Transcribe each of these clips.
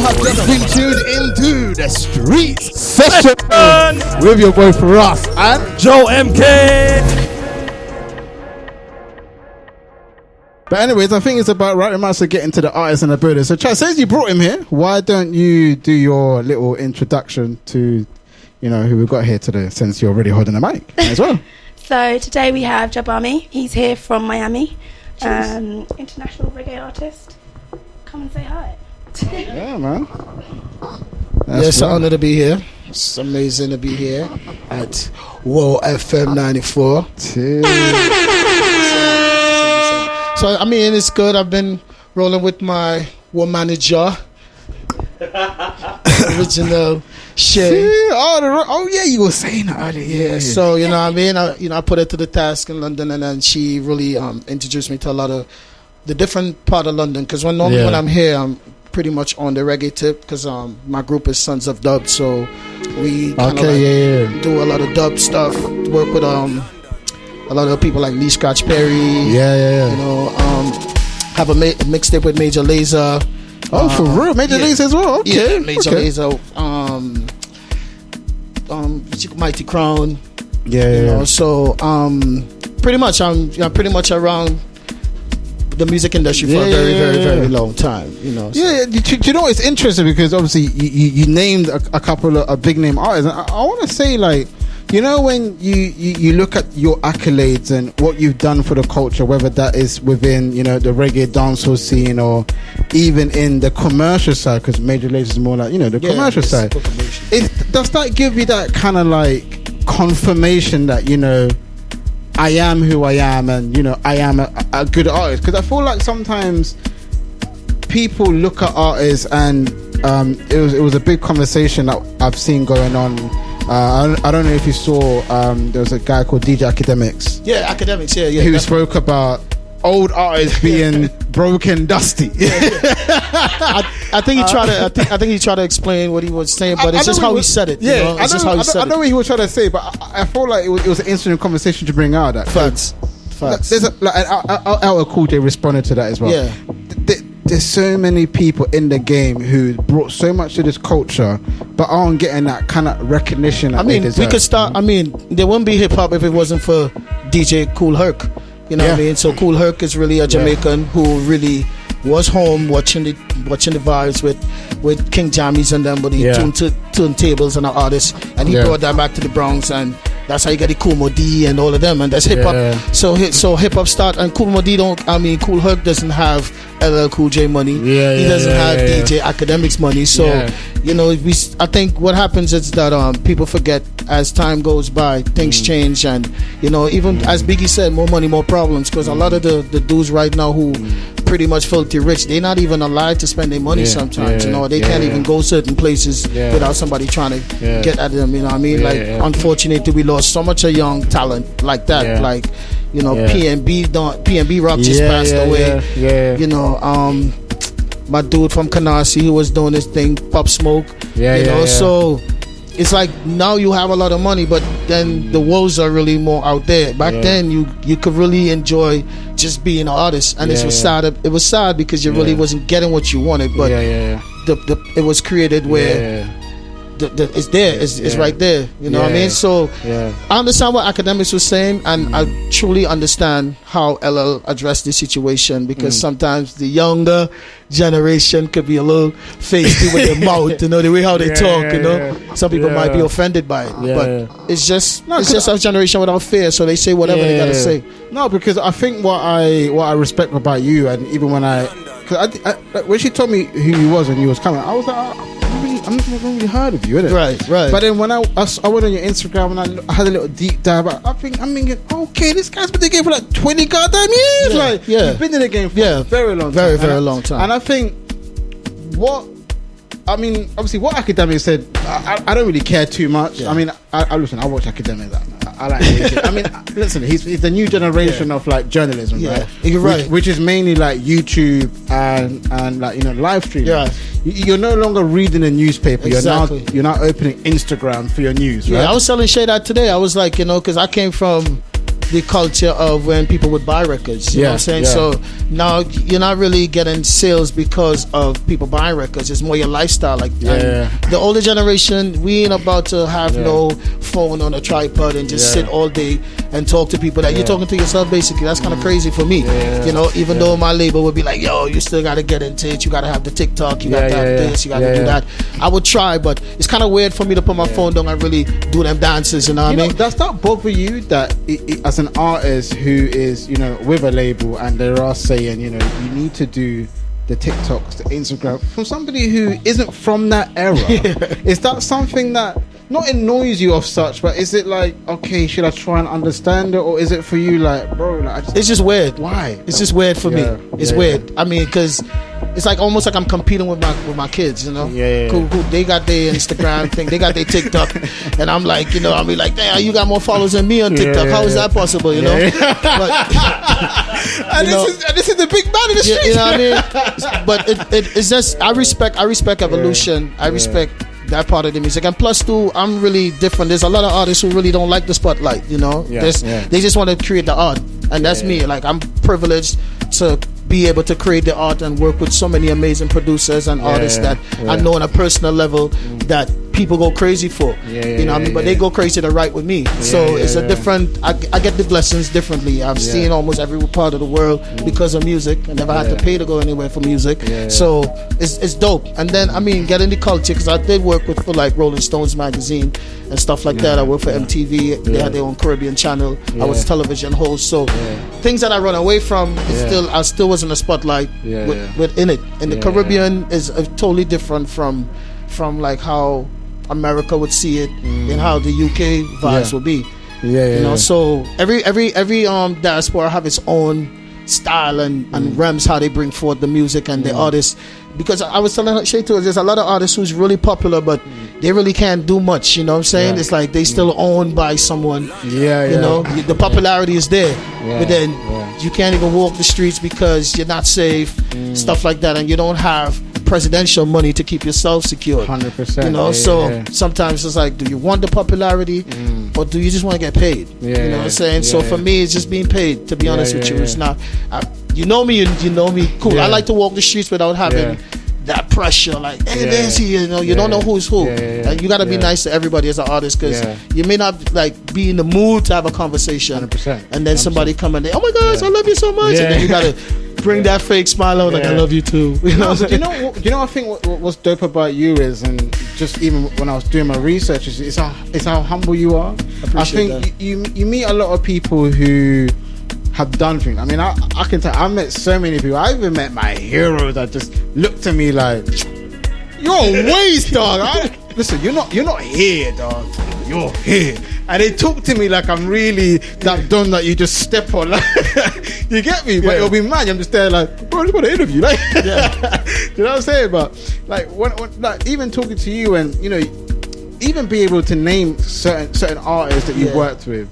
You've been tuned into the Streets Session with your boy Firahs and Joe MK. But anyways, I think it's about right now to get into the artists and the builders. So Chad, since you brought him here, why don't you do your little introduction to, you know, who we've got here today, since you're already holding the mic as well. So today we have Jah Bami. He's here from Miami. International reggae artist. Come and say hi. Yeah, man. It's an honor to be here. It's amazing to be here at Whoa FM 94. So, I mean, it's good. I've been rolling with my war manager. Original Shay. Oh, yeah, you were saying that earlier. Yeah, so, you know what I mean? I put her to the task in London, and then she really introduced me to a lot of the different part of London. Because when I'm here, I'm pretty much on the reggae tip, because my group is Sons of Dub. So we kind of do a lot of dub stuff, work with a lot of people like Lee Scratch Perry. Yeah. You know, have a mixtape with Major Lazor. Oh, for real? Major Lazor as well? Okay. Yeah, Major Lazor. Mighty Crown. Yeah. You know, so pretty much I'm pretty much around the music industry for a very long time. You know. So. Yeah. Do you know it's interesting, because obviously you named a couple of big name artists. And I want to say, like, you know, when you look at your accolades and what you've done for the culture, whether that is within, you know, the reggae dancehall scene or even in the commercial side, because Major Lazor is more like, you know, the commercial side. Does that give you that kind of like confirmation that, you know, I am who I am, and, you know, I am a good artist? Because I feel like sometimes people look at artists, and it was a big conversation that I've seen going on. I don't know if you saw, there was a guy called DJ Academics. Yeah, Academics, yeah. Who spoke about old artists being broken, dusty. I think he tried to explain what he was saying, but it's just how he said it. Yeah, you know? I know what he was trying to say, but I feel like it was an interesting conversation to bring out. That facts. There's LL Cool J responded to that as well. Yeah. There's so many people in the game who brought so much to this culture, but aren't getting that kind of recognition. I mean, we could start. I mean, there wouldn't be hip hop if it wasn't for DJ Kool Herc. You know what I mean? So Kool Herc is really a Jamaican who really was home watching the vibes with King Jammies and them, but he tuned tables and our artists, and he brought that back to the Bronx, and that's how you get the Kool Mo D and all of them, and that's hip hop. So hip hop start, and Kool Mo D Kool Herc doesn't have LL Cool J money. He doesn't have DJ Academics money. So you know, I think what happens is that people forget as time goes by, things change, and you know, even as Biggie said, more money, more problems. Because a lot of the dudes right now who pretty much filthy rich, they're not even allowed to spend their money sometimes. You know, they can't even go certain places without somebody trying to get at them. You know what I mean? Unfortunately, we lost so much of young talent like that. Like, you know, PNB Rock just passed away. You know, my dude from Canarsie, he was doing his thing, Pop Smoke. So it's like now you have a lot of money, but then the woes are really more out there. Back then, you could really enjoy just being an artist, and it was sad. It was sad because you really wasn't getting what you wanted, but it was created where it's there. It's right there. You know what I mean? So I understand what Academics was saying, and I truly understand how LL addressed this situation, because sometimes the younger generation could be a little feisty with their mouth, you know, the way how they talk. You know, some people might be offended by it, but it's just a generation without fear. So they say whatever they gotta say. No, because I think what I respect about you, and even when when she told me who you was when you was coming, I was like, I'm not really heard of you, innit? Right. But then when I went on your Instagram and I had a little deep dive, I'm thinking, okay, this guy's been in the game for like 20 goddamn years. You've been in the game for a very long time. Very long time. And I think obviously what Academic said, I don't really care too much. I mean, I listen, I watch Academic. I like it. I mean, listen, he's the new generation of like journalism, right? You're right. Which is mainly like YouTube and like, you know, live streaming. Yeah. You're no longer reading a newspaper. Exactly. You're now opening Instagram for your news, right? Yeah, I was telling Shay that today. I was like, you know, because I came from the culture of when people would buy records. You know what I'm saying? So now you're not really getting sales because of people buying records. It's more your lifestyle. Like the older generation, we ain't about to have no phone on a tripod and just sit all day and talk to people. That you're talking to yourself basically. That's kind of crazy for me. You know, even though my label would be like, yo, you still got to get into it. You got to have the TikTok. You got to have this. You got to do that. I would try, but it's kind of weird for me to put my phone down and really do them dances. You know what I mean? Does that bother you that as an artist who is, you know, with a label and they are saying, you know, you need to do the TikToks, the Instagram, from somebody who isn't from that era? Is that something that not annoys you of such, but is it like, okay, should I try and understand it, or is it for you like, bro, like, it's just weird? Why? It's just weird for me. It's weird. I mean, because it's like almost like I'm competing with my kids, you know. Who they got their Instagram thing, they got their TikTok, and I'm like, you know, I'll be like, damn, you got more followers than me on TikTok. How is that possible, you know? But, and this is the big man in the street. You know what I mean? But it's just I respect evolution. I respect that part of the music, and plus too, I'm really different. There's a lot of artists who really don't like the spotlight, you know. They just want to create the art, and that's me. Like, I'm privileged to be able to create the art and work with so many amazing producers and artists that I know on a personal level that people go crazy for. You know what I mean? But they go crazy to write with me. So it's a different, I get the blessings differently. I've seen almost every part of the world because of music. I never had to pay to go anywhere for music. So it's dope. And then, I mean, getting the culture, because I did work with for like Rolling Stones magazine and stuff like that. I worked for MTV. They had their own Caribbean channel. I was television host. So things that I run away from, I still was in the spotlight within it. And the Caribbean is totally different from like how America would see it and how the UK vibes will be. You know, so every diaspora have its own style and realms how they bring forth the music and the artists. Because I was telling Shay too, there's a lot of artists who's really popular, but they really can't do much. You know what I'm saying? It's like they still owned by someone. You know, the popularity is there, but then you can't even walk the streets because you're not safe, stuff like that, and you don't have presidential money to keep yourself secure. 100%. You know, sometimes it's like, do you want the popularity or do you just want to get paid? You know what I'm saying? So for me, it's just being paid, to be honest with you. It's not, you know me, you know me, cool. I like to walk the streets without having that pressure, like, hey, there's he, you know, you don't know who's who. And you got to be nice to everybody as an artist, because you may not like be in the mood to have a conversation. 100%. And then somebody come and they, oh my gosh, I love you so much. And then you got to bring that fake smile out, like, I love you too. You know, you know, I think what's dope about you is, and just even when I was doing my research, is how humble you are. I think you meet a lot of people who have done things. I mean, I can tell, I've met so many people. I even met my heroes that just looked at me like, you're a waste, dog. Listen, you're not here, dog. You're here. And they talk to me like I'm really that done that you just step on. Like, you get me? But it'll be mad. I'm just there like, bro, I just want to interview. Like, you know what I'm saying? But like, when like, even talking to you, and you know, even be able to name certain artists that you've worked with,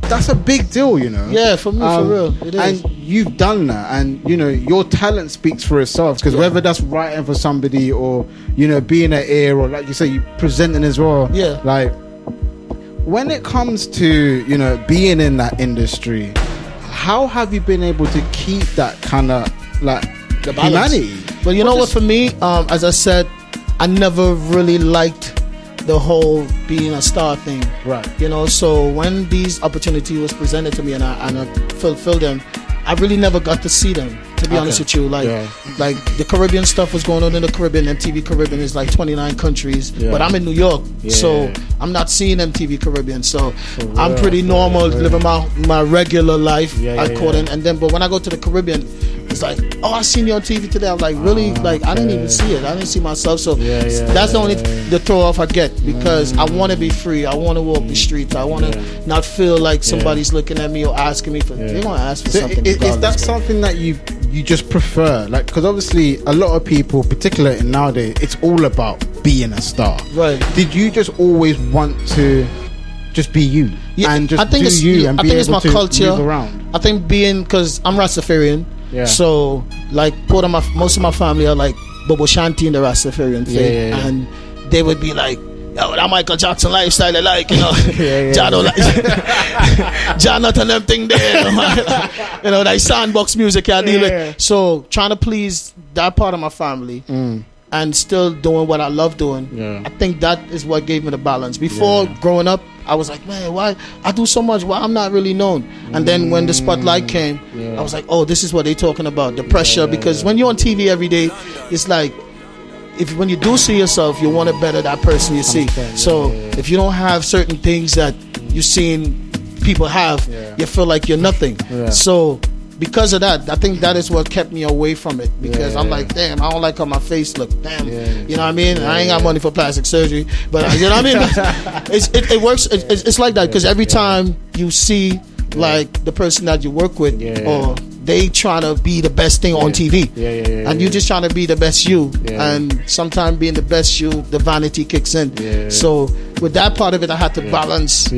that's a big deal, you know. Yeah, for me, for real, it is. And you've done that, and you know, your talent speaks for itself. Because whether that's writing for somebody, or you know, being an ear, or like you say, you presenting as well. Yeah. Like, when it comes to, you know, being in that industry, how have you been able to keep that kind of like the humanity? Well, you know what, for me, as I said, I never really liked the whole being a star thing, right? You know, so when these opportunities was presented to me and I fulfilled them, I really never got to see them, to be honest with you. Like the Caribbean stuff was going on in the Caribbean. MTV Caribbean is like 29 countries, but I'm in New York, so I'm not seeing MTV Caribbean. So I'm pretty normal, living my regular life according. And then, but when I go to the Caribbean, it's like, oh, I seen you on TV today. I'm like, really? Like, I didn't even see it. I didn't see myself. So that's the only the throw off I get, because I want to be free. I want to walk the streets. I want to not feel like somebody's looking at me or asking me for. They want to ask for something. Is that something that you just prefer? Like, because obviously a lot of people, particularly nowadays, it's all about being a star. Right. Did you just always want to just be you and just do you and be able to move around? I think because I'm Rastafarian. So like most of my family are like Bobo Shanti in the Rastafarian faith, and they would be like, yo, that Michael Jackson lifestyle I like, you know. Jah don't like Jah not on them thing there. You know, that sandbox music I deal with. So trying to please that part of my family and still doing what I love doing. I think that is what gave me the balance. Before growing up, I was like, man, why I do so much? Why I'm not really known? And then when the spotlight came, I was like, oh, this is what they're talking about, the pressure. Because when you're on TV every day, it's like, when you do see yourself, you want to better that person you see. So if you don't have certain things that you've seen people have, you feel like you're nothing. So because of that, I think that is what kept me away from it. Because I'm like, damn, I don't like how my face look. Damn, you know what I mean? I ain't got money for plastic surgery, but you know what I mean? It works. It's like that because every time you see like the person that you work with, or they trying to be the best thing on TV, and you just trying to be the best you, and sometimes being the best you, the vanity kicks in. So with that part of it, I had to balance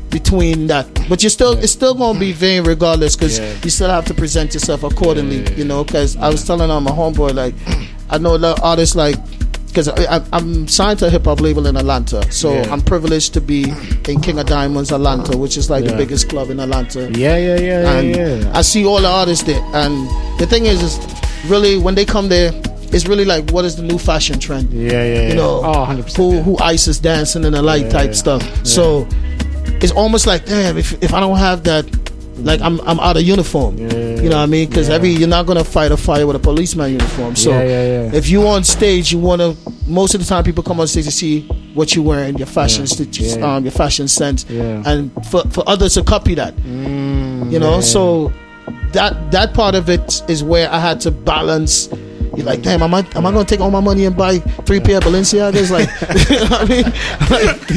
between that, but it's still gonna be vain regardless, because you still have to present yourself accordingly, you know. Because I was telling my homeboy, like, I know a lot of artists, like, because I'm signed to a hip hop label in Atlanta, so I'm privileged to be in King of Diamonds Atlanta, which is like the biggest club in Atlanta. And I see all the artists there, and the thing is really when they come there, it's really like, what is the new fashion trend? You know, 100%, who ice is dancing in the light type stuff. So it's almost like, damn, if I don't have that, like I'm out of uniform. You know what I mean? Because you're not gonna fight a fire with a policeman uniform. So if you on stage, you wanna, most of the time people come on stage to see what you wearing, your fashion your fashion sense, and for others to copy that. You know, so that part of it is where I had to balance. You're like, damn, am I gonna take all my money and buy 3 pair of Balenciagas? Like, you know what I mean? Like,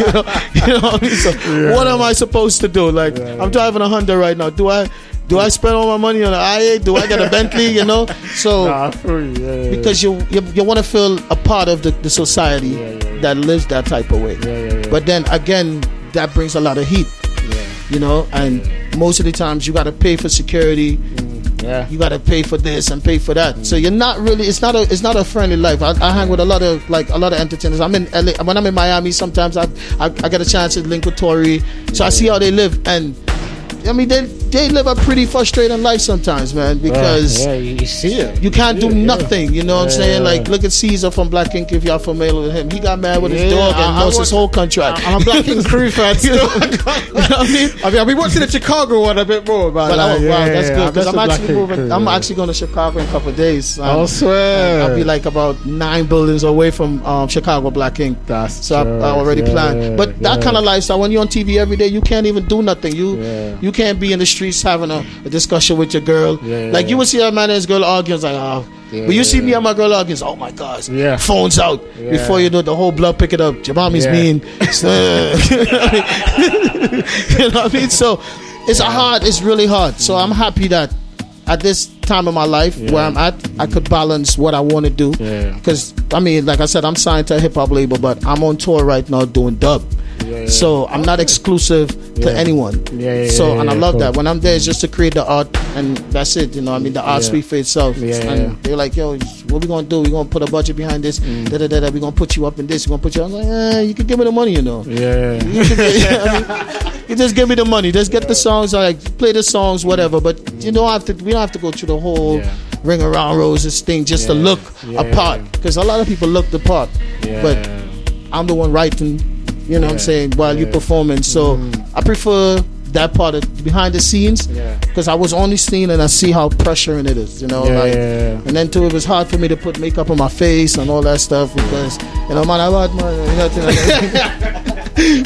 you know what I mean? So what am I supposed to do? Like, I'm driving a Honda right now. Do I spend all my money on an IA? Do I get a Bentley? You know? So because you want to feel a part of the society that lives that type of way. But then again, that brings a lot of heat. You know, and most of the times you got to pay for security. You got to pay for this and pay for that. So you're not really. It's not a friendly life. I hang with a lot of entertainers. I'm in LA. When I'm in Miami, sometimes I get a chance to link with Tory. So I see how they live, and I mean they live a pretty frustrating life sometimes, man. Because you see it. You can't do nothing. You know what I'm saying? Like, look at Caesar from Black Ink. If y'all familiar with him, he got mad with his dog and lost his whole contract. I'm a Black Ink crew fan. You know what I mean? I've been watching the Chicago one a bit more, but wow, that's good. Because I'm actually moving. I'm actually going to Chicago in a couple of days. I swear. I'll be like about 9 buildings away from Chicago Black Ink. So I already planned. But that kind of lifestyle, when you're on TV every day, you can't even do nothing. You can't be in the streets having a discussion with your girl. Like, you would see a man and his girl arguing, it's like, but you see me and my girl arguing, oh my gosh, phones out. Before you know, the whole blood pick it up. Jah Bami's mean. You know what I mean? So it's really hard. So I'm happy that at this time of my life where I'm at, I could balance what I want to do. Because I mean, like I said, I'm signed to a hip hop label, but I'm on tour right now doing dub. So I'm not exclusive to anyone. And I love that. When I'm there, it's just to create the art, and that's it. You know, I mean, the art speaks for itself. And they're like, yo, what we gonna do? We gonna put a budget behind this. We gonna put you up in this. We gonna put you. I'm like, you can give me the money, you know. You just give me the money. Just get the songs. Like, play the songs, whatever. But you don't have to. We don't have to go through the whole ring around roses thing just to look a part. Because a lot of people look the part, but I'm the one writing. You know what I'm saying? While you performing. So I prefer that part of behind the scenes, because I was on the scene and I see how pressuring it is, you know. And then too, it was hard for me to put makeup on my face and all that stuff, because, you know, man, I want nothing like that.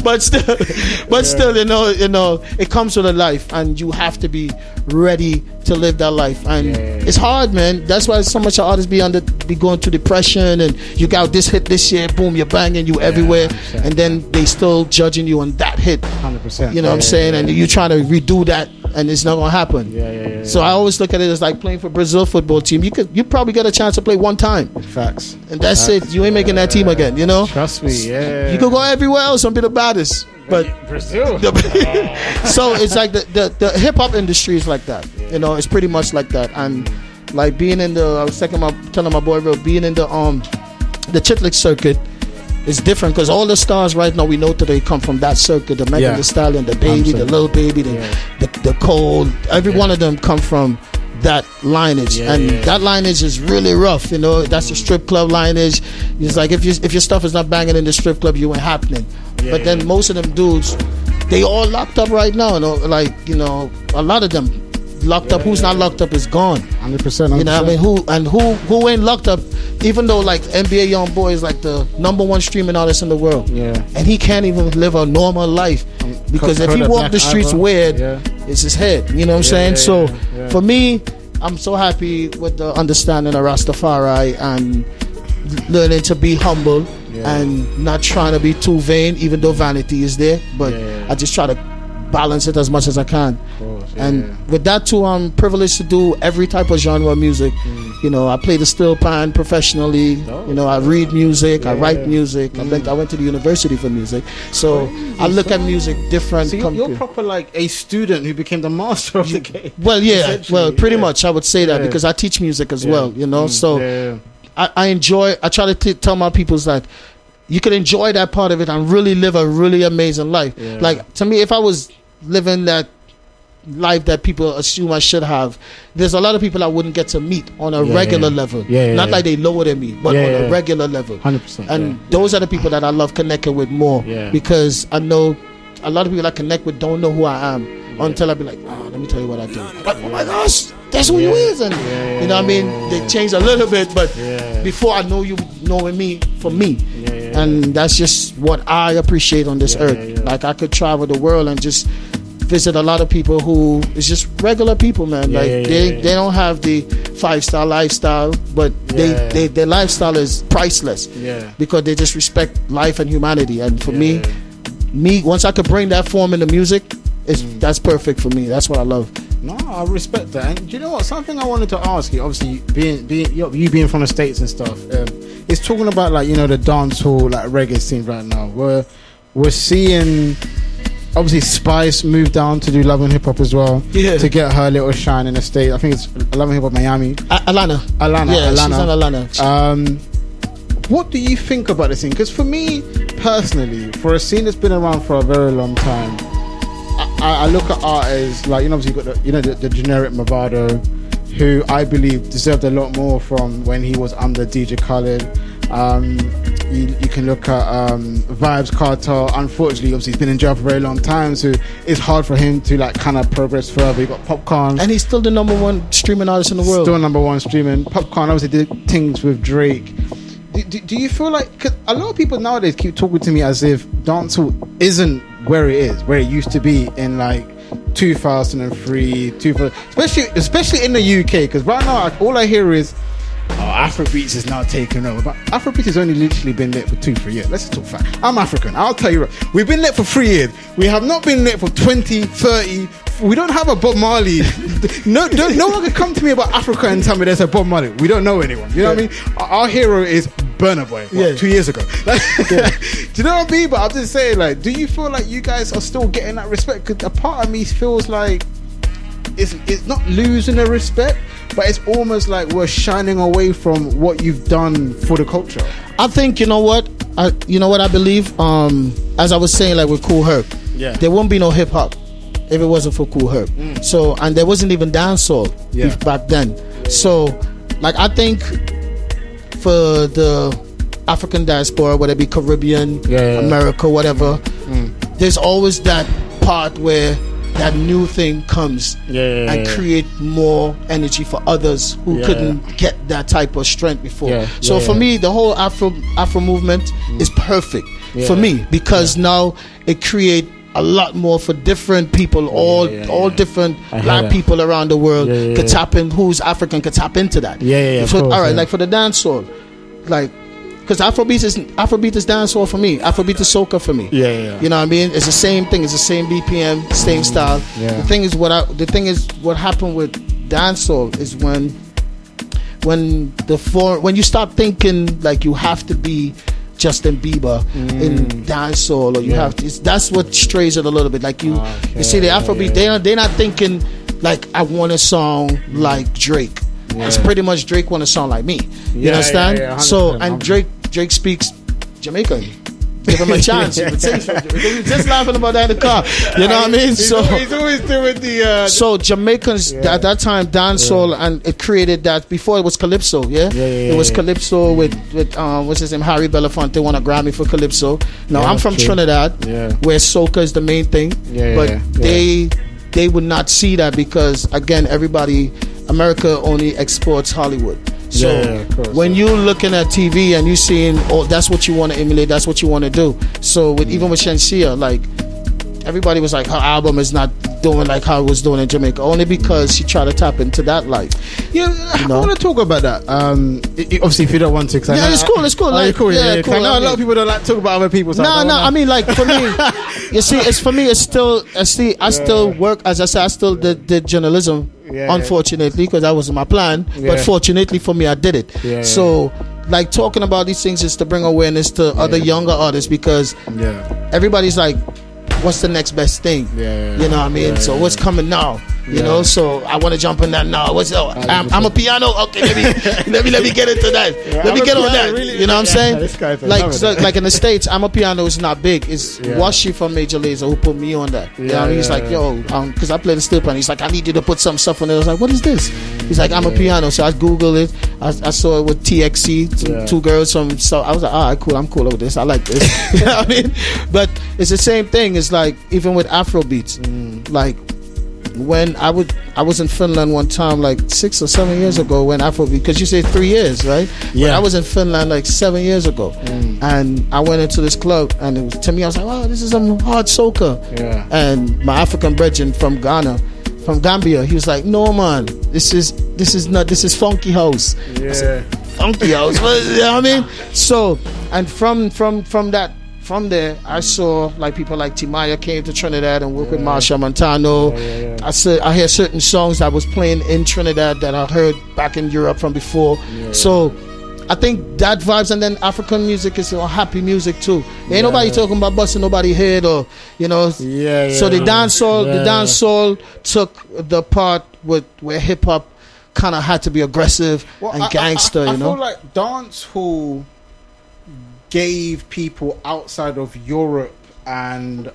but still, you know, it comes with a life, and you have to be ready to live that life, and it's hard, man. That's why so much artists be going through depression, and you got this hit this year, boom, you're banging, you everywhere, and then they still judging you on that hit. 100%. You know what I'm saying? And you trying to redo that, and it's not gonna happen. So I always look at it as like playing for Brazil football team. You probably get a chance to play one time. Facts. And that's it. You ain't making that team again. You know. Trust me. You could go everywhere else and be the baddest. But Brazil. So it's like the hip hop industry is like that. You know, it's pretty much like that. And like being in the, I was telling my boy, bro, being in the Chitlick circuit, it's different because all the stars right now we know today come from that circuit. The Megan Thee Stallion, the Baby, the Lil Baby, the Cole. Every one of them come from that lineage, that lineage is really rough. You know, that's the strip club lineage. It's like if your stuff is not banging in the strip club, you ain't happening. But then most of them dudes, they all locked up right now. You know, like, you know, a lot of them locked up. Who's not locked up is gone. 100%. You know what I mean? Who ain't locked up? Even though like NBA YoungBoy is like the #1 streaming artist in the world, and he can't even live a normal life because if he walk the streets weird, it's his head. You know what I'm saying? So for me, I'm so happy with the understanding of Rastafari and learning to be humble and not trying to be too vain, even though vanity is there. But I just try to balance it as much as I can. And with that too, I'm privileged to do every type of genre of music. You know, I play the steel pan professionally. You know, I read music, I write music. I went to the university for music, so I look at music different. So you're proper like a student who became the master of the game. Well, pretty much I would say that because I teach music as well. You know, so I enjoy. I try to tell my people is like, you can enjoy that part of it and really live a really amazing life. Like to me, if I was living that life that people assume I should have, there's a lot of people I wouldn't get to meet on a regular level. Not like they lower than me, but on a regular level. 100%. And those are the people that I love connecting with more because I know a lot of people I connect with don't know who I am until I be like, oh, let me tell you what I do. Like, oh my gosh, that's who you is. And you know what I mean? They change a little bit, but before I know you knowing me for me. And that's just what I appreciate on this earth. Like I could travel the world and just visit a lot of people who is just regular people, man. They don't have the 5-star lifestyle, but their lifestyle is priceless because they just respect life and humanity. And for me, once I could bring that form into music, that's perfect for me. That's what I love. No, I respect that. And do you know what? Something I wanted to ask you, obviously you being from the States and stuff, is talking about like, you know, the dancehall like reggae scene right now. We're seeing obviously Spice moved down to do Love and Hip Hop as well, to get her little shine in the States. I think it's Love and Hip Hop Miami. Atlanta. Yeah, she's in Atlanta. What do you think about the scene? Because for me personally, for a scene that's been around for a very long time, I look at artists like, you know, obviously you've got the generic Movado, who I believe deserved a lot more from when he was under DJ Khaled. You can look at Vibes Cartel. Unfortunately, obviously he's been in jail for a very long time, so it's hard for him to like kind of progress further. You got Popcorn, and he's still the #1 streaming artist in the world. Still #1 streaming. Popcorn obviously did things with Drake. Do you feel like, cause a lot of people nowadays keep talking to me as if dancehall isn't where it used to be in like 2003, especially in the UK, because right now all I hear is Afrobeats is now taking over, but Afrobeats has only literally been lit for 2-3 years. Let's just talk fact. I'm African, I'll tell you right. We've been lit for 3 years. We have not been lit for 20, 30. We don't have a Bob Marley. No one can come to me about Africa and tell me there's a Bob Marley. We don't know anyone. You know what I mean? Our hero is Burna Boy, 2 years ago. Do you know what I mean? But I'm just saying, like, do you feel like you guys are still getting that respect? Because a part of me feels like it's not losing the respect, but it's almost like we're shining away from what you've done for the culture. I think, you know what I believe, as I was saying, like with Kool Herc, there won't be no hip hop if it wasn't for Kool Herc. So, and there wasn't even dancehall back then. So like, I think for the African diaspora, whether it be Caribbean, America, whatever, there's always that part where that new thing comes and create more energy for others who couldn't get that type of strength before. So for me, the whole Afro movement is perfect for me, because now it create a lot more for different people, all different black people around the world could tap in. Who's African could tap into that. So all right, like for the dancehall, like, because Afrobeat is dancehall for me. Afrobeat is soca for me. You know what I mean? It's the same thing. It's the same BPM, same style. The thing is, what happened with dancehall is when you start thinking like you have to be Justin Bieber in dancehall, or you have to. That's what strays it a little bit. Like you see the Afrobeat, they're not thinking like I want a song like Drake. It's pretty much Drake want a song like me. You understand? So and Drake speaks Jamaican. Give him a chance. He would sing for it. We were just laughing about that in the car. You know what I mean? He's always doing the. So Jamaicans at that time dancehall, and it created that. Before it was calypso. It was calypso with what's his name, Harry Belafonte won a Grammy for calypso. Now I'm from Trinidad, where soca is the main thing, but they would not see that because again, America only exports Hollywood. So when you're looking at TV and you're seeing, oh, that's what you want to emulate, that's what you want to do. So even with Shensia, like everybody was like, her album is not doing like how it was doing in Jamaica, only because she tried to tap into that light. I want to talk about that. Obviously, if you don't want to, it's cool. It's cool. Like, cool. I know a lot of people don't like to talk about other people's. I mean, like for me, you see, it's for me. It's still. I still work. As I said, I still did journalism. Unfortunately, because that wasn't my plan, but fortunately for me, I did it. So, like talking about these things is to bring awareness to other younger artists because everybody's like, what's the next best thing? You know what I mean? So what's coming now? You know, so I want to jump in that now. I'm a piano. Okay, let me get into that. Let me get on that. Really, you know what I'm saying? Like in the States, I'm a piano is not big. It's Washi from Major Lazer who put me on that. You know what I mean? He's like, yo, because I play the steel piano. He's like, I need you to put some stuff on it. I was like, what is this? He's like, I'm a piano. So I Googled it. I saw it with TXC, two girls from. So I was like, all right, cool. I'm cool with this. I like this. You know what I mean? But it's the same thing. It's like even with Afro beats, like. When I was in Finland one time, like 6 or 7 years ago, when Afrobeat, because you say 3 years, right? Yeah. But I was in Finland like 7 years ago, and I went into this club, and it was, to me, I was like, wow, this is some hard soca. Yeah. And my African brethren from Gambia, he was like, no man, this is funky house. Yeah. I said, funky house, you know what I mean? So, and from that. From there, I saw like people like Timaya came to Trinidad and worked with Marsha Montano. I hear certain songs that was playing in Trinidad that I heard back in Europe from before. So I think that vibes, and then African music is happy music too. Ain't nobody talking about busting nobody's head or So the dancehall took the part where hip hop kind of had to be aggressive and gangster. I feel like dancehall gave people outside of Europe and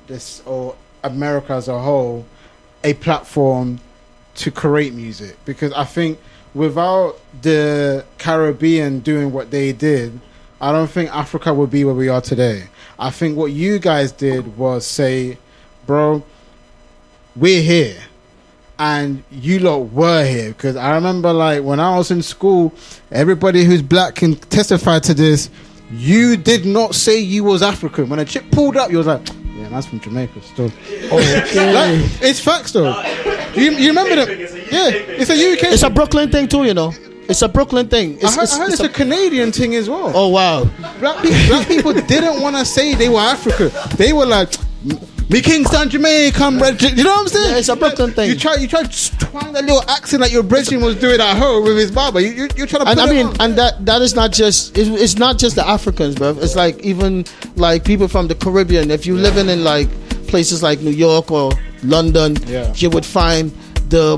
this or America as a whole a platform to create music, because I think without the Caribbean doing what they did, I don't think Africa would be where we are today. I think what you guys did was say, bro, we're here. And you lot were here, because I remember like when I was in school, everybody who's black can testify to this. You did not say you was African. When a chick pulled up, you was like, yeah, that's from Jamaica still. Okay. Like, it's facts though. You remember that? Yeah, it's a UK. It's a Brooklyn thing too, you know. It's a Brooklyn thing. I heard it's a Canadian thing as well. Oh wow. Black people didn't want to say they were African. They were like, me Kingston, Jamaica, you know what I'm saying? Yeah, it's a Brooklyn thing. You try to twang that little accent like your brethren was doing at home with his barber. You're trying to put it on. And that is not just, it's not just the Africans, bro. It's like even like people from the Caribbean. If you're living in like places like New York or London, you would find the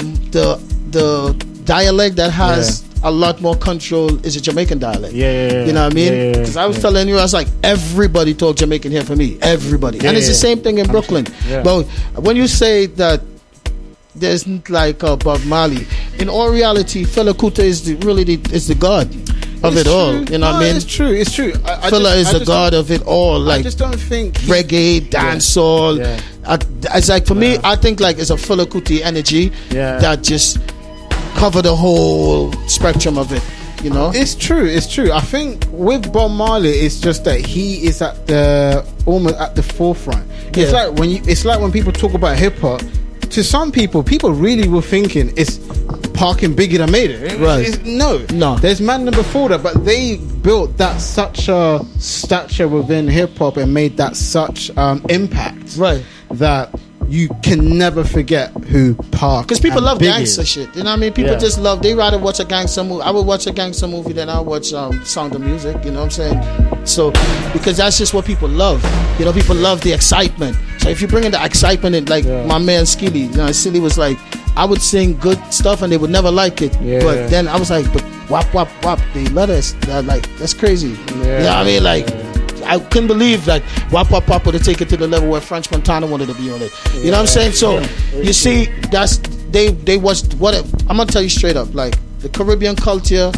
dialect that has a lot more control is a Jamaican dialect. You know what I mean? Because I was telling you, I was like, everybody talk Jamaican here for me. Everybody. And it's the same thing in Brooklyn. But when you say that there's like Bob Marley, in all reality, Fela Kuti is the god of it all. You know what I mean? It's true. Fela is the god of it all. Like, I just don't think reggae, dancehall. It's like for me, I think like it's a Fela Kuti energy that just cover the whole spectrum of it, you know. It's true. I think with Bob Marley, it's just that he is almost at the forefront. It's like when people talk about hip hop, to some people really were thinking it's Parkin' Biggie that made it. Right? No. There's man before that, but they built that such a stature within hip hop and made that such impact. Right. That you can never forget who Park. Because people love gangster shit. You know what I mean? People just love. They rather watch a gangster movie. I would watch a gangster movie than I watch Sound of Music. You know what I'm saying? So because that's just what people love. You know, people love the excitement. So if you bring in the excitement, in like my man Skilly, you know, Skilly was like, I would sing good stuff and they would never like it. But then I was like, but wap wap wap. They let us. Like that's crazy. Yeah. You know what I mean? Like I couldn't believe like wap wap wap would have taken it to the level where French Montana wanted to be on it. You know what I'm saying? So you see, that's they was what I'm gonna tell you straight up. Like the Caribbean culture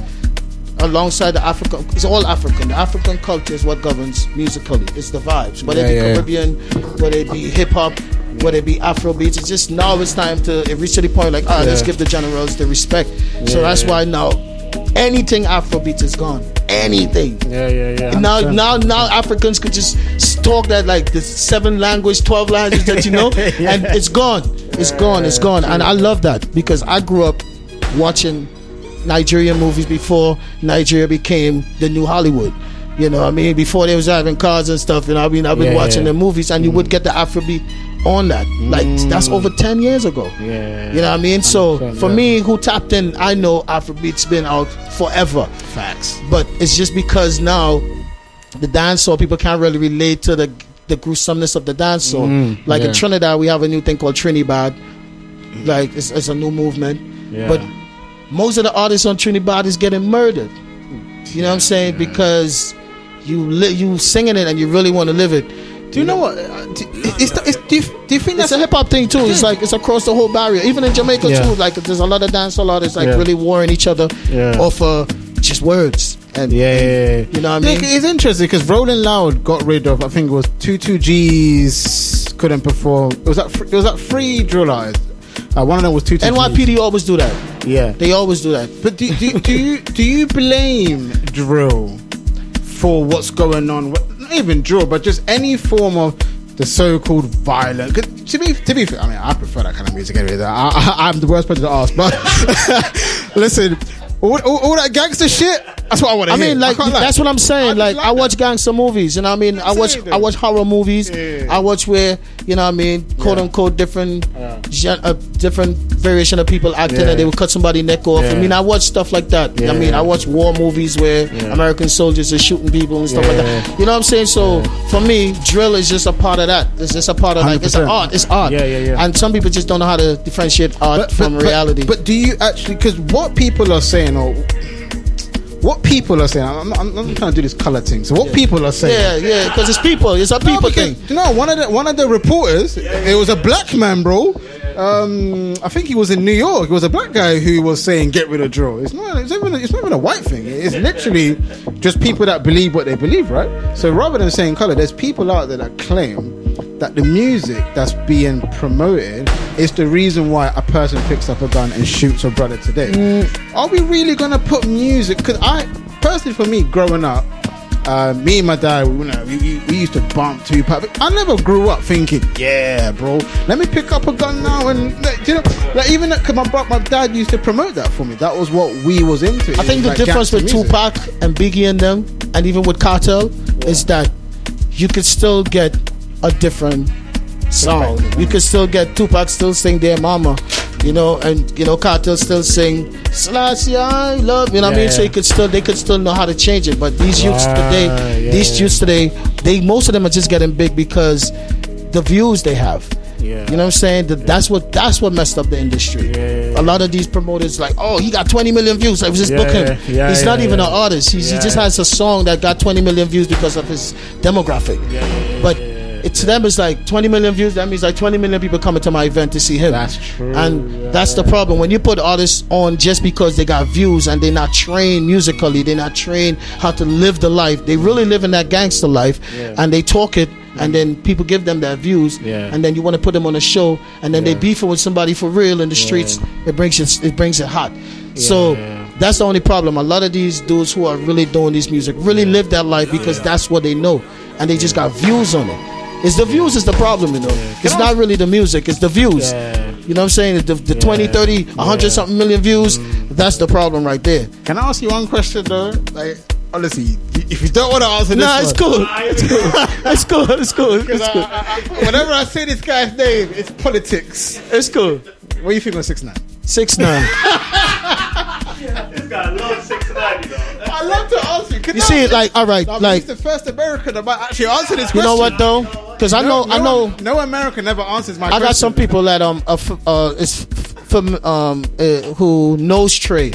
alongside the African, it's all African. The African culture is what governs musically. It's the vibes. Whether it be Caribbean, whether it be hip hop, whether it be Afro beats. It's just now it's time to reach to the point like, let's give the generals the respect. So that's why now anything Afro beats is gone. Anything. Now Africans could just talk that like the 7 language, 12 languages that you know, and it's gone. It's gone. And I love that because I grew up watching Nigerian movies before Nigeria became the new Hollywood. You know what I mean? Before they was having cars and stuff, you know what I mean? I've been watching the movies and you would get the Afrobeat on that. Like that's over 10 years ago. You know what I mean? So for me who tapped in, I know Afrobeat's been out forever. Facts. But it's just because now the dancehall people can't really relate to the gruesomeness of the dancehall. Like in Trinidad we have a new thing called Trinidad. Like it's a new movement. But most of the artists on Trinidad is getting murdered. You know what I'm saying? Because you singing it and you really want to live it. Do you know what? Do you think that's a hip hop thing too? It's like it's across the whole barrier. Even in Jamaica too. Like there's a lot of dancehall artists like really warring each other off just words. And you know what I mean? It's interesting because Rolling Loud got rid of, I think it was 22G's couldn't perform. It was that 3 drill artists. One of them was 22G. NYPD always do that. Yeah, they always do that. But do you blame drill for what's going on? Not even drill, but just any form of the so-called violent. To be fair, I mean, I prefer that kind of music anyway. I'm the worst person to ask, but listen, all that gangster shit. That's what I want to hear. I mean, like that's what I'm saying. Like I watch gangster movies, and I mean, I watch horror movies. I watch where you know what I mean, quote unquote different different variation of people acting, and they would cut somebody's neck off. I mean, I watch stuff like that. I mean, I watch war movies where American soldiers are shooting people and stuff like that. You know what I'm saying? So for me, drill is just a part of that. It's just a part of like it's an art. It's art. And some people just don't know how to differentiate art from reality. But do you actually? Because what people are saying, or what people are saying, I'm trying to do this color thing. So what people are saying, because it's people. It's a people thing. You know, one of the reporters, it was a black man, bro. I think he was in New York. It was a black guy who was saying get rid of drill. It's not even a white thing. It's literally just people that believe what they believe, right? So rather than saying color, there's people out there that claim that the music that's being promoted is the reason why a person picks up a gun and shoots a brother today. Are we really gonna put music? Because I personally, for me, growing up, me and my dad, we used to bump Tupac. I never grew up thinking, yeah, bro, let me pick up a gun now, and you know, like even because my dad used to promote that for me. That was what we was into. I think the difference with Tupac and Biggie and them, and even with Cartel, is that you could still get a different song. You could still get Tupac still sing Dear Mama, you know, and you know Cartel still sing Selassie I love, you know what I mean? So they could still know how to change it. But these youths today, they most of them are just getting big because the views they have. You know what I'm saying? That's what messed up the industry. A lot of these promoters like, oh, he got 20 million views. Like, just book him. He's not even an artist. He just has a song that got 20 million views because of his demographic. But to them it's like 20 million views. That means like 20 million people coming to my event to see him. That's true. And that's the problem. When you put artists on just because they got views and they're not trained musically, they're not trained how to live the life. They really live in that gangster life, and they talk it, and then people give them their views, and then you want to put them on a show, and then they beefing with somebody for real in the streets. It brings it hot. So that's the only problem. A lot of these dudes who are really doing this music really live that life because that's what they know, and they just got views on it. It's the views is the problem, you know. It's not really the music, it's the views. You know what I'm saying? The 20, 30, 100 something million views, that's the problem right there. Can I ask you one question though? Like, honestly, if you don't want to answer this it's cool. It's cool. It's cool. Whenever I say this guy's name, it's politics. It's cool. What do you think of 6ix9ine? 6ix9ine. This guy loves 6ix9ine, you know. I love to answer. You see, like, all right, like, he's the first American that might actually answer this question. You know what though? Because I know. No American never answers my question. I got some people that who knows Trey.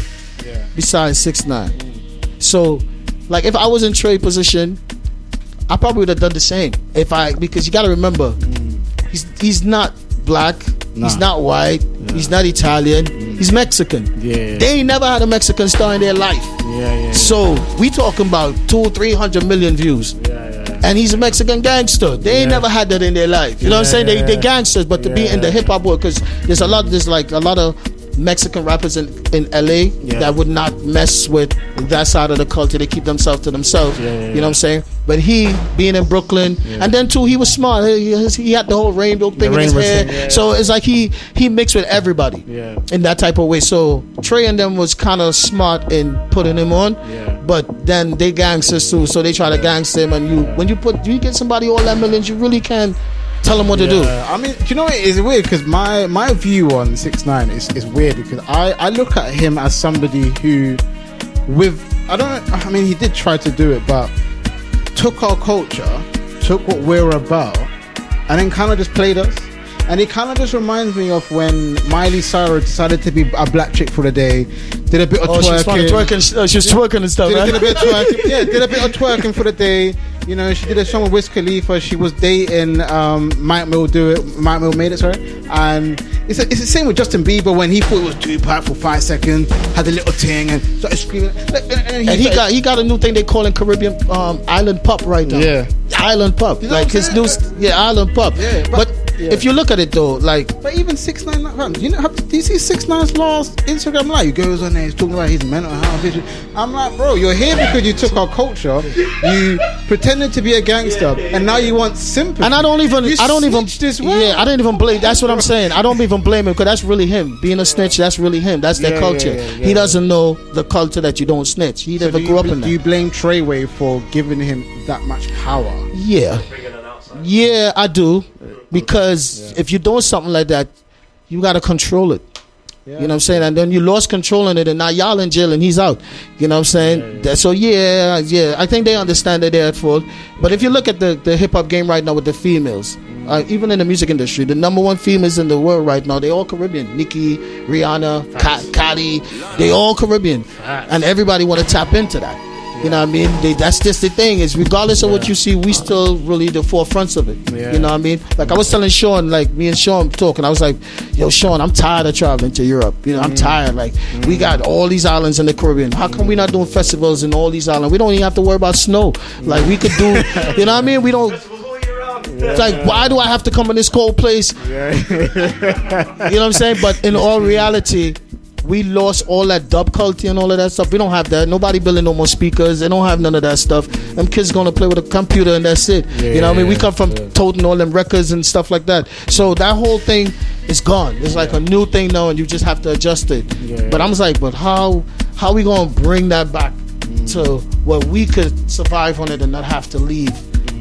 besides 6ix9ine. So, like, if I was in Trey position, I probably would have done the same. Because you got to remember, he's not black, he's not white, he's not Italian, he's Mexican. Yeah. They ain't never had a Mexican star in their life. So we talking about 200-300 million views. And he's a Mexican gangster. They ain't never had that in their life. You know what I'm saying? They gangsters, but to be in the hip hop world, because there's a lot of Mexican rappers in LA that would not mess with that side of the culture. They keep themselves to themselves. You know what I'm saying? But he, being in Brooklyn, and then too, he was smart. He had the whole rainbow thing in his hair. So it's like he mixed with everybody in that type of way. So Trey and them was kind of smart in putting him on. But then they gangsters too, so they try to gangster him. And when you get somebody all that millions, you really can't tell them what to do. I mean, do you know what? It's weird because my view on 6ix9ine is weird because I look at him as somebody who, he did try to do it, but took our culture, took what we're about, and then kind of just played us. And it kind of just reminds me of when Miley Cyrus decided to be a black chick for the day, did a bit of twerking. She was twerking and stuff, did a bit of twerking. Did a bit of twerking for the day. You know, she did a song with Wiz Khalifa. She was dating Mike Mill made it, sorry. And it's the same with Justin Bieber when he thought it was Tupac for 5 seconds, had a little thing and started screaming. And he got a new thing they call in Caribbean island pop right now. Yeah, island pop. You know like his new island pop. Yeah, but if you look at it though, like, but even 6ix9ine, do you see 6ix9ine's last Instagram live? He goes on there, he's talking about his mental health issue. I'm like, bro, you're here because you took our culture, you pretended to be a gangster, and now you want sympathy. And I don't even blame. That's what I'm saying. I don't even blame him because that's really him being a snitch. That's really him. That's their culture. He doesn't know the culture that you don't snitch. He never grew up in that. Do you blame Treyway for giving him that much power? Yeah, I do. Because if you're doing something like that, you got to control it. You know what I'm saying? And then you lost control in it, and now y'all in jail and he's out. You know what I'm saying? So I think they understand that they're at fault. But if you look at the hip hop game right now with the females, even in the music industry, the number one females in the world right now, they all Caribbean. Nicki, Rihanna, Kati, they all Caribbean, and everybody want to tap into that. You know what I mean? That's just the thing, is regardless of what you see, we still really the forefronts of it. You know what I mean? Like I was telling Sean, like me and Sean talking, I was like, yo Sean, I'm tired of traveling to Europe. You know, I'm tired. Like we got all these islands in the Caribbean. How come we not doing festivals in all these islands? We don't even have to worry about snow. Like we could do, you know what I mean? We don't. It's like, why do I have to come in this cold place? You know what I'm saying? But in all reality, we lost all that dub culture and all of that stuff. We don't have that. Nobody building no more speakers. They don't have none of that stuff. Them kids gonna play with a computer and that's it. You know what I mean? We come from toting all them records and stuff like that. So that whole thing is gone. It's like a new thing now, and you just have to adjust it. But I'm like, but how we gonna bring that back to where we could survive on it and not have to leave?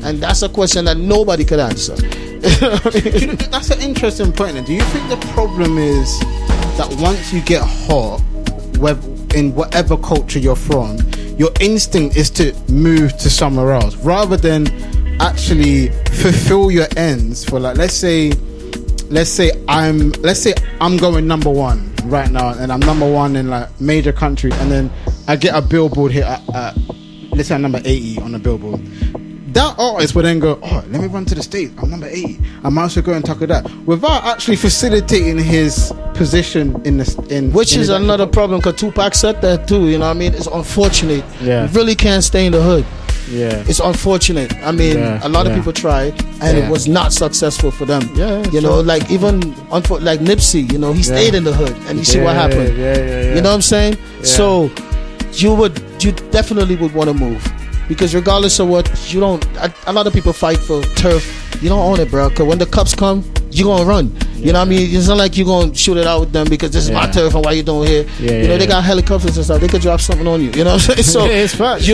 And that's a question that nobody could answer. That's an interesting point. Do you think the problem is that once you get hot, in whatever culture you're from, your instinct is to move to somewhere else rather than actually fulfill your ends for, like, let's say I'm going number one right now, and I'm number one in like major country, and then I get a billboard hit at let's say I'm number 80 on the billboard. That artist would then go, oh, let me run to the States. I'm number 80. I might as well go and tackle that, without actually facilitating his position which is another problem, because Tupac said that too. You know what I mean? It's unfortunate. You really can't stay in the hood. It's unfortunate. I mean, a lot of people tried, and it was not successful for them. You know, like even like Nipsey, you know, he stayed in the hood, and you see what happened. You know what I'm saying? So you definitely would want to move. Because regardless of what, you don't, a lot of people fight for turf. You don't own it, bro. Because when the cops come, you're going to run. You know what I mean? It's not like you're going to shoot it out with them because this is my turf and why you doing here. You know, they got helicopters and stuff. They could drop something on you. You know what I'm saying? So, it's facts.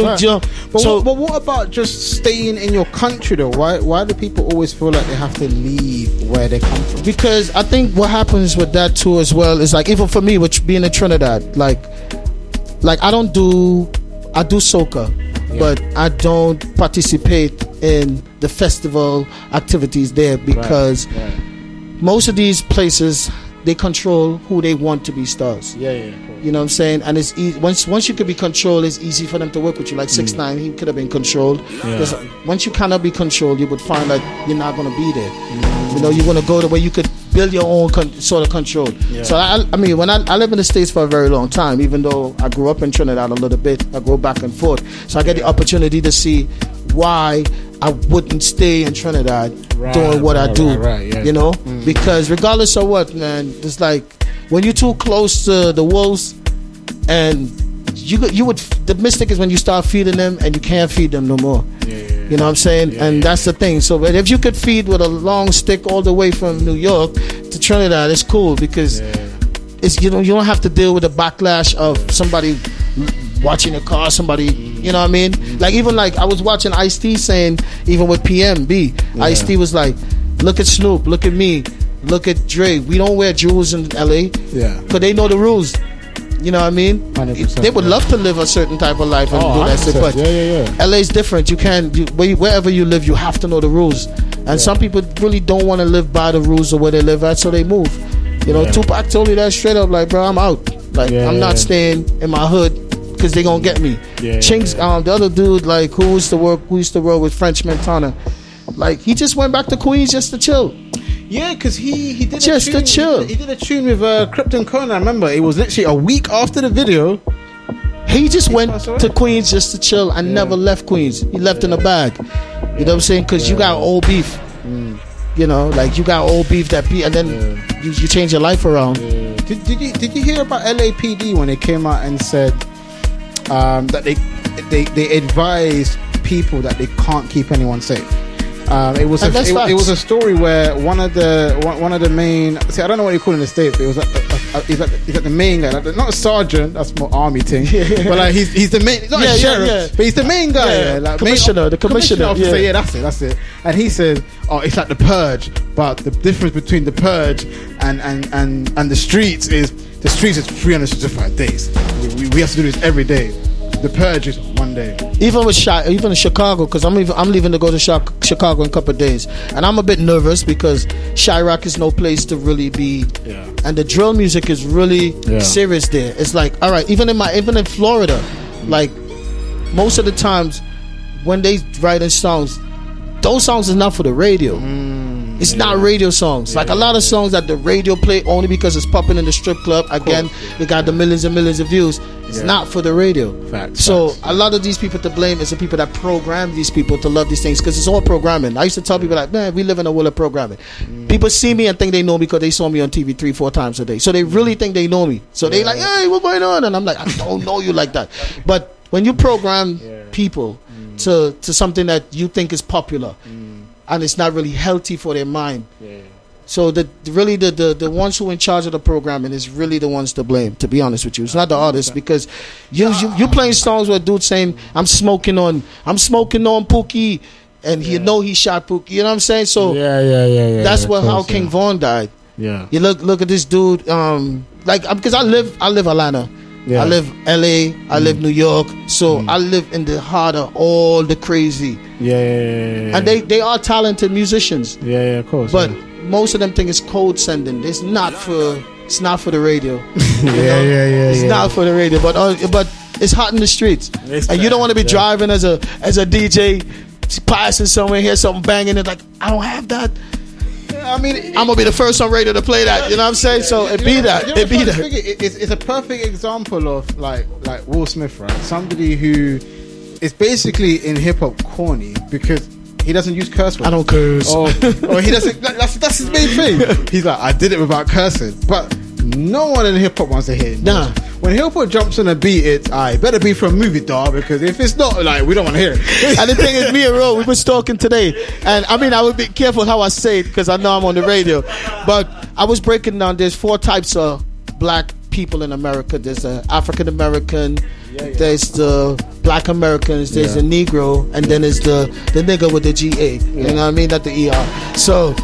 But what about just staying in your country, though? Why do people always feel like they have to leave where they come from? Because I think what happens with that, too, as well, is like, even for me, which being in Trinidad, like I do soca. But I don't participate in the festival activities there because most of these places they control who they want to be stars. Yeah, yeah. Of course. You know what I'm saying? And it's easy, once you could be controlled, it's easy for them to work with you. Like 6ix9ine, he could have been controlled. Because once you cannot be controlled, you would find that you're not going to be there. You know, you want to go to where you could build your own sort of control. Yeah. So I mean, when I lived in the States for a very long time, even though I grew up in Trinidad a little bit, I go back and forth. So I get the opportunity to see why I wouldn't stay in Trinidad doing what I do. You know, because regardless of what, man, it's like when you're too close to the wolves, and you would, the mistake is when you start feeding them and you can't feed them no more. You know what I'm saying? And that's the thing. So but if you could feed with a long stick all the way from New York to Trinidad, it's cool because it's, you know, you don't have to deal with the backlash of somebody watching a car, somebody, you know what I mean? Like even like I was watching Ice-T saying, even with PMB, Ice-T was like, look at Snoop, look at me, look at Dre. We don't wear jewels in LA. But they know the rules. You know what I mean? 100%, they would love to live a certain type of life and do that shit, but LA's different. You can't, wherever you live, you have to know the rules. And some people really don't want to live by the rules of where they live at, so they move. You know, Tupac told me that straight up, like, bro, I'm out. Like, I'm not staying in my hood because they gonna get me. Chinks, the other dude, like, who used to work with French Montana, like, he just went back to Queens just to chill. Yeah, because he did just a tune, to chill. He did a tune with Krypton Conan. I remember it was literally a week after the video. He just went to Queens just to chill and never left Queens. He left in a bag. You know what I'm saying? Because you got old beef. You know, like you got old beef and then you change your life around. Did you hear about LAPD when they came out and said that they advised people that they can't keep anyone safe? It was a story where one of the main, see, I don't know what you call it in the States, but it was he's like the main guy, like, not a sergeant, that's more army thing, but like he's the main, he's not a sheriff, but he's the main guy, like commissioner officer, that's it. And he says, oh, it's like the purge, but the difference between the purge and the streets is 365 days. We have to do this every day. The purge is one day. Even in Chicago, because I'm leaving to go to Chicago in a couple of days, and I'm a bit nervous because Chirac is no place to really be, and the drill music is really serious there. It's like, all right, even in Florida, like most of the times when they writing songs, those songs is not for the radio. It's not radio songs. Like a lot of songs that the radio play only because it's popping in the strip club. Again, they got the millions and millions of views. It's not for the radio. So a lot of these people to blame is the people that program these people to love these things, because it's all programming. I used to tell people like, man, we live in a world of programming. People see me and think they know me because they saw me on TV 3-4 times a day. So they really think they know me. So they like, hey, what's going on? And I'm like, I don't know you like that. But when you program people to something that you think is popular, and it's not really healthy for their mind. So the ones who are in charge of the programming is really the ones to blame, to be honest with you. It's not the artists, because you playing songs where a dude saying, I'm smoking on Pookie, and he know he shot Pookie. You know what I'm saying? So that's how King Von died. You look at this dude, because I live Atlanta. I live LA, I live New York, so I live in the heart of all the crazy. And they are talented musicians. Of course. But most of them think it's code sending. It's not for the radio. It's not for the radio, but it's hot in the streets. And you don't want to be driving as a DJ, passing somewhere, hear something banging, and like, I don't have that. I mean, I'm gonna be the first on radio to play that. You know what I'm saying? So it be that. It's a perfect example of like Will Smith, right? Somebody who is basically in hip hop corny because he doesn't use curse words. I don't curse. Or he doesn't. That's his main thing. He's like, I did it without cursing, but no one in hip hop wants to hear it. Nah. When hip hop jumps on a beat, it's better be from a movie, dog, because if it's not, like, we don't want to hear it. And the thing is, me and Ro, we was talking today, and I mean, I would be careful how I say it because I know I'm on the radio, but I was breaking down. There's 4 types of black people in America. There's the African American, there's the Black Americans, there's the Negro, and then there's the nigga with the GA. You know what I mean? Not the ER. So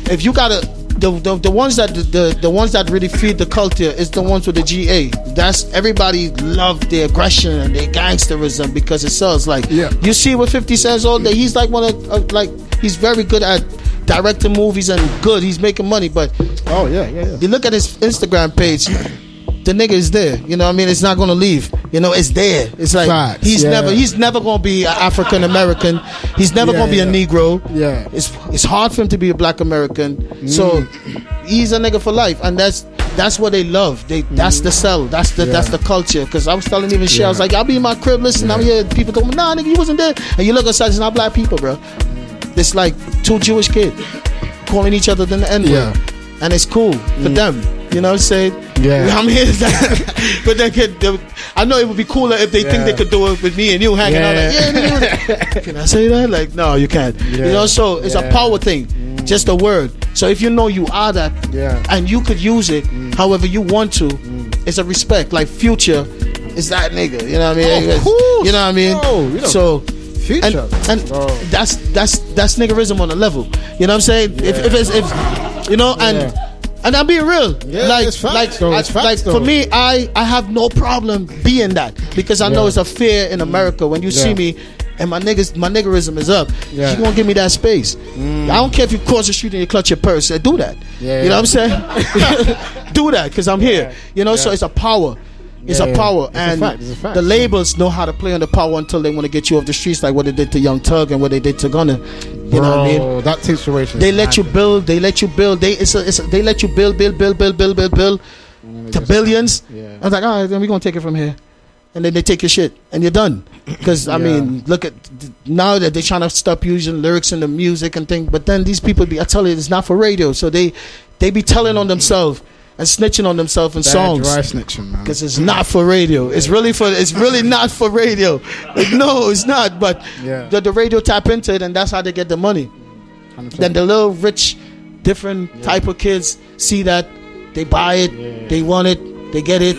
if you gotta. The ones that really feed the culture is the ones with the GA. That's everybody love their aggression and their gangsterism because it sells. Like you see with 50 Cent all day, he's like one of he's very good at directing movies and good. He's making money, but Oh yeah. you look at his Instagram page, the nigga is there. You know what I mean? It's not gonna leave. You know, it's there. It's like Facts, he's yeah. never gonna be an African American. He's never gonna be a Negro. Yeah. It's hard for him to be a Black American. So he's a nigga for life, and that's what they love. That's the sell. That's the culture. Because I was telling even shit, I was like, I'll be in my crib, listen, I'm here. People told me, nah, nigga, you wasn't there. And you look outside, it's not Black people, bro. It's like two Jewish kids calling each other the N-word. Yeah. And it's cool for them. You know what I'm saying? Yeah. I'm here. But I know it would be cooler if they think they could do it with me and you hanging out. Like, nigga, can I say that? Like, no, you can't. Yeah. You know, so it's a power thing. Just a word. So if you know you are that, and you could use it however you want to, it's a respect. Like Future is that nigga. You know what I mean? Of course. You know what I mean? Oh, you know, so Future. and that's niggerism on a level. You know what I'm saying? If you know, and I'm being real. Yeah, like it's facts, though. It's facts, for though. me, I have no problem being that because I know it's a fear in America when you see me. And my niggerism is up. Yeah. You gonna give me that space? I don't care if you cross the street and you clutch your purse. Do that. You know what I'm saying? Do that because I'm here. You know, so it's a power. It's a power, and It's a fact. the labels know how to play on the power until they want to get you off the streets, like what they did to Young Thug and what they did to Gunna. You know what I mean? That situation. They let you build. They let you build. They let you build to billions. Yeah. I was like, all right, then we're gonna take it from here. And then they take your shit and you're done. Because I mean, look at now that they're trying to stop using lyrics in the music and things. But then these people I tell you, it's not for radio. So they be telling on themselves and snitching on themselves in songs. Dry snitching, man. Because it's not for radio. It's really not for radio. Like, no, it's not. But the radio tap into it, and that's how they get the money. 100%. Then the little rich, different type of kids see that, they buy it, they want it, they get it.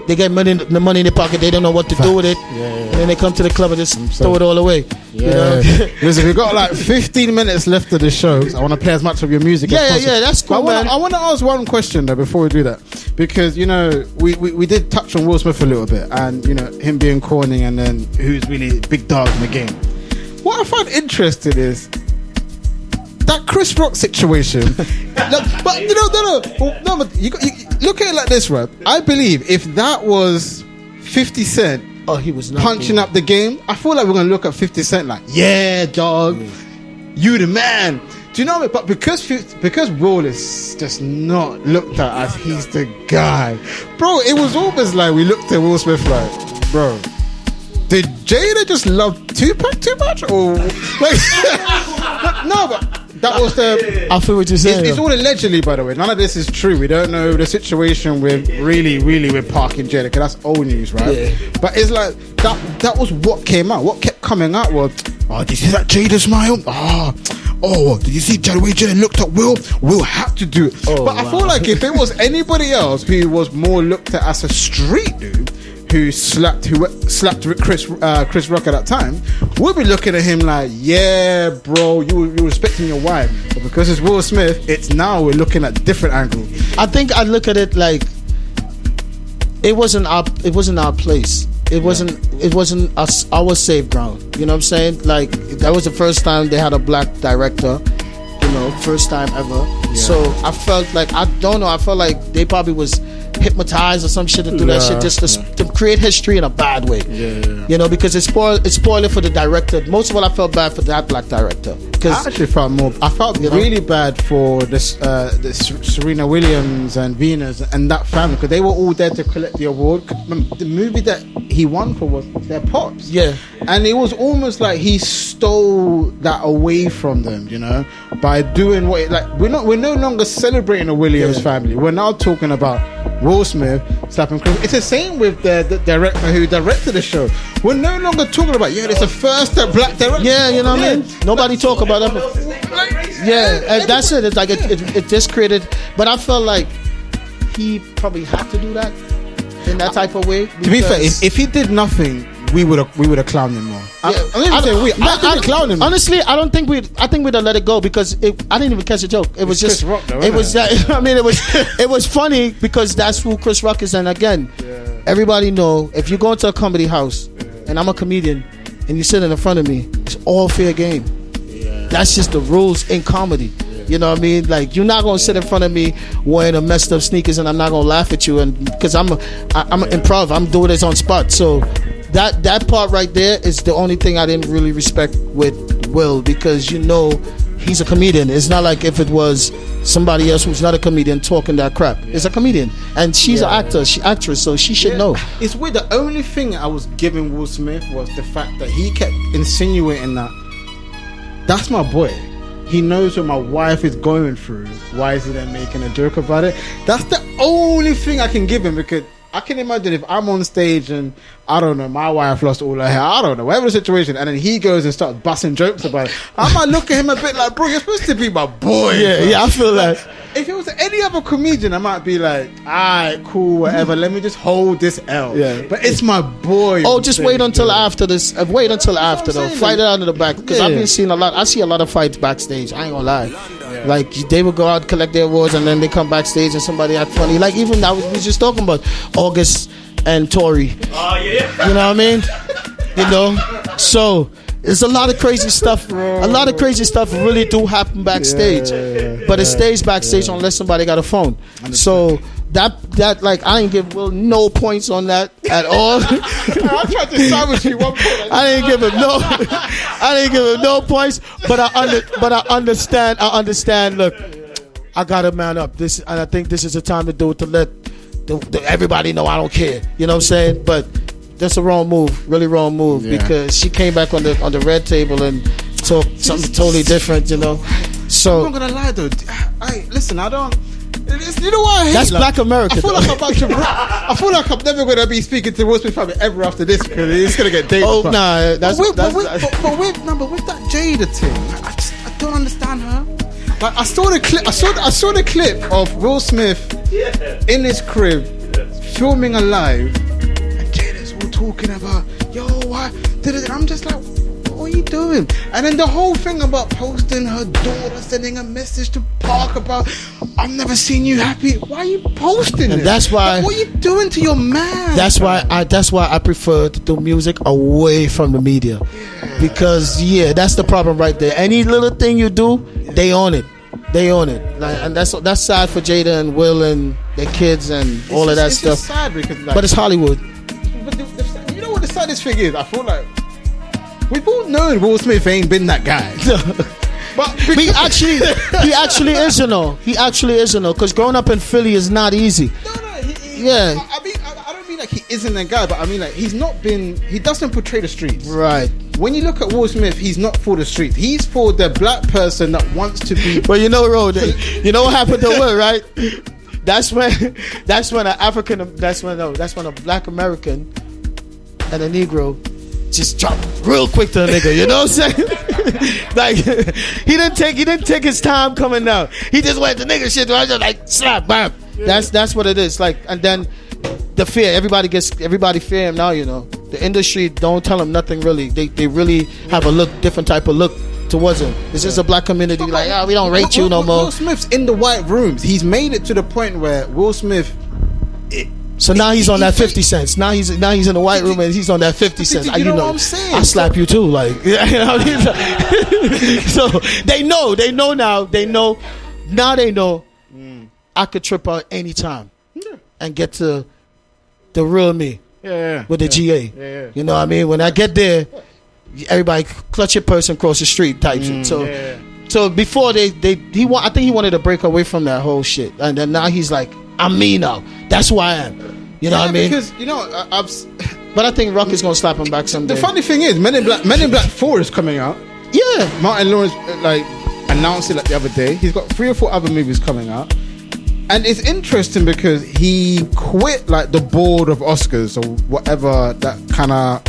They get the money in their pocket. They don't know what to do with it, and then they come to the club and just throw it all away. You know? Listen, we've got like 15 minutes left of the show. So I want to play as much of your music as possible. Yeah, that's cool, man. I want to ask one question though before we do that, because you know we did touch on Will Smith a little bit, and you know him being corny, and then who's really big dog in the game. What I find interesting is that Chris Rock situation. But you know, no, but you look at it like this, right? I believe if that was 50 Cent, he was not punching up the game, I feel like we're gonna look at 50 Cent like, yeah, dog, you the man. Do you know what? But because Will is just not looked at as he's the guy, bro. It was almost like we looked at Will Smith like, bro, did Jada just love Tupac too much, or like? No, but. That was the. I feel what you're saying. It's all allegedly, by the way. None of this is true. We don't know the situation with really with Park and Jada, because that's old news, right? Yeah. But it's like that was what came out. What kept coming out was, did you see that Jada smile? Did you see the way Jada looked at Will? Will had to do it. But I feel like if it was anybody else who was more looked at as a street dude, who slapped Chris Rock at that time, we'll be looking at him like, yeah, bro, you respecting your wife. But because it's Will Smith, it's now we're looking at a different angle. I think I look at it like it wasn't our place. It wasn't our safe ground. You know what I'm saying? Like that was the first time they had a black director. You know, first time ever. Yeah. So I felt like I felt like they probably was hypnotized or some shit to do that shit just to create history in a bad way. You know, because it's spoiled it for the director. Most of all, I felt bad for that black director. I actually felt really bad for this Serena Williams and Venus and that family, because they were all there to collect the award. The movie that he won for was their pops. Yeah. And it was almost like he stole that away from them, you know, by doing what we're no longer celebrating the Williams family. We're now talking about Will Smith slapping Chris. It's the same with the director who directed the show. We're no longer talking about it's the first black director. Yeah, you know what I mean? Nobody talk about that. Yeah, that's it. It's like it just created. But I felt like he probably had to do that in that type of way. To be fair, if he did nothing, we would have clowned him more. I didn't clown him. Honestly, I think we'd have let it go, because I didn't even catch a joke. It was just Chris Rock, though, it was that. I mean, it was funny because that's who Chris Rock is. And again, everybody know if you go into a comedy house and I'm a comedian and you sit in front of me, it's all fair game. that's just the rules in comedy. You know what I mean? Like, you're not gonna sit in front of me wearing a messed up sneakers, and I'm not gonna laugh at you, and because I'm improv, I'm doing this on spot. So that part right there is the only thing I didn't really respect with Will, because he's a comedian. It's not like if it was somebody else who's not a comedian talking that crap. It's a comedian, and she's an actress, so she should know. It's weird. The only thing I was giving Will Smith was the fact that he kept insinuating that that's my boy. He knows what my wife is going through. Why is he then making a joke about it? That's the only thing I can give him, because I can imagine if I'm on stage and, I don't know, my wife lost all her hair, I don't know, whatever the situation, and then he goes and starts busting jokes about it, I might look at him a bit like, bro, you're supposed to be my boy. Yeah, I feel like if it was any other comedian, I might be like, alright, cool, whatever, let me just hold this L. Yeah. But it's my boy. Oh, just wait until after this. Wait until after, though. Fight it out of the back, because I've been seeing a lot. I see a lot of fights backstage. I ain't gonna lie. Yeah. Like, they would go out, collect their awards, and then they come backstage and somebody act funny. Like, even we was just talking about August and Tory. Oh yeah. You know what I mean? So there's a lot of crazy stuff. A lot of crazy stuff really do happen backstage, but it stays backstage unless somebody got a phone. So that like, I ain't give Will no points on that at all. I tried to side with you one point. I didn't give him no points. But I understand. Look, I gotta man up. And I think this is the time to do it, to let everybody know I don't care. You know what I'm saying? But that's a wrong move, really wrong move, because she came back on the red table and talked something totally different. So I'm not gonna lie though. Listen, I don't. You know what I hate? That's Black America. I feel like I'm never gonna be speaking to Will Smith family ever after this, because it's gonna get dated. Oh nah, but with that Jada thing, I don't understand her. Like, I saw the clip of Will Smith in his crib filming a live, and Jada's all talking about, yo, what? I'm just like, what are you doing? And then the whole thing about posting her daughter sending a message to Park about, I've never seen you happy. Why are you posting and it? That's why. Like, what are you doing to your man? That's why I prefer to do music away from the media, because that's the problem right there. Any little thing you do, they own it. Like, and that's sad for Jada and Will and their kids and all of that stuff. It's sad because, like, but it's Hollywood. But you know what the saddest thing is? I feel like we've all known Will Smith ain't been that guy. But he actually is, He actually is, because growing up in Philly is not easy. No. I mean, I don't mean like he isn't a guy, but I mean like he doesn't portray the streets. Right. When you look at Will Smith, he's not for the streets. He's for the black person that wants to be. But you know what happened to Will, right? That's when a black American and a Negro just dropped real quick to the nigga. You know what I'm saying? Like, he didn't take his time coming down. He just went the nigga shit. I just like slap, bam. Yeah. That's what it is. Like, and then the fear. Everybody fear him now. The industry don't tell him nothing really. They really have a different type of look towards him. It's just a black community. Like, we don't rate you no more. Will Smith's in the white rooms. He's made it to the point where Will Smith. So now he's on that 50 cents. Now he's in the white room and he's on that 50 cents. You know what I'm saying? I slap you too, like. So they know now. They know I could trip out anytime and get to the real me with the GA. Yeah. You know what I mean? When I get there, everybody clutch your purse and cross the street type shit. So before I think he wanted to break away from that whole shit, and then now he's like, I'm me now. That's who I am. You know what I mean? Because but I think Rock is gonna slap him back someday. The funny thing is, Men in Black 4 is coming out. Yeah, Martin Lawrence announced it the other day. He's got 3 or 4 other movies coming out. And it's interesting because he quit the board of Oscars or whatever that kind of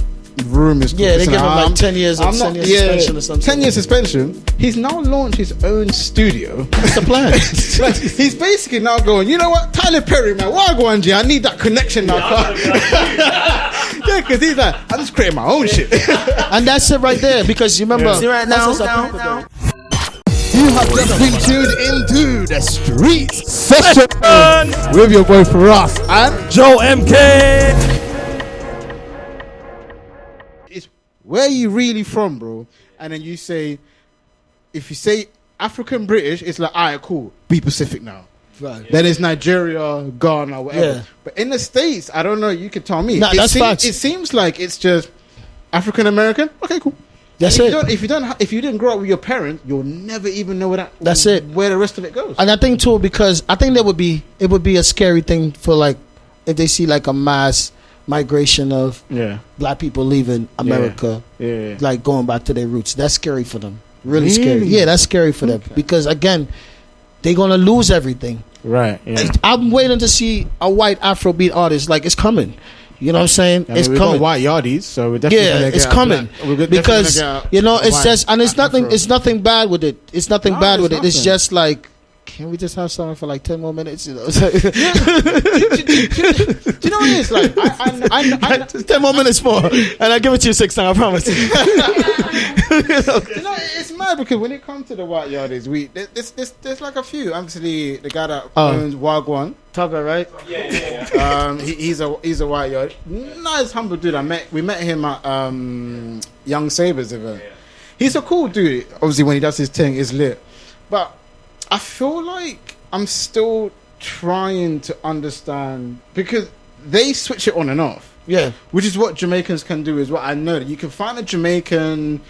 room is called. Yeah, they give him 10 years suspension or something. 10 years suspension. He's now launched his own studio. That's the plan. He's basically now going, you know what, Tyler Perry, man, why go on, G? I need that connection now. Yeah, because he's like, I'm just creating my own shit. And that's it right there, because you remember. See right now. You have just been tuned into the Streets Session with your boy Firahs and Joe MK. It's where you really from, bro? And then you say, if you say African British, it's like, all right, cool, be Pacific now. Right. Then it's Nigeria, Ghana, whatever. Yeah. But in the States, I don't know. You can tell me. Nah, that's facts. It seems like it's just African American. Okay, cool. That's And it. If you didn't grow up with your parents, you'll never even know That's it. where the rest of it goes. And I think too, because I think it would be a scary thing for like if they see like a mass migration of black people leaving America, like going back to their roots. That's scary for them. Really scary. Yeah, that's scary for them because again, they're gonna lose everything. Right. Yeah. I'm waiting to see a white Afrobeat artist. Like it's coming. You know what I'm saying? It's we've coming. got white yardies, so we're definitely gonna get it's coming because you know it's just and it's nothing. Afro. It's nothing bad with it. It's nothing No, bad it's with it. It's nothing. just like, can we just have something for like 10 more minutes? You know, do you know what it is? Like, I 10 more minutes more, and I give it to you 6 times. I promise. you know, it's mad because when it comes to the white yardies, there's like a few. Obviously, the guy that owns Wagwan, Tugger, right? he's a white yard. Nice, humble dude. We met him at Young Sabres event. He's a cool dude. Obviously, when he does his thing, it's lit. But I feel like I'm still trying to understand because they switch it on and off. Yeah. Which is what Jamaicans can do as well. I know that you can find a Jamaican,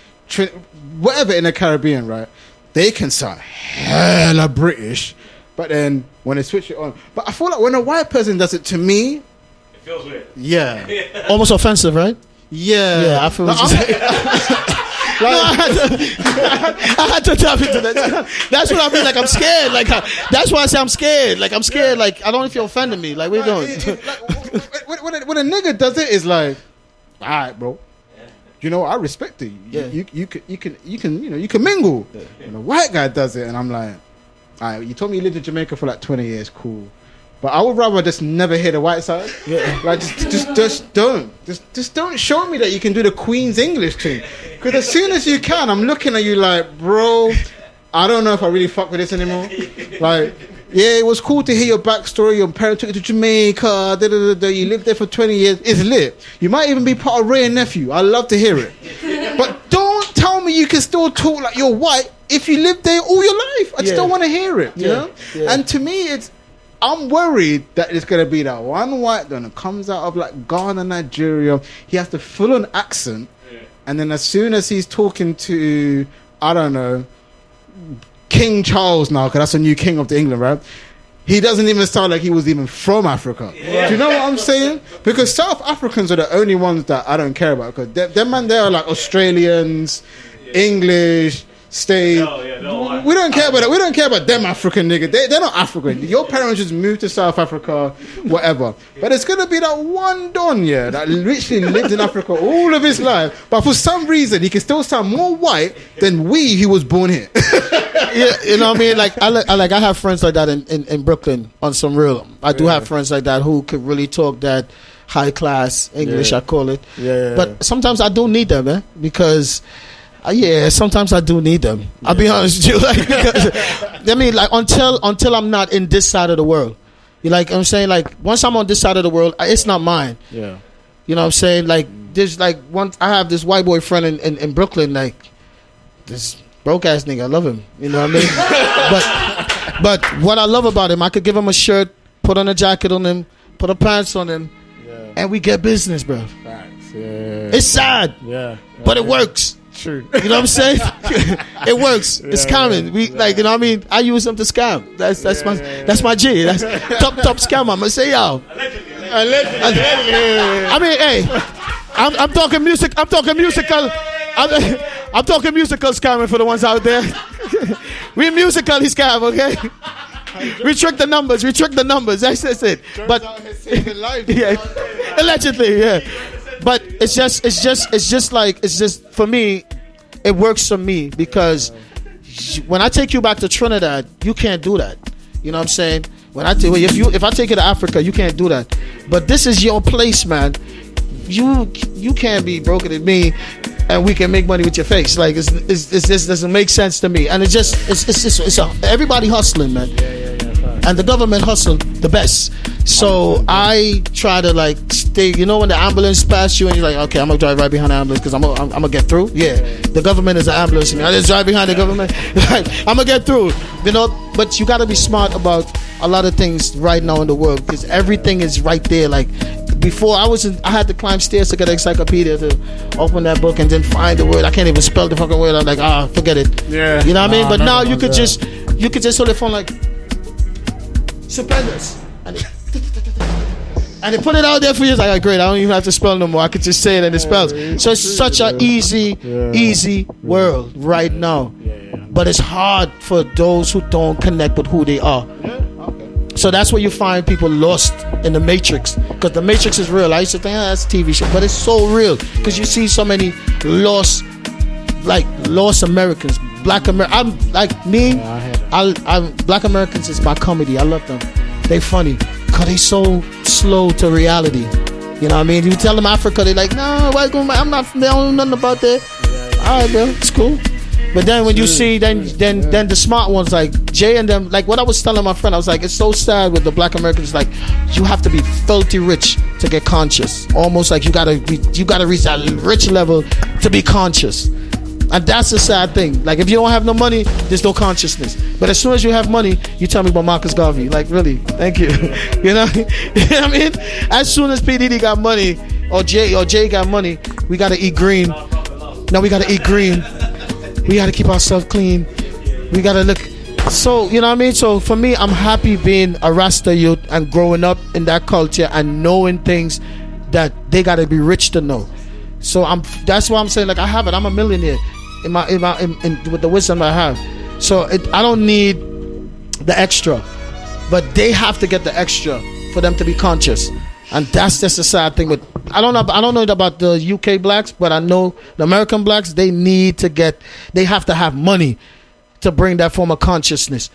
whatever in the Caribbean, right? They can sound hella British, but then when they switch it on. But I feel like when a white person does it to me, It feels weird. yeah. Almost offensive, right? Yeah. Yeah, I feel what you're saying. No, I had to tap into that. That's what I mean. Like I'm scared. Like that's why I say I'm scared. Like I'm scared. Like I don't know if you're offending me. Like what are you doing? When a nigga does it, it's like, all right, bro. You know, I respect it. Yeah. You can mingle. When a white guy does it, and I'm like, all right, you told me you lived in Jamaica for like 20 years, cool. But I would rather just never hear the white side. Yeah. Like just don't show me that you can do the Queen's English thing. Because as soon as you can, I'm looking at you like, bro, I don't know if I really fuck with this anymore. Like, yeah, it was cool to hear your backstory. Your parents took you to Jamaica. You lived there for 20 years. It's lit. You might even be part of Ray and Nephew. I love to hear it. But don't tell me you can still talk like you're white if you lived there all your life. I just don't want to hear it. You know? Yeah. And to me, I'm worried that it's going to be that one white that comes out of like Ghana, Nigeria. He has the full-on accent. And then as soon as he's talking to, I don't know, King Charles now, because that's a new king of the England, right? He doesn't even sound like he was even from Africa. Do you know what I'm saying? Because South Africans are the only ones that I don't care about. Because them man, they are like Australians, English, stay. We don't care about that. We don't care about them African niggas. They're not African. Your parents just moved to South Africa, whatever. But it's gonna be that one Don, yeah, that literally lived in Africa all of his life. But for some reason, he can still sound more white than we who was born here. Yeah, you know what I mean? Like I have friends like that in Brooklyn on some real. I do have friends like that who could really talk that high class English, I call it. But sometimes I do need them, man, because sometimes I do need them. I'll be honest with you. Like, because, I mean, like until I'm not in this side of the world. You like I'm saying, like once I'm on this side of the world, it's not mine. Yeah. You know what I'm saying? Like there's like I have this white boy friend in Brooklyn, like this broke ass nigga. I love him. You know what I mean? but what I love about him, I could give him a shirt, put on a jacket on him, put a pants on him, and we get business, bro. Facts. It's sad. But it works. True. You know what I'm saying? It works. It's common. We like, you know what I mean? I use them to scam. That's my G. That's top scam. I'm gonna say y'all. I mean, hey, I'm talking music. I'm talking musical. I'm talking musical scamming for the ones out there. We musically scam, okay? We trick the numbers. That's it. But allegedly, yeah. But it's just for me, it works for me because when I take you back to Trinidad, you can't do that. You know what I'm saying? If I take you to Africa, you can't do that. But this is your place, man. You can't be broken at me, and we can make money with your face. Like it just doesn't make sense to me. And it's everybody hustling, man. and the government hustle the best. So I try to like stay. You know, when the ambulance pass you and you're like, okay, I'm gonna drive right behind the ambulance because I'm gonna get through. Yeah, the government is an ambulance. I just drive behind the government. I'm gonna get through. You know, but you gotta be smart about a lot of things right now in the world because everything is right there. Like before, I had to climb stairs to get an encyclopedia to open that book and then find the word. I can't even spell the fucking word. I'm like, forget it. Yeah. You know what I mean? But now you could just hold the phone like stupendous. And they put it out there for you. It's like, great, I don't even have to spell no more. I could just say it and it spells. So it's such an easy world right now. But it's hard for those who don't connect with who they are. So that's where you find people lost in the Matrix. Because the Matrix is real. I used to think, that's a TV show. But it's so real. Because you see so many lost Americans. Black Americans. I'm like me. Black Americans is my comedy. I love them. They funny. Because they so slow to reality. You know what I mean? You tell them Africa, they're like, no, they don't know nothing about that. All right, bro. It's cool. But then when you see then the smart ones like Jay and them, like what I was telling my friend, I was like, it's so sad with the Black Americans. Like you have to be filthy rich to get conscious. Almost like you gotta reach that rich level to be conscious. And that's the sad thing. Like if you don't have no money, there's no consciousness. But as soon as you have money, you tell me about Marcus Garvey. Like really, thank you. You know what I mean? As soon as P. Diddy got money or Jay got money, we gotta eat green. Now we gotta eat green. We gotta keep ourselves clean. We gotta look. So, you know what I mean? So for me, I'm happy being a Rasta youth and growing up in that culture and knowing things that they gotta be rich to know. So that's why I'm saying, like, I have it. I'm a millionaire with the wisdom I have. So I don't need the extra, but they have to get the extra for them to be conscious. And that's just the sad thing. But I don't know about the UK blacks, but I know the American blacks. They have to have money to bring that form of consciousness.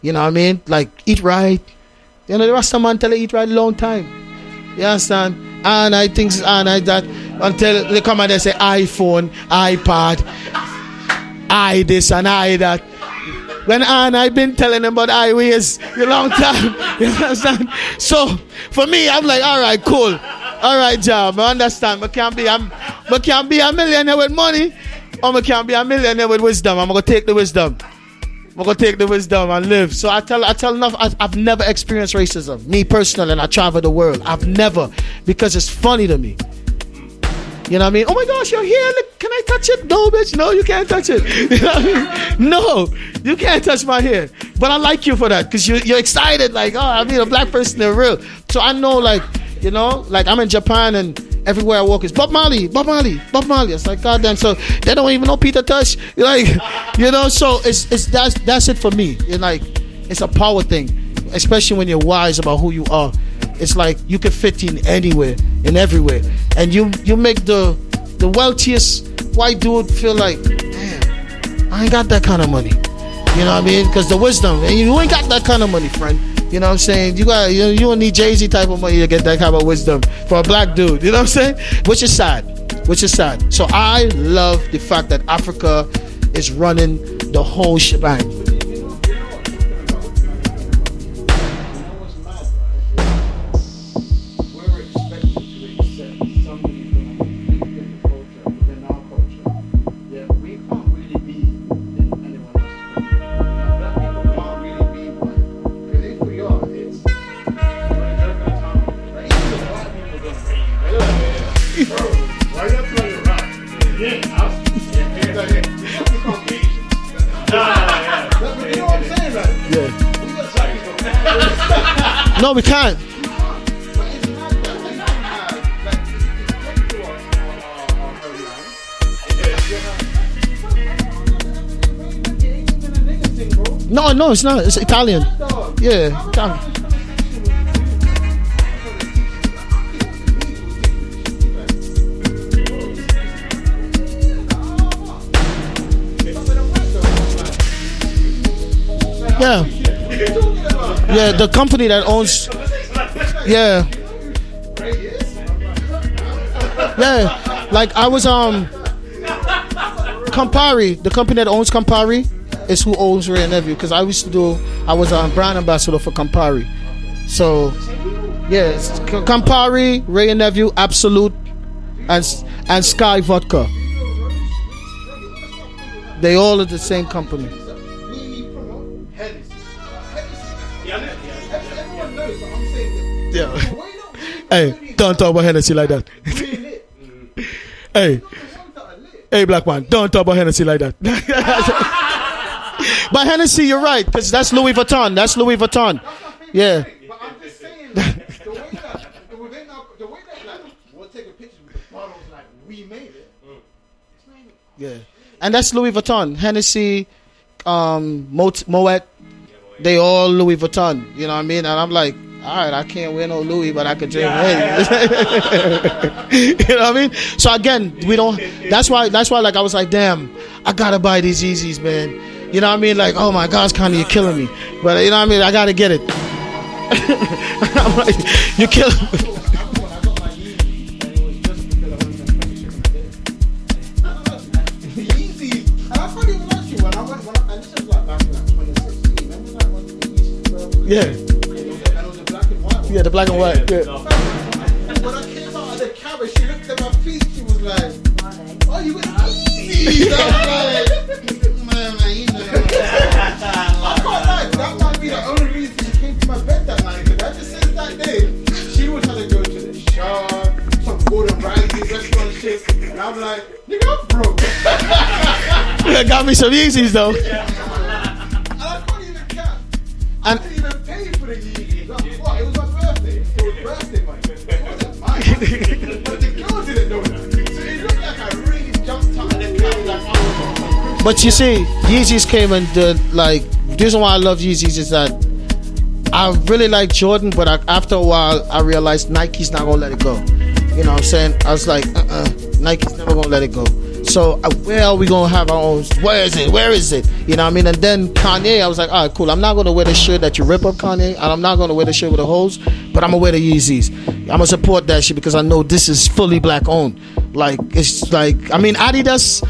You know what I mean? Like eat right. You know the Rasta man tell you eat right a long time. You understand? And I think that until they come and they say iPhone, iPad, I this and I that. When I've been telling them about iWays a long time. You understand? So for me, I'm like, all right, cool. All right, Jah, I understand. I can't be a millionaire with money, or I can't be a millionaire with wisdom. I'm gonna take the wisdom. I'm gonna take the wisdom and live. So I tell enough. I've never experienced racism, me personally, and I travel the world. I've never, because it's funny to me. You know what I mean? Oh my gosh, your hair, look, can I touch it? No, bitch, no, you can't touch it. You know what I mean? No, you can't touch my hair. But I like you for that, because you're excited, like, oh, I mean, a black person, they're real. So I know, like, you know, like I'm in Japan and everywhere I walk is Bob Marley. It's like, goddamn, so they don't even know Peter Tosh. Like, you know, so that's it for me. It's like, it's a power thing, especially when you're wise about who you are. It's like you can fit in anywhere and everywhere, and you make the wealthiest white dude feel like, damn, I ain't got that kind of money. You know what I mean? Because the wisdom, and you ain't got that kind of money, friend. You know what I'm saying? You don't need Jay-Z type of money to get that kind of wisdom for a black dude. You know what I'm saying? Which is sad. So I love the fact that Africa is running the whole shebang. No, we can't. No, it's not. It's Italian. Yeah, Italian. Yeah. Yeah, the company that owns. Yeah. Yeah. Like I was Campari, the company that owns Campari. is who owns Ray and Nephew, because I was a brand ambassador for Campari. So, yeah, it's Campari, Ray and Nephew, Absolute, and Sky Vodka. They all are the same company. Yeah. Hey, don't talk about Hennessy like that. Hey, black man, don't talk about Hennessy like that. But Hennessy, you're right, because that's Louis Vuitton. That's Louis Vuitton. Yeah. But I'm just saying, the way that like, we'll take a picture with the bottles like we made it. It's not even. Yeah. And that's Louis Vuitton. Hennessy, Moet, they all Louis Vuitton. You know what I mean? And I'm like, all right, I can't wear no Louis, but I could drink. Hey. You know what I mean? So again, we don't. That's why. Like I was like, damn, I gotta buy these Yeezys, man. You know what I mean? Like, oh my gosh, Kanye, you're killing me. But you know what I mean? I gotta get it. I'm like, you're killing me. Yeah. Yeah, the black and white. Yeah. When I came out of the camera, she looked at my feet. She was like, "Oh, you got Yeezys." I was like, "Man, you know." I can't lie. That might be the only reason she came to my bed that night. Because ever since that day, she was trying to go to the shop, some Gordon Ramsay restaurant shit, and I'm like, "Nigga, I'm broke." Yeah, got me some Yeezys though. And I can't even count. I didn't even pay for the Yeezys. What? It was my birthday. It was birthday money. It wasn't mine. But the girl didn't know that. So it looked like I really jumped out of the cab like I was. But you see, Yeezys came and like, the reason why I love Yeezys is that I really like Jordan, but after a while I realized Nike's not gonna let it go. You know what I'm saying? I was like, Nike's never gonna let it go. So where are we gonna have our own? Where is it? You know what I mean? And then Kanye, I was like, all right, cool. I'm not gonna wear the shirt that you rip up, Kanye, and I'm not gonna wear the shirt with the holes, but I'm gonna wear the Yeezys. I'm gonna support that shit because I know this is fully black owned. Like, it's like, I mean, Adidas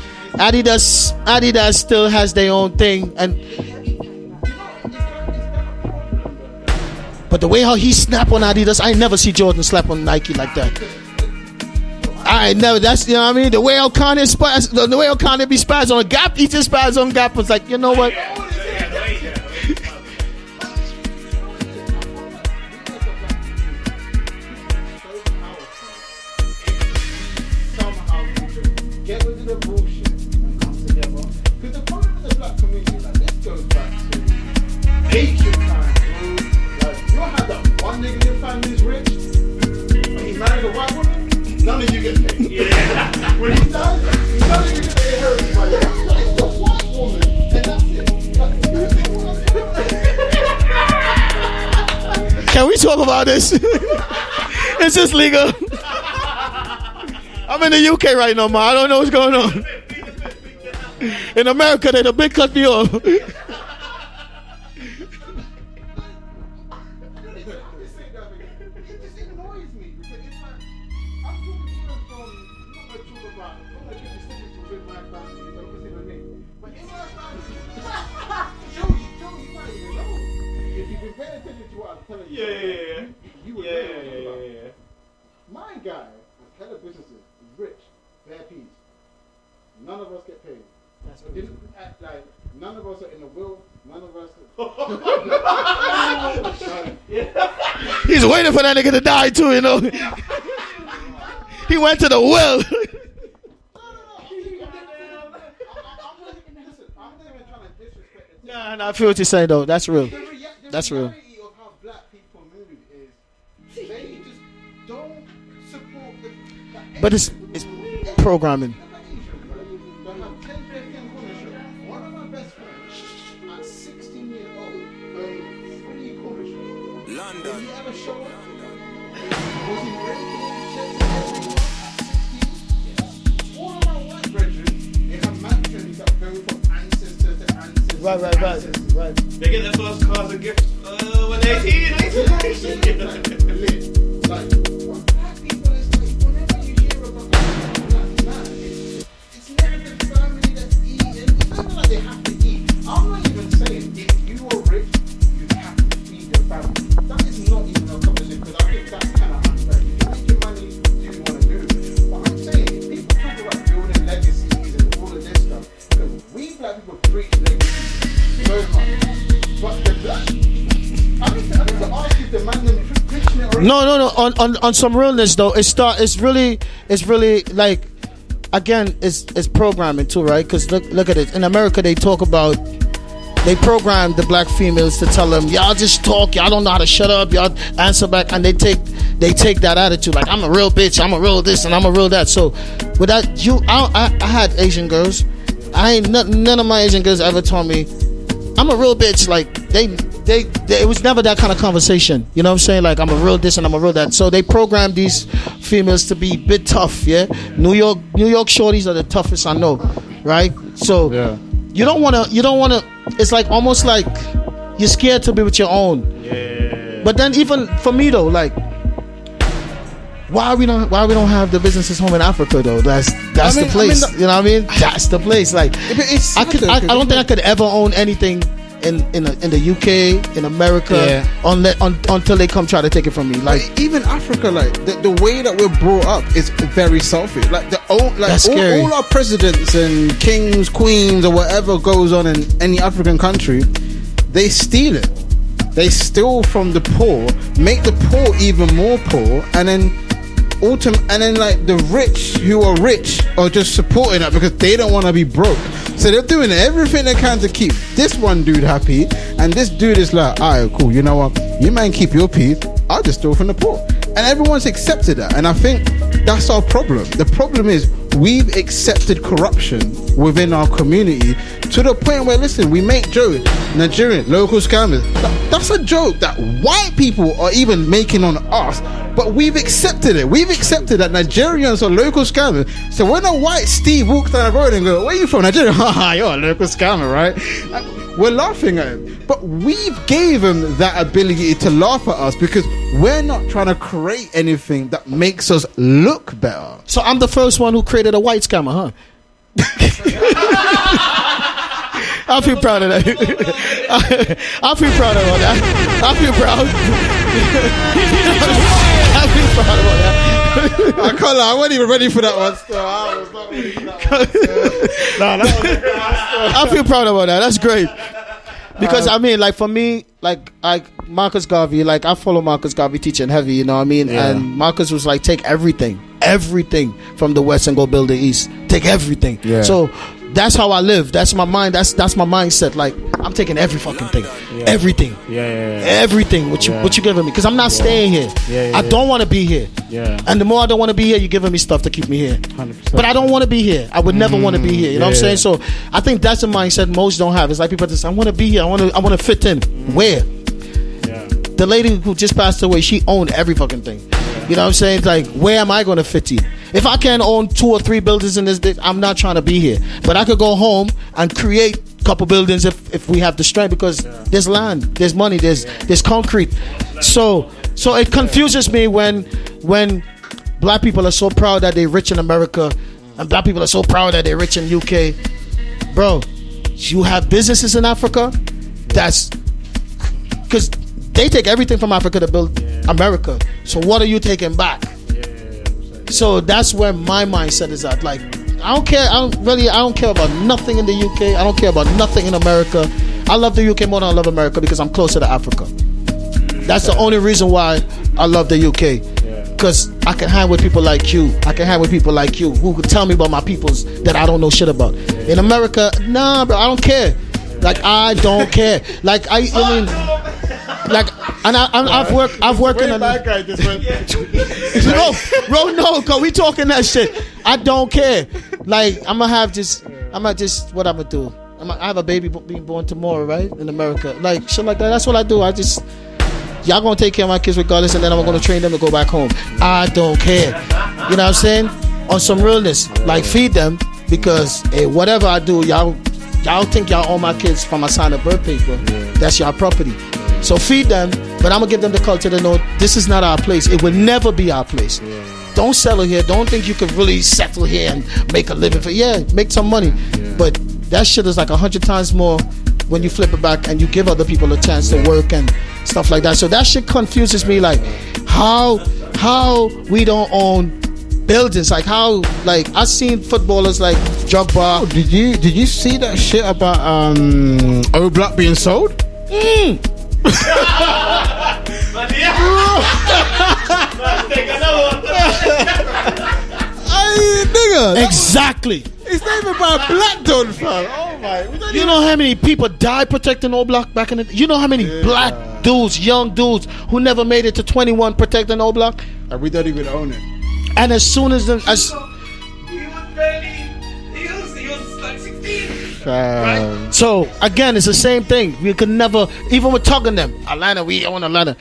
still has their own thing, but the way how he snap on Adidas, I never see Jordan slap on Nike like that. I never. That's, you know what I mean. The way how Kanye be spaz on Gap, he just spaz on Gap. Was like, you know what? Get rid of the bullshit and come together. Because the problem with the black community, like, this goes back to ancient times, bro. Like, you have that one nigga in your family's rich, and he married a white woman. None of you get paid. Yeah. When he dies, none of you get the inheritance money. It's the white woman, and that's it. Can we talk about this? It's just legal. I'm in the UK right now, man. I don't know what's going on. In America, they're the big cut me off. Yeah. My guy was head of businesses, rich, bare peas. None of us get paid. Like, none of us are in the will. None of us. He's waiting for that nigga to die too, you know. He went to the well. Nah, I feel what you're saying though. That's real. That's real. But it's programming. One of my best friends at 16 years old owned 3 corner shops. London. Did he ever show up? Was he breaking in checks at 16? All of my white brethren, they have mansions that go from ancestor to ancestor. Right. They get their first cars and gifts when they're 18, 19. Like, black people is like, whenever you hear about black man, it's never the family that's eating. It's never like they have to eat. I'm No. On some realness though, it's really like, again, it's programming too, right? Because look at it. In America, they program the black females to tell them, y'all just talk, y'all don't know how to shut up, y'all answer back, and they take that attitude like, I'm a real bitch, I'm a real this, and I'm a real that. So with that, I had Asian girls. None of my Asian girls ever told me I'm a real bitch. Like it was never that kind of conversation. You know what I'm saying? Like, I'm a real this and I'm a real that. So they program these females to be a bit tough. Yeah, New York shorties are the toughest I know, right? So you don't wanna. It's like almost like you're scared to be with your own. Yeah. But then even for me though, like, why we don't have the businesses home in Africa though? That's the place. You know what I mean? That's the place. Like, I don't think I could ever own anything in the UK, in America, until they come try to take it from me. Like, even Africa, like the way that we're brought up is very selfish. Like all our presidents and kings, queens, or whatever goes on in any African country, they steal it. They steal from the poor, make the poor even more poor, and then like the rich who are rich are just supporting that because they don't want to be broke. So they're doing everything they can to keep this one dude happy, and this dude is like, alright, cool, you know what, you might keep your peace, I'll just steal from the poor. And everyone's accepted that, and I think that's our problem. The problem is we've accepted corruption within our community to the point where, listen, we make jokes, Nigerian local scammers. That's a joke that white people are even making on us, but we've accepted it. We've accepted that Nigerians are local scammers. So when a white Steve walks down the road and goes, where are you from? Nigeria? Haha, you're a local scammer, right? We're laughing at him. But we've gave him that ability to laugh at us because we're not trying to create anything that makes us look better. So I'm the first one who created a white scammer, huh? I feel proud of that. I feel proud about that. I feel proud. I feel proud about that. I can't lie, I wasn't even ready for that one. So I was not ready for that one. I feel proud about that. That's great. Because I mean, like, for me, like Marcus Garvey, like, I follow Marcus Garvey teaching heavy, you know what I mean? Yeah. And Marcus was like, take everything from the West and go build the East. Take everything. Yeah. So that's how I live. That's my mind. That's my mindset. Like, I'm taking every fucking thing. Yeah. Everything. Everything. What you giving me? Because I'm not staying here. I don't want to be here. Yeah. And the more I don't want to be here, you're giving me stuff to keep me here. 100%. But I don't want to be here. I would never want to be here. You know what I'm saying? So I think that's a mindset most don't have. It's like people just, I want to be here. I want to fit in. Where? Yeah. The lady who just passed away, she owned every fucking thing. You know what I'm saying? It's like, where am I going to fit in? If I can't own 2 or 3 buildings in this, I'm not trying to be here. But I could go home and create a couple buildings if we have the strength, because there's land, there's money, there's concrete. So it confuses me when black people are so proud that they're rich in America and black people are so proud that they're rich in UK. Bro, you have businesses in Africa, that's because they take everything from Africa to build America. So what are you taking back? So that's where my mindset is at. Like, I don't care. I don't care about nothing in the UK. I don't care about nothing in America. I love the UK more than I love America because I'm closer to Africa. That's the only reason why I love the UK. Because I can hang with people like you. I can hang with people like you who could tell me about my peoples that I don't know shit about. In America, nah, bro, I don't care. Like, I don't care. Like, I mean, like, and I've worked in a bad guy this way. No, cause we talking that shit. I don't care. Like, I might just what I'm gonna do. I have a baby being born tomorrow, right, in America. Like, shit like that. That's what I do. Y'all gonna take care of my kids regardless, and then I'm gonna train them to go back home. I don't care. You know what I'm saying? On some realness, like, feed them, because whatever I do, y'all think y'all own my kids from a sign of birth paper. That's your property. So feed them, but I'm gonna give them the culture to know this is not our place. It will never be our place. Don't settle here. Don't think you can really settle here and make a living make some money. But that shit is like 100 times more when you flip it back and you give other people a chance to work and stuff like that. So that shit confuses me. Like, how we don't own buildings. Like, how, like, I've seen footballers like Drogba. Oh, did you see that shit about O Block being sold? Bro, Take another one. Hey, nigga. Exactly. It's not even by black done, fam. Oh my. You know how many people died protecting Old Block back in the... You know how many black dudes, young dudes, who never made it to 21 protecting Old Block? And we don't even own it. And as soon as them... He was barely. He was like 16. Fam. So, again, it's the same thing. We could never... Even with talking them, Atlanta, we own Atlanta.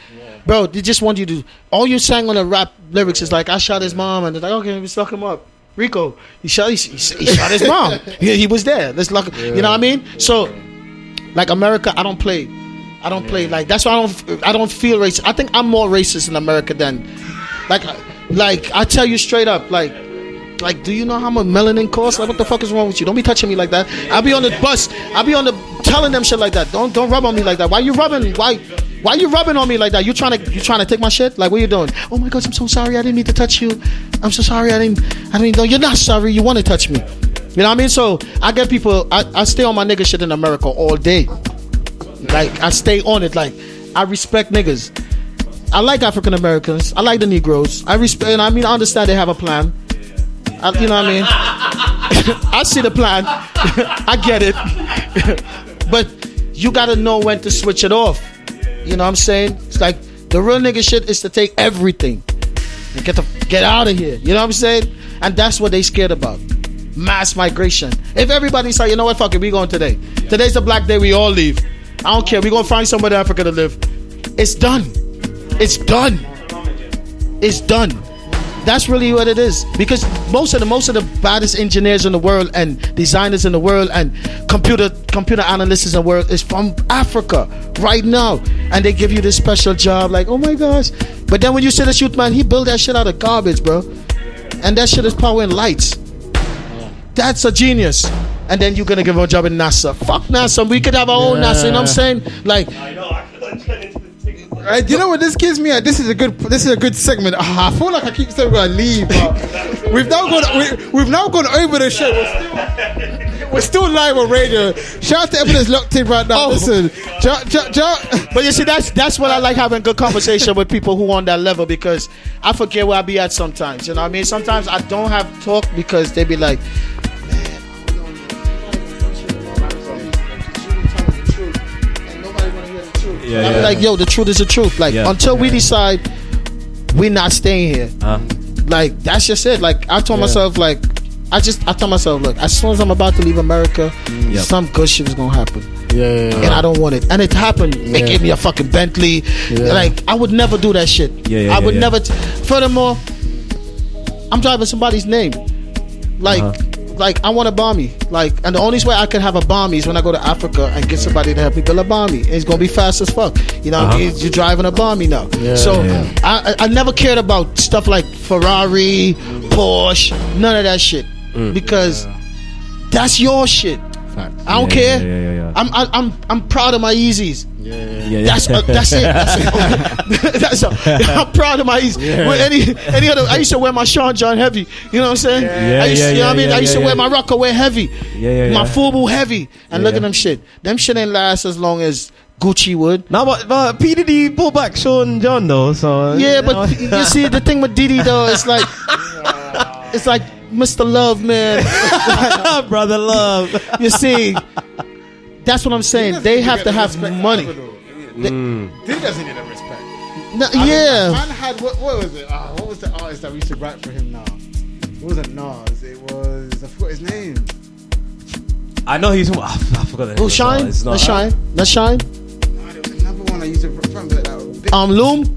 Bro, they just want you to... All you sang on the rap lyrics is like, I shot his mom. And they're like, okay, we stuck him up. Rico, he shot his mom. He was there. Let's lock. You know what I mean? So, like America, I don't play like. That's why I don't feel racist. I think I'm more racist in America than, like I tell you straight up, like, do you know how much melanin costs? Like, what the fuck is wrong with you? Don't be touching me like that. I'll be on the bus. I'll be on the telling them shit like that. Don't rub on me like that. Why you rubbing? Why you rubbing on me like that? You trying to take my shit? Like, what you doing? Oh my God, I'm so sorry. I didn't mean to touch you. I'm so sorry. I didn't know. You're not sorry. You want to touch me. You know what I mean? So I get people. I stay on my nigga shit in America all day. Like, I stay on it. Like, I respect niggas. I like African Americans. I like the Negroes. I respect. And I mean, I understand they have a plan. You know what I mean? I see the plan. I get it. But you gotta know when to switch it off. You know what I'm saying? It's like the real nigga shit is to take everything and get out of here. You know what I'm saying? And that's what they scared about. Mass migration. If everybody's like, you know what, fuck it, we going today. Today's a black day, we all leave. I don't care. We gonna find somewhere in Africa to live. It's done. It's done. It's done. That's really what it is. Because most of the baddest engineers in the world and designers in the world and computer analysts in the world is from Africa right now. And they give you this special job like, oh my gosh. But then when you see the shoot man, he built that shit out of garbage, bro. And that shit is powering lights. That's a genius. And then you're gonna give him a job in NASA. Fuck NASA. We could have our own NASA. You know what I'm saying? Like, I know. I couldn't into the ticket. You know what this gives me? This is a good segment. I feel like I keep saying we're gonna leave, but we've now gone over the show. We're still live on radio. Shout out to everyone that's locked in right now. Listen, but you see, that's what I like, having good conversation with people who on that level, because I forget where I be at sometimes. You know what I mean? Sometimes I don't have talk because they be like, I'm like, yo, the truth is the truth. Like, until we decide we're not staying here, like, that's just it. Like, I told myself, like, I told myself, look, as soon as I'm about to leave America, some good shit is gonna happen. And I don't want it. And it happened. They gave me a fucking Bentley. Like, I would never do that shit. I would never. Furthermore, I'm driving somebody's name. Like, I want a Bami. Like, and the only way I can have a Bami is when I go to Africa and get somebody to help me build a Bami. And it's gonna be fast as fuck. You know, you're driving a Bami now. I never cared about stuff like Ferrari, Porsche, none of that shit, because that's your shit. I don't care. I'm proud of my Yeezys. That's it. I'm proud of my Yeezys. Any other, I used to wear my Sean John heavy. You know what I'm saying? I used to wear my Rockaway heavy. My Fubu heavy. And look at them shit. Them shit ain't last as long as Gucci would. No, but P Diddy pulled back Sean John though. So but you see, the thing with Diddy though, it's like it's like Mr. Love, man. Brother Love. You see, that's what I'm saying. They have to have money. Diddy doesn't need a respect. No, Man had what was it? What was the artist that we used to write for him now? It wasn't Nas. It was, I forgot his name. I know he's. I forgot the name. Oh, Shine. Let's Shine. No, there was another one I used to remember that. Loom.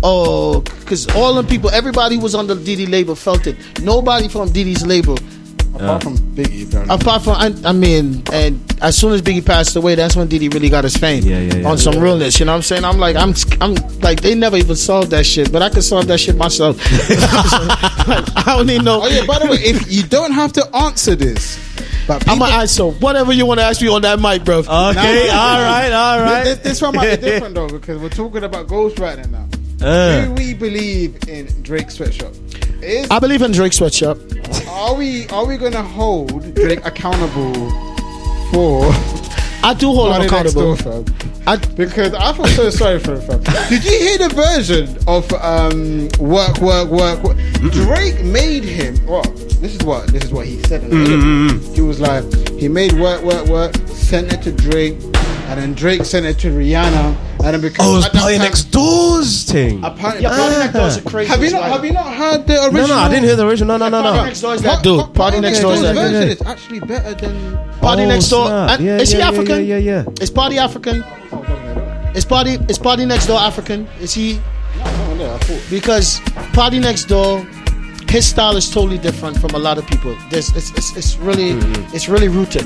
Oh, because all them people, everybody who was on the Diddy label felt it. Nobody from Diddy's label, apart from Biggie, apparently. apart from, I mean, and as soon as Biggie passed away, that's when Diddy really got his fame on some realness. You know what I'm saying? I'm like, they never even solved that shit, but I could solve that shit myself. I don't need no. Oh yeah, by the way, if you don't have to answer this, but I'm gonna answer whatever you want to ask me on that mic, bro. Okay, all right. This one might be different though, because we're talking about ghostwriting now. Do we believe in Drake Sweatshop? I believe in Drake Sweatshop. Are we going to hold Drake accountable for I do hold him Party Next accountable. Door, fam. Because I feel so sorry for him, fam. Did you hear the version of work? Drake made him. Well, this is what he said. He was like, he made work, sent it to Drake, and then Drake sent it to Rihanna, and then because it's Party Next Door's thing. Party Next Door is a crazy. Have you not heard the original? No, I didn't hear the original. No. Party Next Door is that dude. Party Next Door is that version dude. is actually better than Party Next Door. snap. And Yeah, is he yeah, African? Yeah. Is Party African? Is Party Next Door African? Is he? Because Party Next Door, his style is totally different from a lot of people. It's really rooted.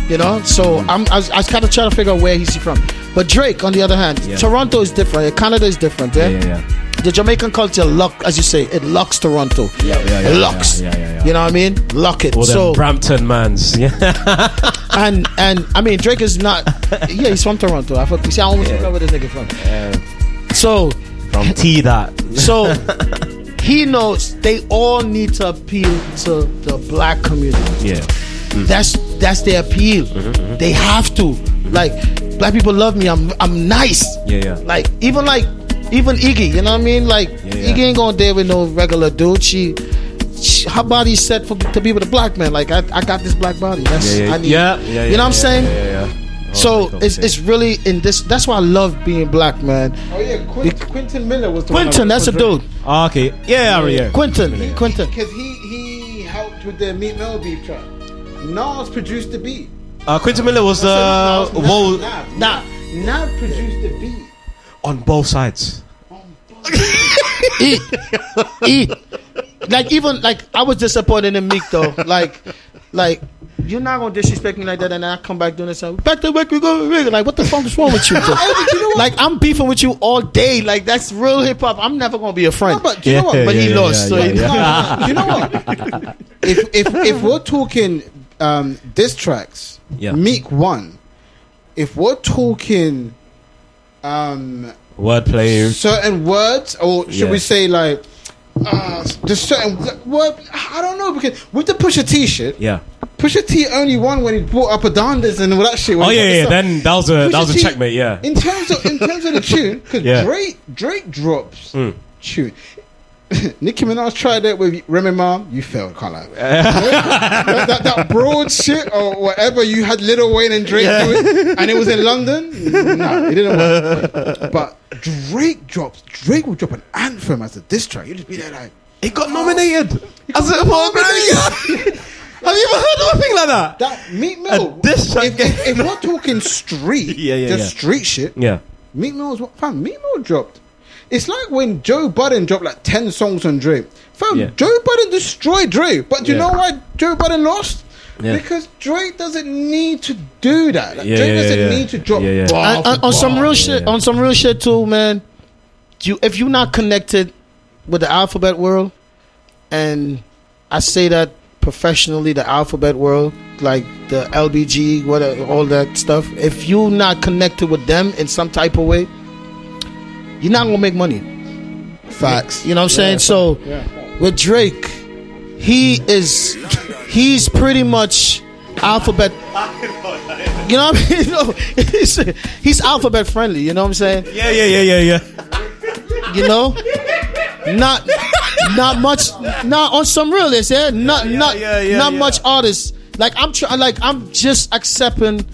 You know, so I was kind of trying to figure out where he's from. But Drake, on the other hand, Toronto is different. Canada is different. Yeah. The Jamaican culture, as you say, it locks Toronto. It locks. Yeah. You know what I mean? Lock it. All them So Brampton mans. Yeah. and I mean Drake is not. Yeah, he's from Toronto. See, I almost forgot where this nigga from. So From T that. So he knows they all need to appeal to the black community. Yeah. That's their appeal. They have to. Like, black people love me. I'm nice. Yeah. Like even Iggy, you know what I mean? Like Iggy ain't gonna date with no regular dude. She her body's set to be with a black man. Like I got this black body. I need. You know what I'm saying? Yeah. So it's really in this. That's why I love being black, man. Oh yeah, Quentin Miller was the Quentin, one. that's a dude. Oh, okay. Yeah. Quentin. Because he helped with the Meat Mill beef track. Nas produced the beat. Quentin Miller was Nav Nav produced the beat. on both sides. Like even like I was disappointed in Meek though. Like you're not gonna disrespect me like that, and then I come back doing this. Back to work, we go. Like what the fuck is wrong with you? Like I'm beefing with you all day. Like that's real hip hop. I'm never gonna be a friend. No, but do you know what? But he lost. So Do you know what? If we're talking diss tracks, Meek won. If we're talking wordplay, certain words, or should we say like there's certain word, I don't know, because with the Pusha T shit, Pusha T only won when he brought up Adandas and all that shit. Then that was a checkmate. Yeah. In terms of the tune, because Drake drops tune. Nicki Minaj tried that with Remy Ma. You failed, can't lie. that broad shit or whatever you had Lil Wayne and Drake doing, and it was in London. No, it didn't work. But Drake will drop an anthem as a diss track. You just be there like, it got nominated as a Grammy. Have you ever heard of a thing like that? That Meat Mill. If we're talking street, street shit. Yeah. Meat Mill's what? Fam, Meat Mill dropped. It's like when Joe Budden dropped like 10 songs on Drake. Fam, Joe Budden destroyed Drake. But do you know why Joe Budden lost? Yeah. Because Drake doesn't need to do that. Drake doesn't need to drop on some real shit. On some real shit too, man. If you're not connected with the alphabet world, and I say that professionally, the alphabet world, like the LBG, all that stuff. If you're not connected with them in some type of way, you're not gonna make money. Facts. You know what I'm saying? So with Drake, he's pretty much alphabet. You know what I mean? No, he's alphabet friendly. You know what I'm saying? Yeah. You know, not much. Not on some realist. Not much artists. Like I'm just accepting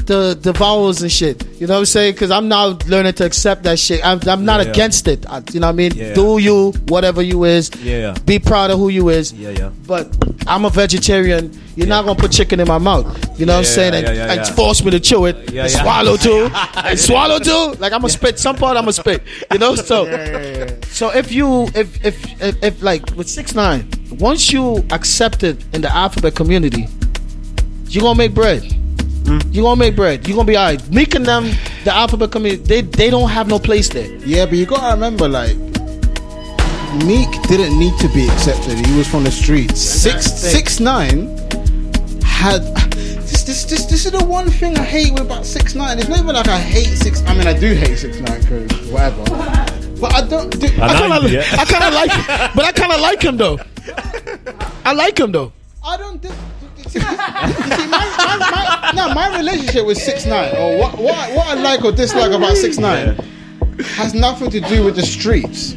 the vowels and shit. You know what I'm saying? Because I'm now learning to accept that shit. I'm not against it. You know what I mean? Do you, whatever you is. Be proud of who you is. But I'm a vegetarian. You're not gonna put chicken in my mouth. You know what I'm saying? And force me to chew it. And swallow too. And swallow too. Like I'm gonna spit. Some part I'm gonna spit. You know? So so if like with 6ix9ine, once you accept it in the alphabet community, you're gonna make bread. You're gonna make bread. You're gonna be alright. Meek and them, the alphabet community, they don't have no place there. Yeah, but you gotta remember, like, Meek didn't need to be accepted. He was from the streets. 6ix9ine had this is the one thing I hate about 6ix9ine. It's not even like I hate 6ix9ine. I mean, I do hate 6ix9ine because whatever. But I don't. I kind of like him. But I kind of like him though. I like him though. I don't. see, my relationship with 6ix9ine, or what I like or dislike about 6ix9ine, has nothing to do with the streets.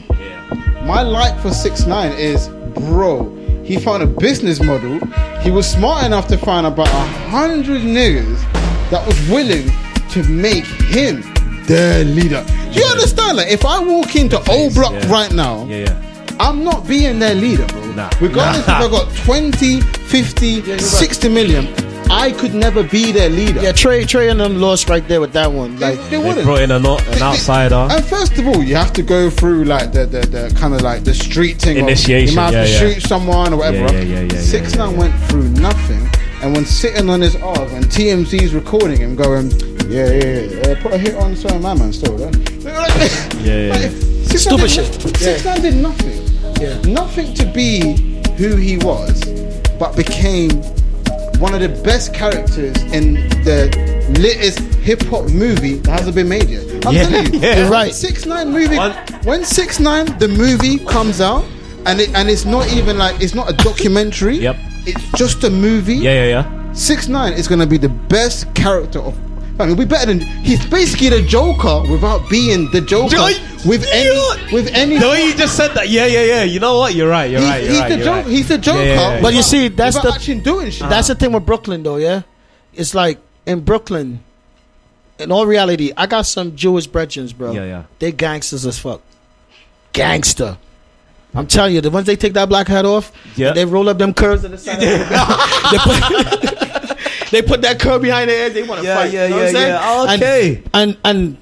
My like for 6ix9ine is, bro, he found a business model. He was smart enough to find about 100 niggas that was willing to make him their leader. Do you understand? Like, if I walk into Old Block right now, I'm not being their leader, bro. Regardless if I got 20, 50, 60 million, I could never be their leader. Yeah, Trey and them lost right there with that one. Like they wouldn't. Brought in an outsider. And first of all, you have to go through like the kind of like the street thing. Initiation. You might have to shoot someone or whatever. 6ix9ine went through nothing, and when sitting on his arse and TMZ's recording him going, put a hit on sorry my man still. Stupid shit. 6ix9ine did nothing. Yeah. Nothing to be who he was, but became one of the best characters in the latest hip hop movie that hasn't been made yet. I'm telling you, you're right. 6ix9ine movie. When 6ix9ine the movie comes out, and it's not even like it's not a documentary. It's just a movie. 6ix9ine is gonna be the best character of. I mean, it'll be better than he's basically the Joker without being the Joker. With any. The way you just said that, You know what? You're right. He's the Joker. But you see, that's the actually doing shit. That's the thing with Brooklyn, though. Yeah, it's like in Brooklyn. In all reality, I got some Jewish brethren, bro. They gangsters as fuck. Gangster. I'm telling you, the ones they take that black hat off, they roll up them curves to the side. They put that curve behind their head. They want to fight. You know what I'm saying? Okay. And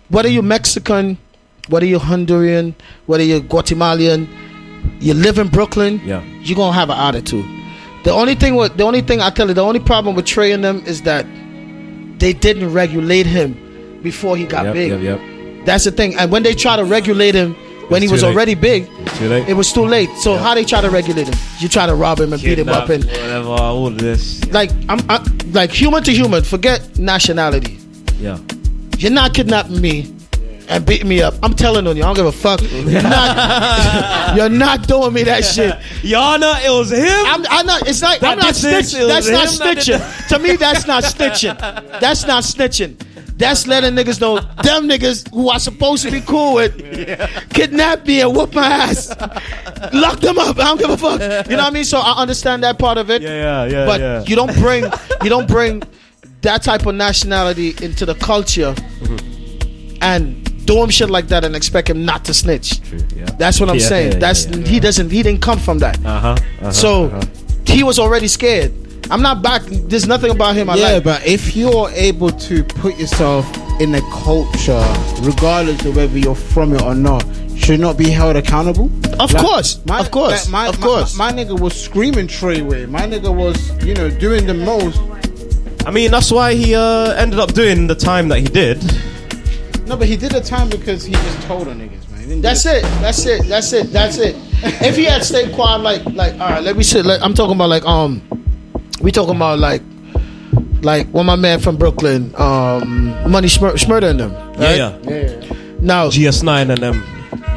whether you're Mexican, whether you're Honduran, whether you're Guatemalan, you live in Brooklyn. You're gonna have an attitude. The only thing I tell you, the only problem with Trey and them is that they didn't regulate him before he got big. That's the thing. And when they try to regulate him when he was already big, it was too late. So how they try to regulate him? You try to rob him and beat him up and whatever, all this. Like I'm like human to human. Forget nationality. You're not kidnapping me and beating me up. I'm telling on you, I don't give a fuck. You're not doing me that shit. Yana, it was him. I'm not. It's like I'm not snitching. That's not snitching. To me, that's not snitching. That's not snitching. That's letting niggas know them niggas who are supposed to be cool with kidnap me and whoop my ass. Lock them up. I don't give a fuck. You know what I mean? So I understand that part of it. But you don't bring that type of nationality into the culture and do him shit like that and expect him not to snitch. True, That's what I'm saying. He didn't come from that. So he was already scared. I'm not back. There's nothing about him I like. But if you're able to put yourself in a culture, regardless of whether you're from it or not, should not be held accountable. Of course. My nigga was screaming Trey way. My nigga was, doing the most. I mean, that's why he ended up doing the time that he did. No, but he did the time because he just told on niggas, man. That's it. If he had stayed quiet, like, all right, let me sit. I'm talking about we talking about like one my man from Brooklyn, Money Schmurder and them. Right? Yeah. Now GS9 and them.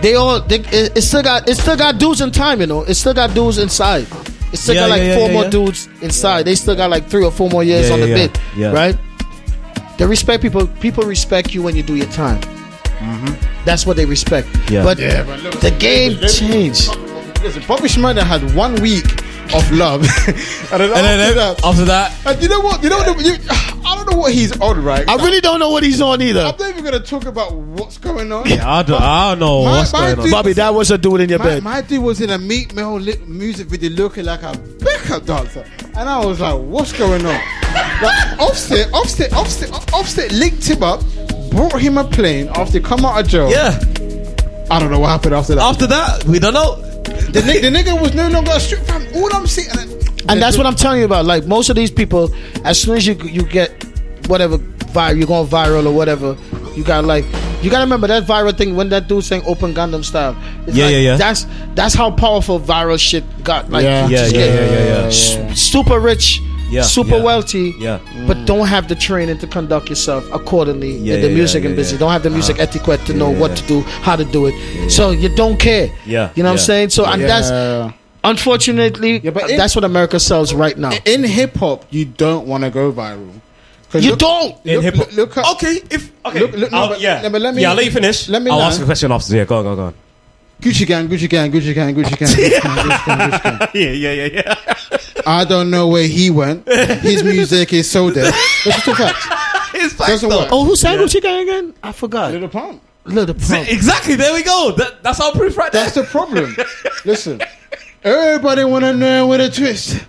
It still got dudes in time, It still got dudes inside. It still got like four more dudes inside. They still got like 3 or 4 more years on the bid, right? They respect people. People respect you when you do your time. That's what they respect. But the game changed. Listen, Bobby Schmurder had 1 week of love, and then after that, and you know what? I don't know what he's on, right? I really don't know what he's on either. I'm not even gonna talk about what's going on. I don't know what's going on. Bobby, that was a dude in your bed. My dude was in a Meat Mill music video looking like a pickup dancer, and I was like, "What's going on?" Like, Offset linked him up, brought him a plane after he come out of jail. I don't know what happened after that. After that, we don't know. The nigga was no longer a street fam. All I'm seeing, and that's what I'm telling you about. Like most of these people, as soon as you get whatever you're going viral or whatever, you gotta remember that viral thing when that dude saying "Open Gundam Style." That's how powerful viral shit got. Like super rich. Super wealthy, but don't have the training to conduct yourself accordingly in the music and business. Don't have the music etiquette to know what to do, how to do it. So you don't care. You know what I'm saying? So and Unfortunately, but that's what America sells right now. In hip hop, you don't want to go viral. You don't. In hip hop. Look at, Okay, if okay, Look, no, but let me. I'll let you finish. Let me I'll know. ask a question after. Yeah, go on. Gucci gang, Gucci gang, Gucci gang, Gucci gang, Gucci gang, Gucci gang. Yeah. I don't know where he went. His music is so dead. That's just a fact. It's facts Doesn't though. work. Oh, who sang Gucci Gang again? I forgot. Little Pump. Little Pump. Exactly. There we go. That's our proof right there. That's the problem. Listen, everybody wanna know with a twist.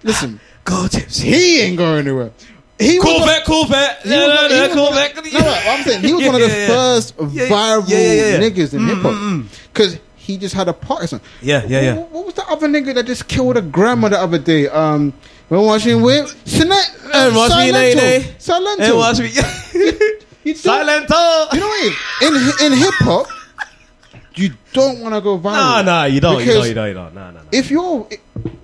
Listen, Go tips. he ain't going anywhere. He was Corvette. Corvette. No, I'm saying he was one of the first viral niggas in hip hop because he just had a party song. Yeah. What was the other nigga that just killed a grandma the other day? We're watching with And watch me, lady. Silento. And watch me. Silento. You know what I mean? In hip hop, you don't want to go viral. Nah, you don't. Nah. If you're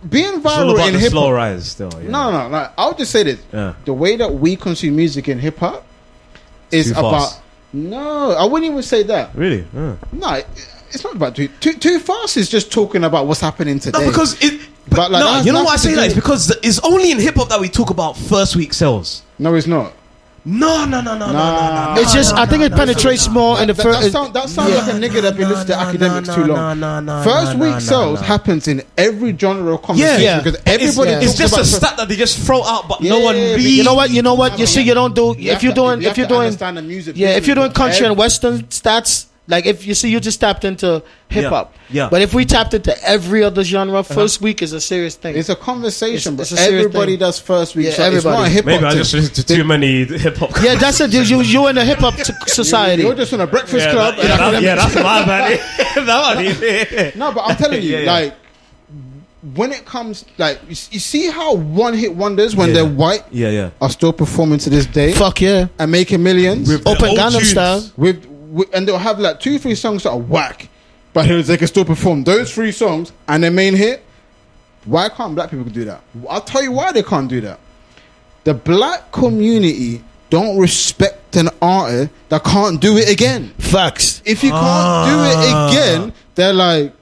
being It's all viral about in the hip slow hop, rise still. Yeah. no. I'll just say this: Yeah. the way that we consume music in hip hop is Too about. fast. No, I wouldn't even say that. Really? No, it's not about too fast. Is just talking about what's happening today. No, because it. But like, no, that's you know why I nothing say to that? do- It's because it's only in hip hop that we talk about first week sales. No, it's not. No. It's just, I think it penetrates more in the That first. sounds like a nigga that been listening to academics too long. First week sales happens in every genre of conversation Yeah. because everybody. It's talks just about a stat that they just throw out, but no Yeah, one but reads. You know what? You see, you don't do. You have If you're to- doing, you if have you're to doing, understand the music yeah, if you're doing business. country and western stats, like if you see, you just tapped into hip hop. Yeah. But if we tapped into every other genre, first week is a serious thing. It's a conversation, It's but a serious everybody thing. does first week. Yeah, So it's not a everybody. hip hop. Maybe I thing. just listened to too many hip hop. Yeah, that's it. You're in the hip hop society. You're just on a breakfast club. That's my bad. That one. No, but I'm telling you, Yeah. like when it comes, like you see how one hit wonders when Yeah. they're white Yeah. are still performing to this day Fuck yeah. and making millions. With the Open old Gangnam tunes. Style. with and they'll have like 2-3 songs that are whack, but they can still perform those 3 songs and their main hit. Why can't black people do that? I'll tell you why they can't do that. The black community don't respect an artist that can't do it again. Facts. If you can't do it again, they're like,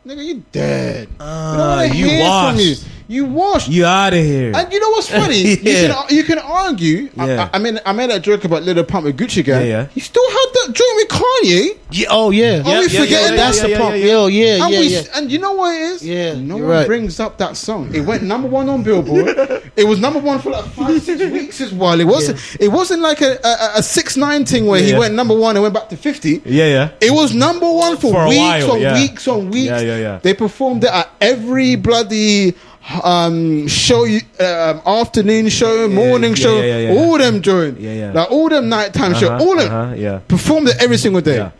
nigga, you dead. We don't wanna you hear from washed. you. You washed. You out of here. And you know what's funny? Yeah. You can argue. Yeah. I made that joke about Little Pump with Gucci Gang. Yeah. He still had that joint with Kanye. Yeah, oh yeah. Are we forgetting That's the pump. yeah. And you know what it is? Yeah, No you're one right. brings up that song. It went number 1 on Billboard. It was number 1 for like 5-6 weeks as well. It wasn't like a 6ix9ine thing where he Yeah. went number 1 and went back to 50. Yeah. It was number 1 for For a weeks while, on yeah. weeks on weeks. Yeah. They performed it at every bloody show, afternoon show, morning show, yeah. all them joined. Yeah. Like all them nighttime show, all them Yeah. performed it every single day. Yeah.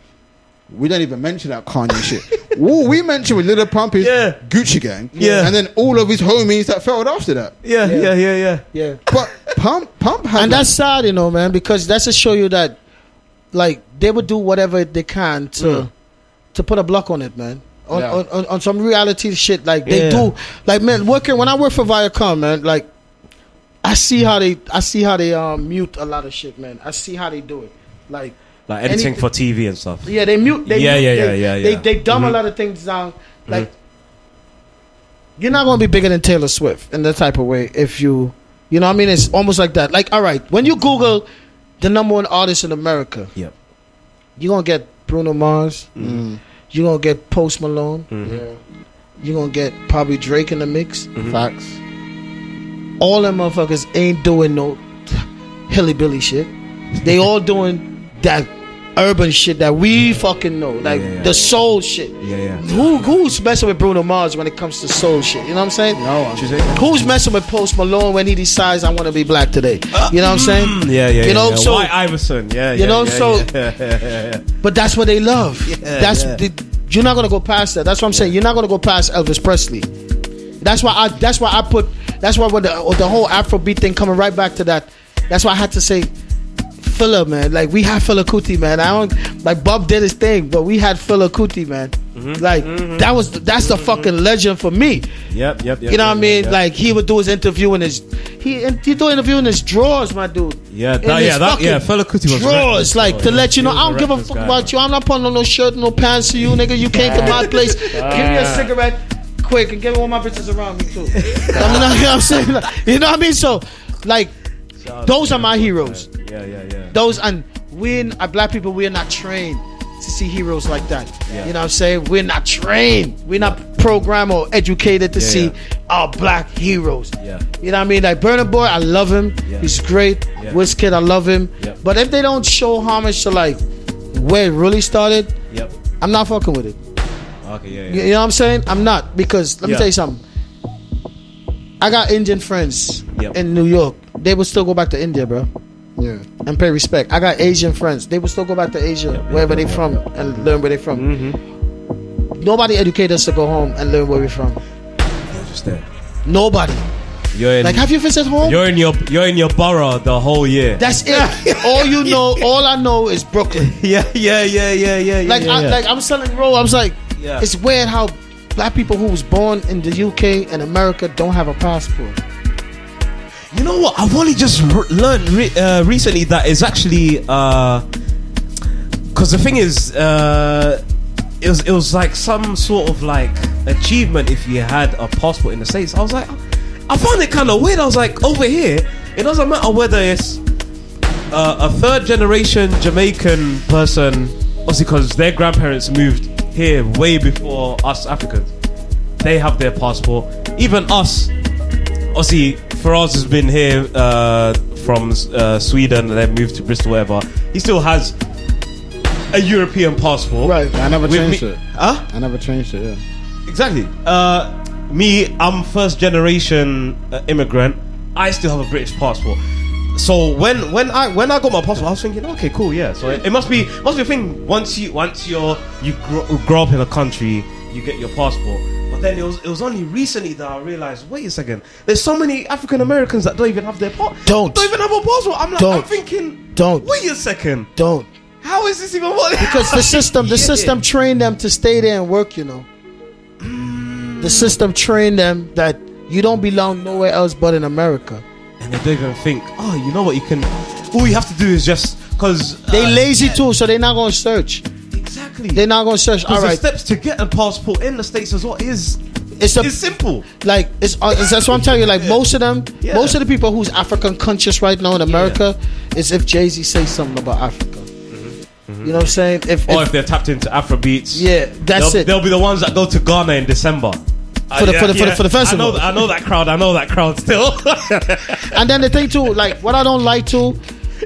We don't even mention that Kanye shit. All we mentioned with Little Pump is Yeah. Gucci Gang. Yeah. And then all of his homies that followed after that. Yeah. Yeah. But Pump had And that's sad, you know, man, because that's to show you that, like, they would do whatever they can to put a block on it, man. On some reality shit, like they do. Like, man, when I work for Viacom, man, like I see how they mute a lot of shit, man. I see how they do it, like editing anything- for TV and stuff. Yeah, they mute. They Yeah. They dumb a lot of things down. Like, you're not gonna be bigger than Taylor Swift in that type of way if you know what I mean. It's almost like that. Like, all right, when you Google the number 1 artist in America, Yep. you're gonna get Bruno Mars. You're gonna get Post Malone. You're gonna get probably Drake in the mix. facts. All them motherfuckers ain't doing no hilly-billy shit. They all doing that urban shit that we fucking know, like the soul shit. Yeah. Who's messing with Bruno Mars when it comes to soul shit? You know what I'm saying? No one. Who's messing with Post Malone when he decides I want to be black today? You know what I'm saying? Yeah. You know, so White Iverson. Yeah. you know, yeah, so- yeah. but that's what they love. You're not gonna go past that. That's what I'm saying. You're not gonna go past Elvis Presley. That's why when the whole Afrobeat thing coming right back to that. That's why I had to say Fela, man. Like, we had Fela Kuti, man. I don't like Bob did his thing, but we had Fela Kuti, man. Like that's the fucking legend for me. Yep. You know what I mean? Yep. Like, he would do his interview in his he do interview in his drawers, my dude. Yeah, In his fucking Fela Kuti was drawers, reckless, like bro. to let you know, He I was don't a give a reckless fuck guy, about you. I'm not putting on no shirt, no pants to you, nigga. You came to my place. Give me a cigarette. quick and get all my bitches around me too. You know what I'm saying? Like, you know what I mean? So, like, those are my heroes. Yeah. Those, and black people, we're not trained to see heroes like that. Yeah. You know what I'm saying? We're not trained. We're not programmed or educated to see our black heroes. Yeah. You know what I mean? Like Burna Boy, I love him. Yeah. He's great. Yeah. Wizkid, I love him. Yep. But if they don't show homage to like where it really started, Yep. I'm not fucking with it. Okay, yeah. You know what I'm saying? I'm not, because let me Yeah. tell you something. I got Indian friends Yep. in New York. They would still go back to India, bro, Yeah. and pay respect. I got Asian friends. They would still go back to Asia, wherever they from, and learn where they from. Mm-hmm. Nobody educate us to go home and learn where we're from. You're just there. Nobody. You're in, Like, have you visited home? You're in your borough the whole year. That's it. All I know is Brooklyn. Yeah. Like, I'm selling roll. I was like, Yeah. it's weird how black people who was born in the UK and America don't have a passport. You know what? I've only just learned recently that it's actually because the thing is, it was like some sort of like achievement if you had a passport in the States. I was like, I found it kind of weird. I was like, over here, it doesn't matter whether it's a third generation Jamaican person, obviously because their grandparents moved here way before us Africans. They have their passport. Even us, obviously, Firahs has been here from Sweden and then moved to Bristol, whatever. He still has a European passport. Right. I never With changed me- it. Huh? I never changed it. Yeah. Exactly. Me, I'm first generation immigrant. I still have a British passport. So when I got my passport, I was thinking, okay, cool, yeah. So it must be a thing. Once you grow up in a country, you get your passport. But then it was only recently that I realized, wait a second, there's so many African Americans that don't even have their passport. Don't even have a passport. I'm like, I'm thinking, wait a second, don't. how is this even what? Because the system trained them to stay there and work, you know. The system trained them that you don't belong nowhere else but in America. And they don't even think, oh, you know what, all you have to do is just, because They lazy too, so they're not going to search. Exactly. They're not going to search. All Because the right. steps to get a passport in the States as well is It's simple. Like, that's what I'm telling you. Like, most of them, Yeah. most of the people who's African conscious right now in America is if Jay-Z says something about Africa. You know what I'm saying? If They're tapped into Afrobeats. yeah, that's it. They'll be the ones that go to Ghana in December. For the festival. I know that crowd still. And then the thing too, like, what I don't like too,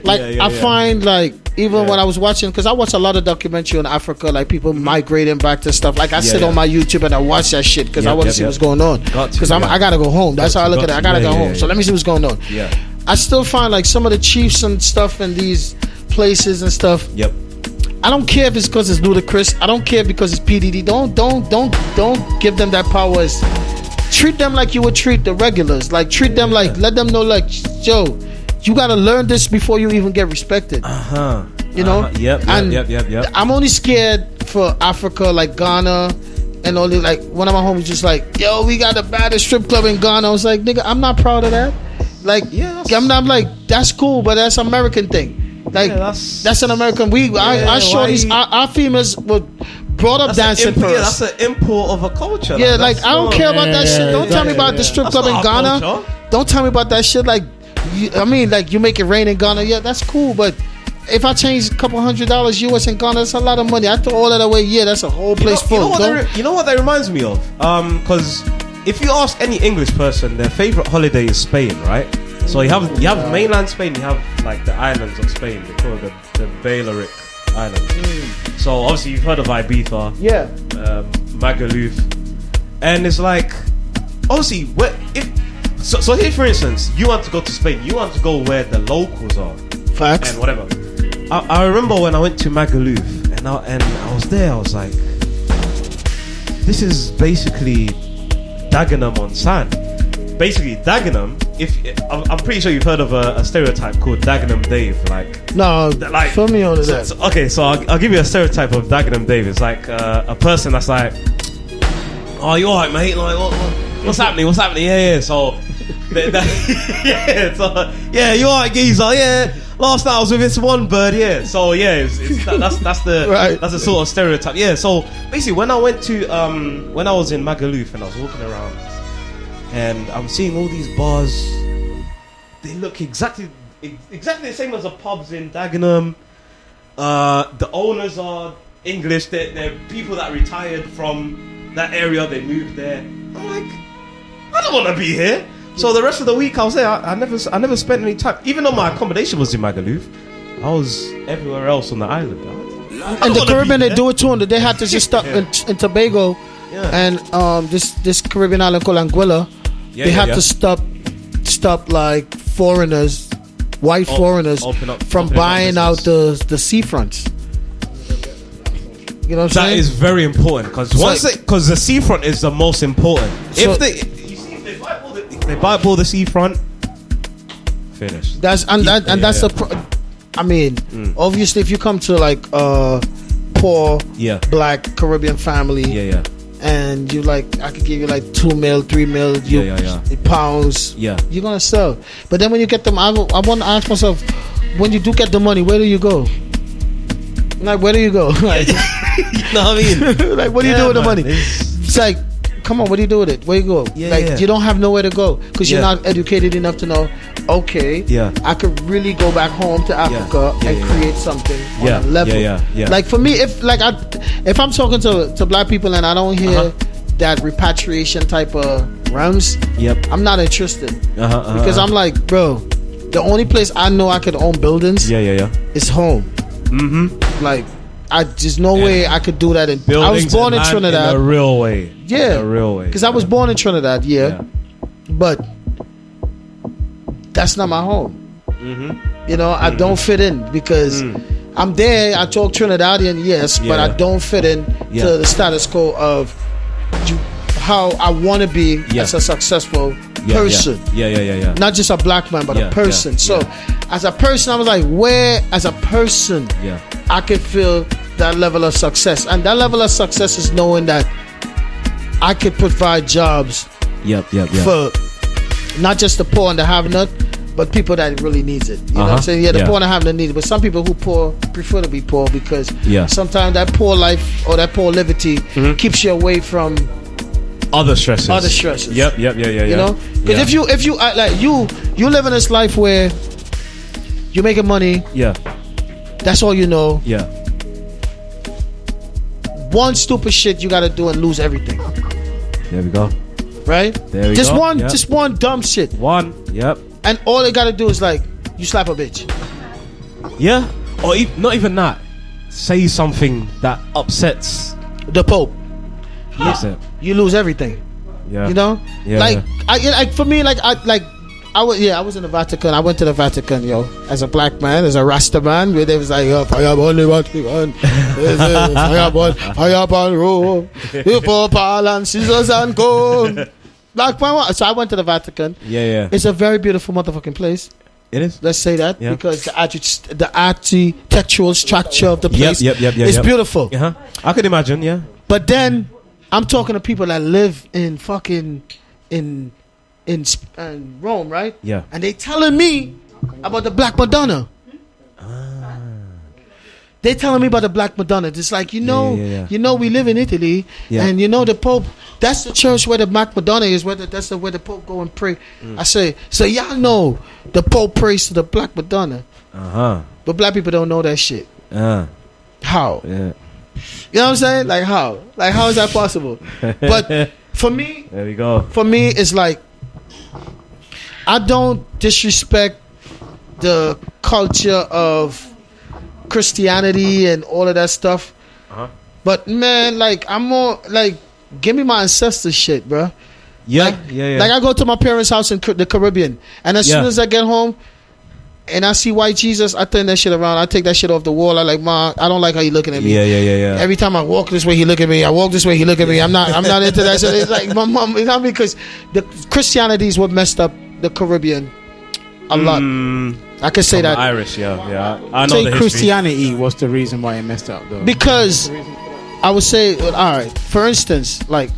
like, I find, like, even when I was watching, because I watch a lot of documentary on Africa, like people migrating back to stuff. Like, I sit on my YouTube and I watch that shit because I want to see what's going on. Because I gotta go home. That's how I look at it. I gotta go home. So let me see what's going on. Yeah. I still find like some of the chiefs and stuff in these places and stuff. Yep. I don't care if it's because it's ludicrous. I don't care because it's PDD. Don't give them that power. Treat them like you would treat the regulars. Like, treat them like, let them know, like, Joe, you gotta learn this before you even get respected. You know. Yep. I'm only scared for Africa, like Ghana, and only like one of my homies just like, yo, we got the baddest strip club in Ghana. I was like, nigga, I'm not proud of that. Like, I'm not like, that's cool, but that's American thing. Like, that's an American. Our shorties, our females were brought up dancing first. Yeah, that's an import of a culture. Yeah, like I don't care about that shit. Don't tell me about the strip club in Ghana. Culture. Don't tell me about that shit. Like, I mean, like, you make it rain in Ghana. Yeah, that's cool, but if I change a couple $100 US in Ghana, that's a lot of money. I throw all that away. Yeah, that's a whole place full. You know what that reminds me of? Because if you ask any English person, their favorite holiday is Spain, right? So you have mainland Spain, you have like the islands of Spain. They call it the Balearic Islands. So obviously you've heard of Ibiza, Magaluf, and it's like obviously so here for instance, you want to go to Spain, you want to go where the locals are. Facts. And whatever. I remember when I went to Magaluf and I was there, I was like, this is basically Dagenham on sand. Basically, Dagenham. I'm pretty sure you've heard of a stereotype called Dagenham Dave. Fill me on to that. Okay, so I'll give you a stereotype of Dagenham Dave. It's like a person that's like, oh, you alright, mate? Like, what's happening? What's happening? Yeah. So, you alright, geezer? Yeah. last night I was with this one bird. Yeah. So yeah, that's the Right. that's the sort of stereotype. Yeah. So basically, when I went to when I was in Magaluf and I was walking around, and I'm seeing all these bars, they look exactly the same as the pubs in Dagenham. The owners are English. They're people that retired from that area. They moved there. I'm like, I don't want to be here. So the rest of the week I was there. I never spent any time. Even though my accommodation was in Magaluf, I was everywhere else on the island. And the Caribbean, they do it too. They had to just stop in Tobago, Yeah. and this Caribbean island called Anguilla. Yeah, they yeah, had yeah. to stop like foreigners, white foreigners, from buying out the seafronts. You know what I'm That saying? is very important because the seafront is the most important. So- If they buy up all the seafront, finish. That's the. I mean, obviously, if you come to like poor Yeah. black Caribbean family, Yeah. and you like, I could give you like 2 mil, 3 mil, pounds. Yeah. You're gonna sell. But then when you get them, I want to ask myself, when you do get the money, where do you go? Like, where do you go? Like, You know what I mean? like, what do you do with the man, money? It's like, come on, what do you do with it? Where you go? Yeah, like, yeah. you don't have nowhere to go because you're Yeah. not educated enough to know. Okay, Yeah. I could really go back home to Africa Yeah, and yeah. create something Yeah, on a level. yeah. Like for me, if I'm talking to black people and I don't hear that repatriation type of realms, Yep. I'm not interested because I'm like, bro, the only place I know I could own buildings Yeah. is home. Mm-hmm. Like, there's no way I could do that. I was Buildings born in and land Trinidad. in a real way. Yeah, In a real way. because I was born in Trinidad. Yeah, but that's not my home. You know, I don't fit in because I'm there. I talk Trinidadian, yes, but I Yeah. don't fit in Yeah. to the status quo of how I want to be as a successful person. Yeah. Not just a black man, but Yeah, a person. yeah, So, yeah. as a person, I was like, where, as a person, Yeah. I could feel that level of success. And that level of success is knowing that I could provide jobs Yep. for not just the poor and the have-not, but people that really needs it. You know what I'm saying? Yeah, the poor and the have-not need it. But some people who poor prefer to be poor because sometimes that poor life or that poor liberty keeps you away from Other stresses. Yep. Yeah. you know, because if you act like you live in this life where you're making money, Yeah. that's all you know. Yeah. One stupid shit you gotta do and lose everything, There we go. right? There we just go. one, Yep. just one dumb shit, One. Yep. and all they gotta do is like you slap a bitch. Yeah. Or not even that. Say something that upsets. The Pope, That's it. you lose everything. Yeah. You know, Yeah, like yeah. like for me, I was in the Vatican. I went to the Vatican, as a black man, as a Rasta man, where they was like, fireball the Vatican, fireball Rome, you Paul and scissors and gold. Black man. So I went to the Vatican. Yeah. It's a very beautiful motherfucking place. It is. Let's say that Yeah. because the architectural structure of the place Yep. is beautiful. I could imagine. Yeah. But then I'm talking to people that live in fucking in Rome, right? Yeah. And they telling me about the Black Madonna. They telling me about the Black Madonna. It's like, Yeah. we live in Italy, Yeah. and the Pope. That's the church where the Black Madonna is. Where the Pope go and pray. I say, so y'all know the Pope prays to the Black Madonna, but black people don't know that shit. How? Yeah. You know what I'm saying? Like how? Like how is that possible? But for me, There we go. it's like I don't disrespect the culture of Christianity and all of that stuff. But man, like I'm more like give me my ancestor shit, bro. Yeah. Like, Yeah. Like I go to my parents' house in the Caribbean, and as soon as I get home and I see white Jesus, I turn that shit around. I take that shit off the wall. I like, Ma, I don't like how you looking at me. Yeah. Every time I walk this way, he look at me. I walk this way, he look at me. I'm not into that shit. It's like my mom, you know what I mean? Because the Christianity is what messed up the Caribbean a lot. I can say that Irish. Yeah. I know Say the history. Christianity was the reason why it messed up, though. because I would say, all right. For instance, like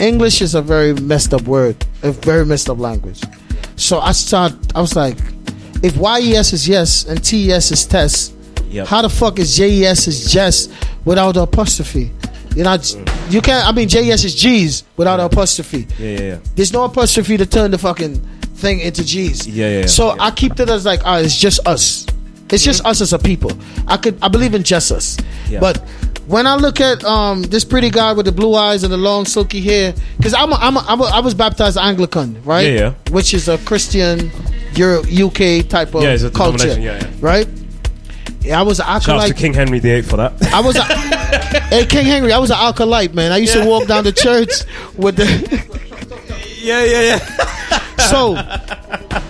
English is a very messed up word, a very messed up language. So I was like, if YES is yes and TES is test, how the fuck is JES is just without the apostrophe? You know, you can't. I mean, JES is G's without the apostrophe. Yeah. There's no apostrophe to turn the fucking thing into G's. So I keep it as like, it's just us. It's just us as a people. I believe in just us. But when I look at this pretty guy with the blue eyes and the long silky hair, because I was baptized Anglican, right? Yeah. Which is a Christian UK type of it's a culture, right? Yeah, I was an Shout out acolyte. to King Henry VIII for that. I was hey, King Henry. I was an acolyte, man. I used to walk down the church with the. Yeah.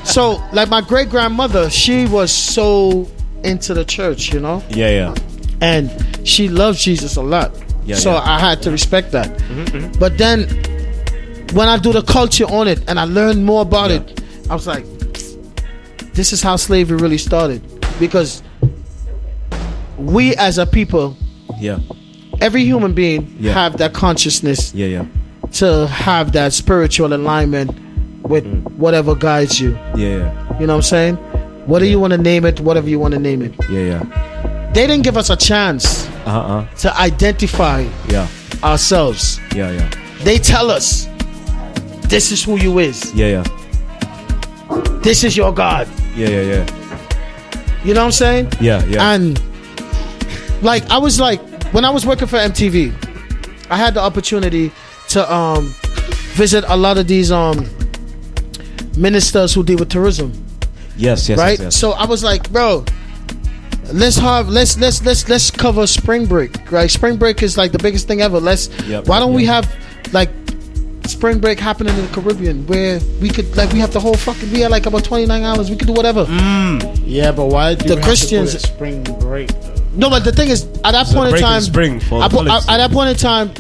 So like my great grandmother, she was so into the church, you know. Yeah. And she loved Jesus a lot. So I had to respect that. But then when I do the culture on it and I learned more about it, I was like, this is how slavery really started. Because we as a people, every human being have that consciousness to have that spiritual alignment with whatever guides you. You know what I'm saying? Whether you want to name it, whatever you want to name it. They didn't give us a chance to identify ourselves. They tell us, this is who you is. This is your God. You know what I'm saying? And like I was like, when I was working for MTV, I had the opportunity to visit a lot of these ministers who deal with tourism. Yes. So I was like, bro, let's cover spring break. Right? Spring break is like the biggest thing ever. Why don't we have like spring break happening in the Caribbean where we could like we have the whole fucking we had like about 29 hours. We could do whatever. Yeah, but why do the Christians have to call it spring break? No, but the thing is, at that point in time, at that point in time,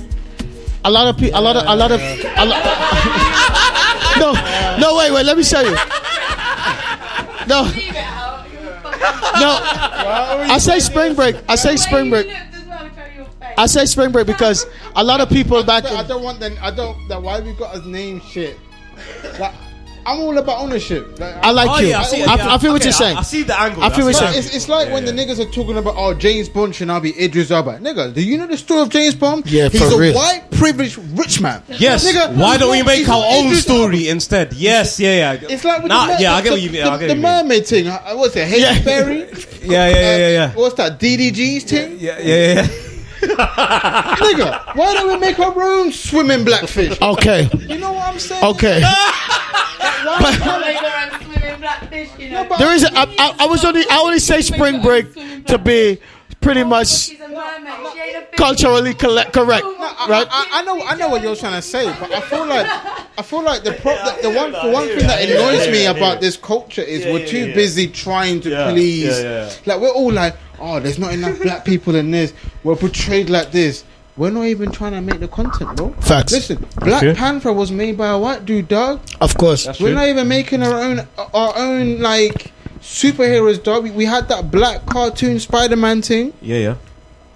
a lot of people, no, wait, let me show you. No, I say spring break because a lot of people back. I don't want them. That why we got us name shit. Like, I'm all about ownership. Like, I like you. I feel what you're saying. I see the angle. I feel what you're saying. It's like when the niggas are talking about, James Bond should now be Idris Elba. Nigga, do you know the story of James Bond? Yeah, he's for real. a white, privileged, rich man. Yes. Nigga, why don't we make our own Idris story instead? Yes. Yeah. It's like with I get what you mean. the mermaid thing. What's it? Halle Berry? Yeah. What's that? DDG's thing? Yeah. Nigga, why don't we make our own swimming blackfish? Okay. You know what I'm saying? Okay. There is. I only say spring break to be pretty much culturally correct, right? I know what you're trying to say, but I feel like the one thing that annoys me about this culture is we're too busy trying to please. Like we're all like, there's not enough black people in this. We're portrayed like this. We're not even trying to make the content, bro. Facts. Listen, Black Panther was made by a white dude, dog. Of course. We're not even making our own like superheroes, dog. We had that black cartoon Spider-Man thing. Yeah.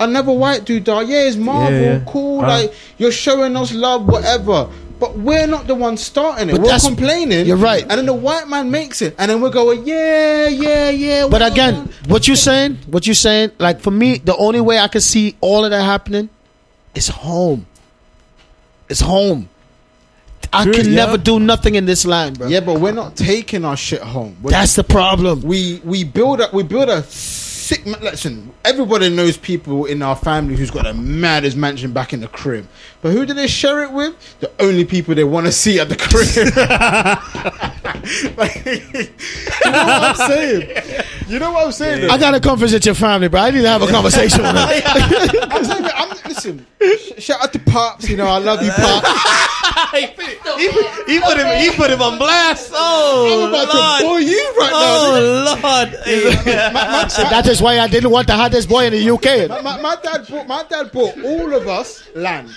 Another white dude, dog. Yeah, it's Marvel, cool. Like you're showing us love, whatever. But we're not the ones starting it. We're complaining. You're right. And then the white man makes it, and then we're going, yeah. But again, what you saying? Like for me, the only way I can see all of that happening is home. It's home. I can never do nothing in this land, bro. Yeah, but we're not taking our shit home. That's the problem. We build a sick. Listen, everybody knows people in our family who's got the maddest mansion back in the crib. But who do they share it with? The only people they want to see at the crib. Like, you know what I'm saying? I gotta come visit your family, bro. I need to have a conversation with them. Listen, shout out to Pops. You know, I love you, Pops. he put him on blast. I'm about to bore you right now. Lord. That is why I didn't want the hottest boy in the UK. My dad bought all of us land.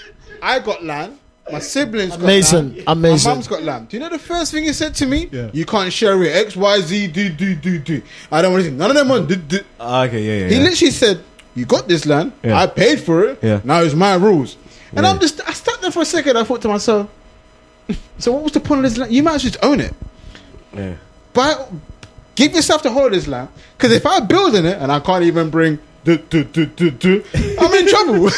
I got land. My siblings got Amazing. land. My mum's got land. Do you know the first thing he said to me? Yeah. You can't share it. X, Y, Z, do. I don't want to see none of them on. Okay, yeah. He literally said, "You got this land. Yeah. I paid for it. Yeah. Now it's my rules." And I stuck there for a second. I thought to myself, so what was the point of this land? You might as well just own it. Yeah. Give yourself the whole Islam. Because if I build in it and I can't even bring I'm in trouble.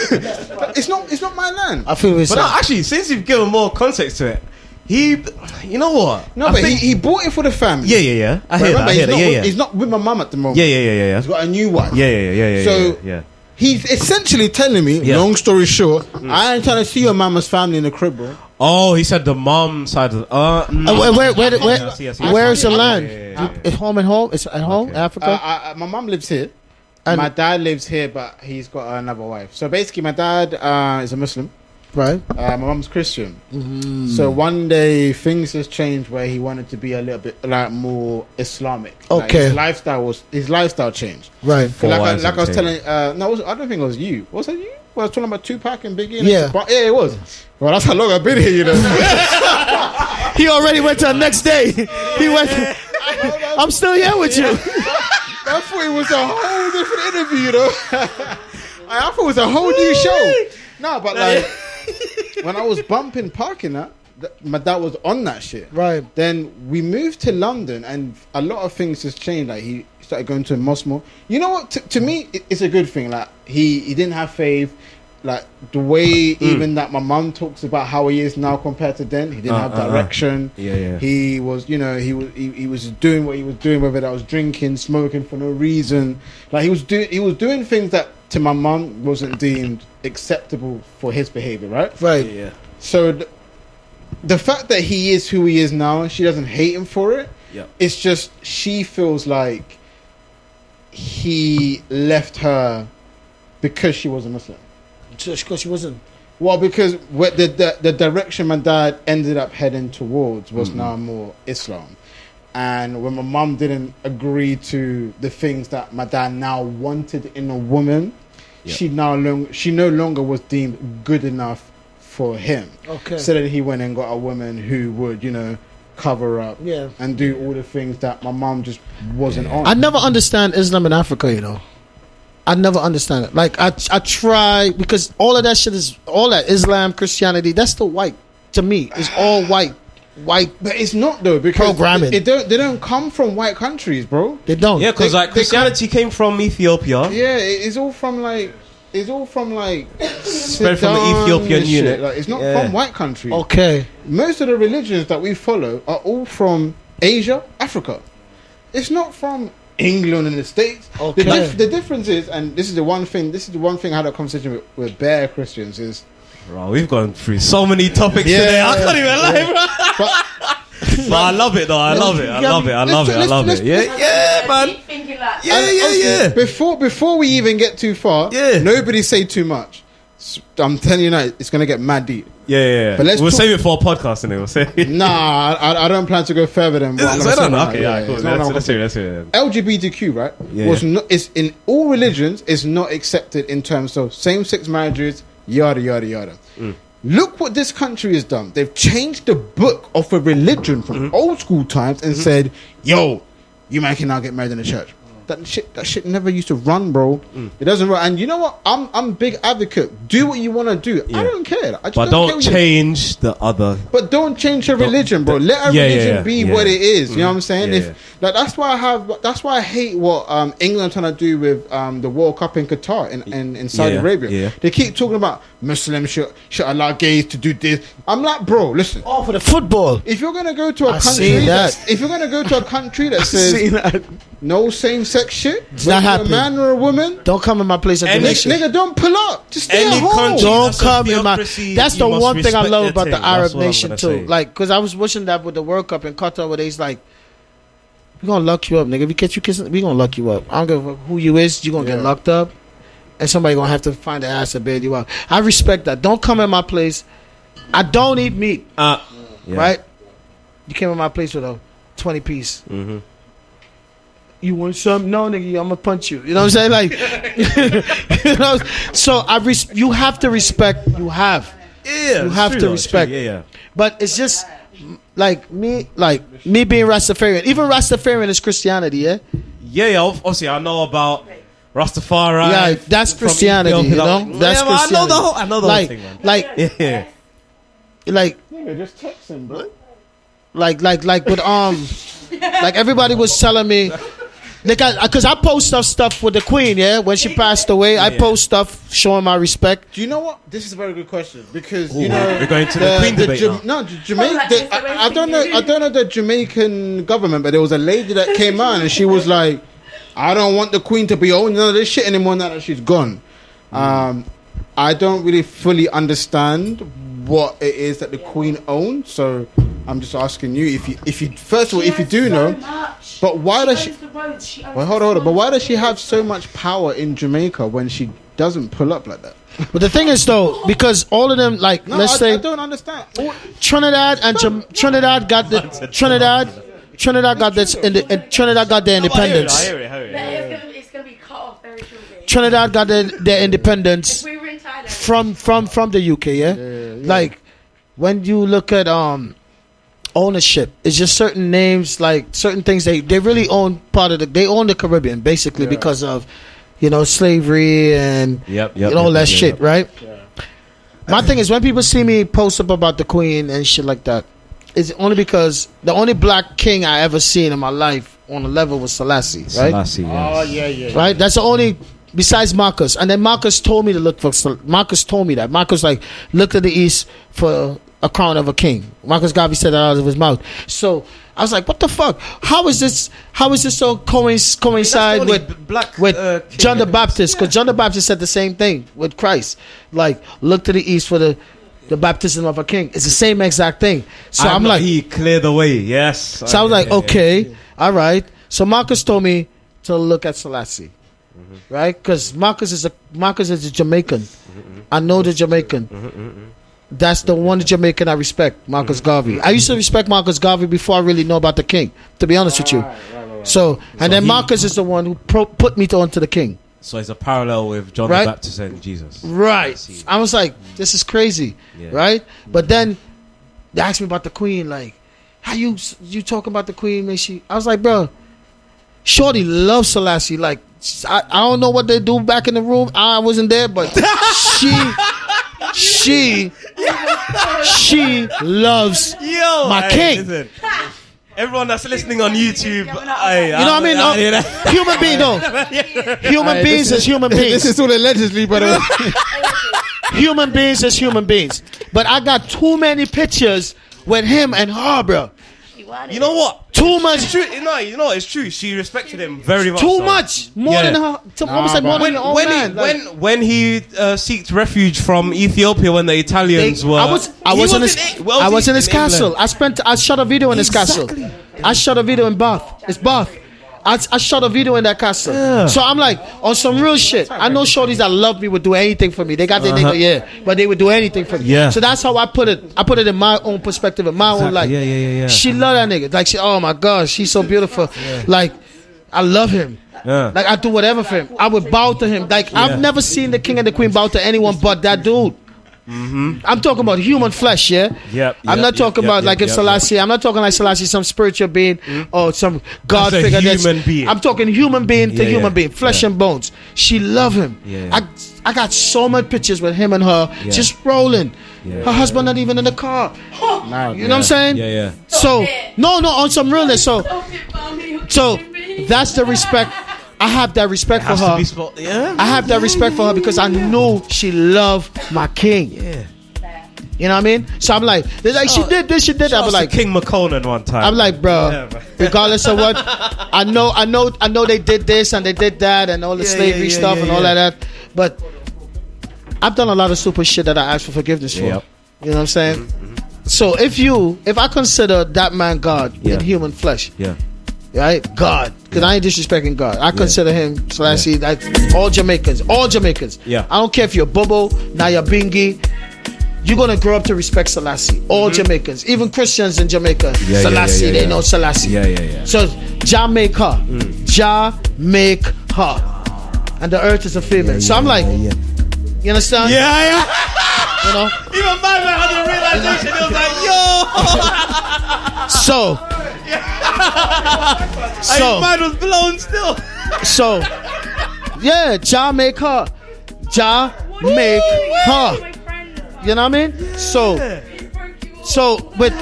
It's not my land. I feel it's But actually, since you've given more context to it, you know what? No, but he bought it for the family. Yeah. I hear that. He's not with my mum at the moment. Yeah. He's got a new wife. Yeah. So he's essentially telling me, long story short, I ain't trying to see your mama's family in the crib, bro. Oh, he said the mom side of where's the land? Yeah. It's home and home. It's at home, Africa. My mum lives here. And my dad lives here, but he's got another wife. So basically, my dad is a Muslim. Right. My mum's Christian. So one day things has changed where he wanted to be a little bit like more Islamic. Okay. Like his lifestyle changed. Right. Like I was telling, I don't think it was you. Was it you? Well, I was talking about Tupac and Biggie. Yeah. It was. Well, that's how long I've been here, you know. He already went to the next day. He went. I'm still here with you. I thought it was a whole different interview, you know. I thought it was a whole new show. No, but like when I was bumping parking that, my dad was on that shit. Right. Then we moved to London, and a lot of things has changed. Like he started going to a mosque more. You know what? To me, it's a good thing. Like he didn't have faith. Like the way even that my mum talks about how he is now compared to then, he didn't have direction. Yeah. He was, he was doing what he was doing, whether that was drinking, smoking for no reason. Like he was doing things that to my mum wasn't deemed acceptable for his behavior, right? Right. Yeah. So the fact that he is who he is now, and she doesn't hate him for it. Yeah. It's just she feels like he left her because she was a Muslim. Just because she wasn't. Well, because the direction my dad ended up heading towards was now more Islam. And when my mum didn't agree to the things that my dad now wanted in a woman, she no longer was deemed good enough for him. Okay. So that he went and got a woman who would, cover up and do all the things that my mum just wasn't on. I never understand Islam in Africa, you know. I never understand it. Like I try, because all of that shit is all that Islam, Christianity. That's the white. To me, it's all white. But it's not though, because programming. They don't come from white countries, bro. They don't. Yeah, because like Christianity came from Ethiopia. Yeah, it's all from like spread from the Ethiopian unit. Like, it's not from white countries. Okay. Most of the religions that we follow are all from Asia, Africa. It's not from England and the States. Okay. The difference is, and this is the one thing I had a conversation with bare Christians is, bro, we've gone through so many topics today. I can't even lie, bro. But I love it though. I love it. Yeah, man. Yeah. Before we even get too far, nobody say too much. I'm telling you now, it's gonna get mad deep. Yeah. But we'll save it for a podcast, and we'll say. Nah, I don't plan to go further than. Okay, cool. Let's hear it. LGBTQ, right? Is in all religions is not accepted in terms of same-sex marriages, yada yada yada. Look what this country has done. They've changed the book of a religion from old school times and said, "Yo, you man can now get married in the church." That shit never used to run, bro. It doesn't run. And you know what? I'm big advocate. Do what you want to do. I don't care. I just but don't change the other. But don't change your religion, bro. Let a religion be what it is. You know what I'm saying? That's why I hate what England trying to do with the World Cup in Qatar in Saudi Arabia. Yeah. They keep talking about Muslims should allow gays to do this. I'm like, bro, listen. Oh, for the football. If you're gonna go to a country that says no same-sex shit, it's not happening. A man or a woman, don't come in my place and do that shit. Nigga, don't pull up. Just stay at home. Don't come in my. That's the one thing I love about the Arab nation too. Like, because I was wishing that with the World Cup in Qatar, where they's like, "We gonna lock you up, nigga. If we catch you kissing, we gonna lock you up. I don't give a fuck who you is. You gonna get locked up, and somebody gonna have to find the ass to bail you out." I respect that. Don't come in my place. I don't eat meat. Right? You came in my place with a 20-piece. You want some? No, nigga, I'm gonna punch you. You know what I'm saying? Like, so you have to respect. You have to respect. Yeah. But it's just like me being Rastafarian. Even Rastafarian is Christianity, yeah. Yeah. Obviously, I know about Rastafari. Yeah, that's Christianity. You know, that's Christianity. I know the whole thing, man. Nigga, just text him, bro. Like with Like everybody was telling me, because I post stuff with the Queen, yeah. When she passed away, I post stuff showing my respect. Do you know what? This is a very good question because Ooh, you know we're going to the Queen debate now. Jamaica. I don't know the Jamaican government, but there was a lady that came out and she was like, "I don't want the Queen to be owning none of this shit anymore now that she's gone." I don't really fully understand what it is that the Queen owns, so I'm just asking you if you first of all if you do know, but why does she? Well, hold on. But why does she have so much power in Jamaica when she doesn't pull up like that? But the thing is, though, because all of them, like, No, let's say I don't understand. Trinidad and Trinidad got the Trinidad got this Trinidad got their independence. I hear it. It's gonna be cut off very shortly. Trinidad got their independence We were in Thailand. from the UK, yeah? Like when you look at ownership, it's just certain names, like certain things they really own they own the Caribbean basically because of slavery and all that shit, right? My thing is when people see me post up about the Queen and shit like that, it's only because the only black king I ever seen in my life on a level was Selassie, right? Selassie, yes. Oh yeah. Right? That's the only, besides Marcus. And then Marcus told me to look for, Marcus told me that. Marcus like, look to the east for a crown of a king. Marcus Garvey said that out of his mouth. So I was like, what the fuck? How is this so coincide with John the Baptist? Because John the Baptist said the same thing with Christ. Like, look to the east for the baptism of a king. It's the same exact thing. So I'm like, he cleared the way. Yes. So I was like, okay, all right. So Marcus told me to look at Selassie, right? Because Marcus is a Jamaican. I know the Jamaican. That's the one Jamaican I respect, Marcus Garvey. I used to respect Marcus Garvey before I really know about the king, to be honest with you. So then Marcus is the one who put me onto the king. So it's a parallel with John the Baptist and Jesus. Right. I was like, this is crazy, right? But then they asked me about the Queen, like, how you talking about the Queen? I was like, bro, Shorty loves Selassie. Like, I don't know what they do back in the room. I wasn't there, but she loves my king. Listen. Everyone that's listening on YouTube, you know what I mean? Human being, though. Human beings is human beings. This is all allegedly, but human beings is human beings. But I got too many pictures with him and her, bro. You know what? Too much. It's true. No, you know it's true. She respected him very much. Too much. More than her. Almost like more than her own man. When he seeked refuge from Ethiopia when the Italians were... I was in his castle. I shot a video in his castle. I shot a video in Bath. It's Bath. I shot a video in that castle. Yeah. So I'm like, on some real shit. I know shorties that love me would do anything for me. They got their nigga, but they would do anything for me. Yeah. So that's how I put it. I put it in my own perspective, in my own life. Yeah. She love that nigga. Like, oh my gosh, she's so beautiful. Like, I love him. Yeah. Like, I do whatever for him. I would bow to him. Like, I've never seen the king and the queen bow to anyone but that dude. I'm talking about human flesh, yeah? I'm not talking about like if Selassie, I'm not talking like Selassie, some spiritual being or some God figure. Human being. I'm talking human being to human being, flesh and bones. She love him. I got so many pictures with him and her just rolling. Her husband not even in the car. You know what I'm saying? So, no, on some realness. So that's the respect. I have that respect for her. I have that respect for her because I knew she loved my king. You know what I mean? So I'm like she did this, she did that. But like King McConan one time. I'm like, bro, regardless of what, I know they did this and they did that and all the slavery stuff and all that. But I've done a lot of super shit that I asked for forgiveness for. You know what I'm saying? So if I consider that man God in human flesh, right? God. Because I ain't disrespecting God. I consider him, Selassie, all Jamaicans. I don't care if you're Bobo, Nyabingi. You're going to grow up to respect Selassie. All Jamaicans. Even Christians in Jamaica. Selassie, they know Selassie. So, Jah make her. Jah make her. And the earth is a female. So I'm like, you understand? You know? Even my man had a realization. He was like, yo! So my mind was blown still. So Jah make her. Jah make her. You know what I mean? So but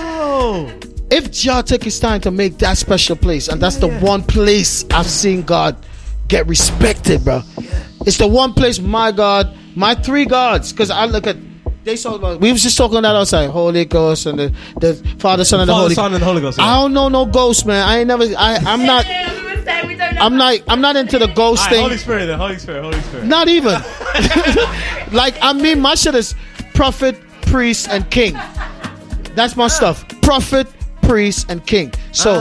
if Jah took his time to make that special place, and that's the one place I've seen God get respected, bro. It's the one place, my God, my three gods, because I look at, they talk about, we was just talking that outside, Holy Ghost and the Father, Son, and the Holy Ghost. Yeah. I don't know no ghost, man. I'm not. I'm not into the ghost thing. Holy Spirit. Not even. Like, I mean, my shit is prophet, priest, and king. That's my stuff. Prophet, priest, and king. So,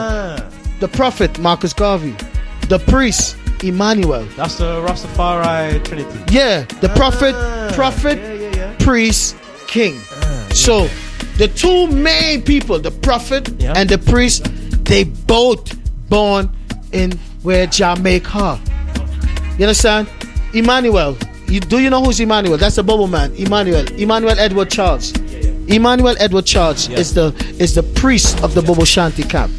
the prophet, Marcus Garvey. The priest, Emmanuel. That's the Rastafari Trinity. Yeah, the prophet, priest, king. So, the two main people, the prophet and the priest, they both born in where Jah make her. You understand? Emmanuel. Do you know who's Emmanuel? That's the bubble man. Emmanuel Edward Charles. Emmanuel Edward Charles is the priest of the Bobo Shanti camp.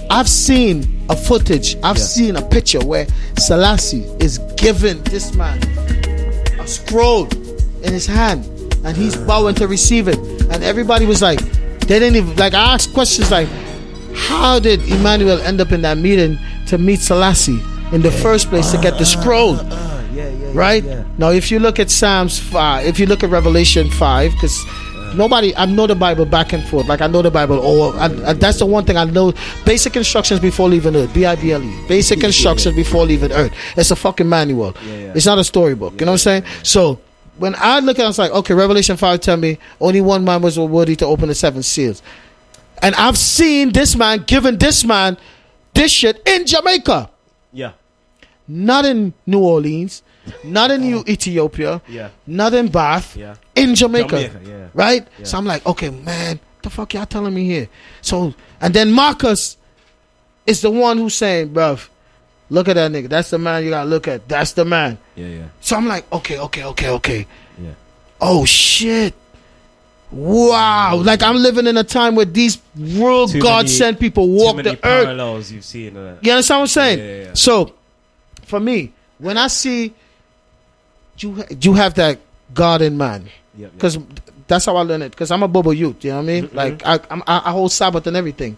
I've seen a footage. I've seen a picture where Selassie is giving this man a scroll in his hand, and he's bowing to receive it. And everybody was like, they didn't even, like, I asked questions like, how did Emmanuel end up in that meeting to meet Selassie in the first place to get the scroll? Right? Now, if you look at Psalms 5, if you look at Revelation 5, because I know the Bible back and forth. Like, I know the Bible. That's the one thing I know. Basic instructions before leaving Earth. Bible. Basic instructions before leaving Earth. It's a fucking manual. It's not a storybook. You know what I'm saying? So, when I look at it, I was like, okay, Revelation 5 tell me only one man was worthy to open the 7 seals. And I've seen this man giving this man this shit in Jamaica. Yeah. Not in New Orleans. Not in Ethiopia. Yeah. Not in Bath. Yeah. In Jamaica. Right? Yeah. So I'm like, okay, man, the fuck y'all telling me here? So, and then Marcus is the one who's saying, bruv, look at that nigga. That's the man you gotta look at. That's the man. Yeah. So I'm like, okay. Yeah. Oh, shit. Wow. Like, I'm living in a time where these real God-sent people walk the earth. Parallels you've seen. You understand what I'm saying? Yeah. So, for me, when I see you have that God in man, because that's how I learn it. Because I'm a Bobo youth, you know what I mean? Like, I hold Sabbath and everything.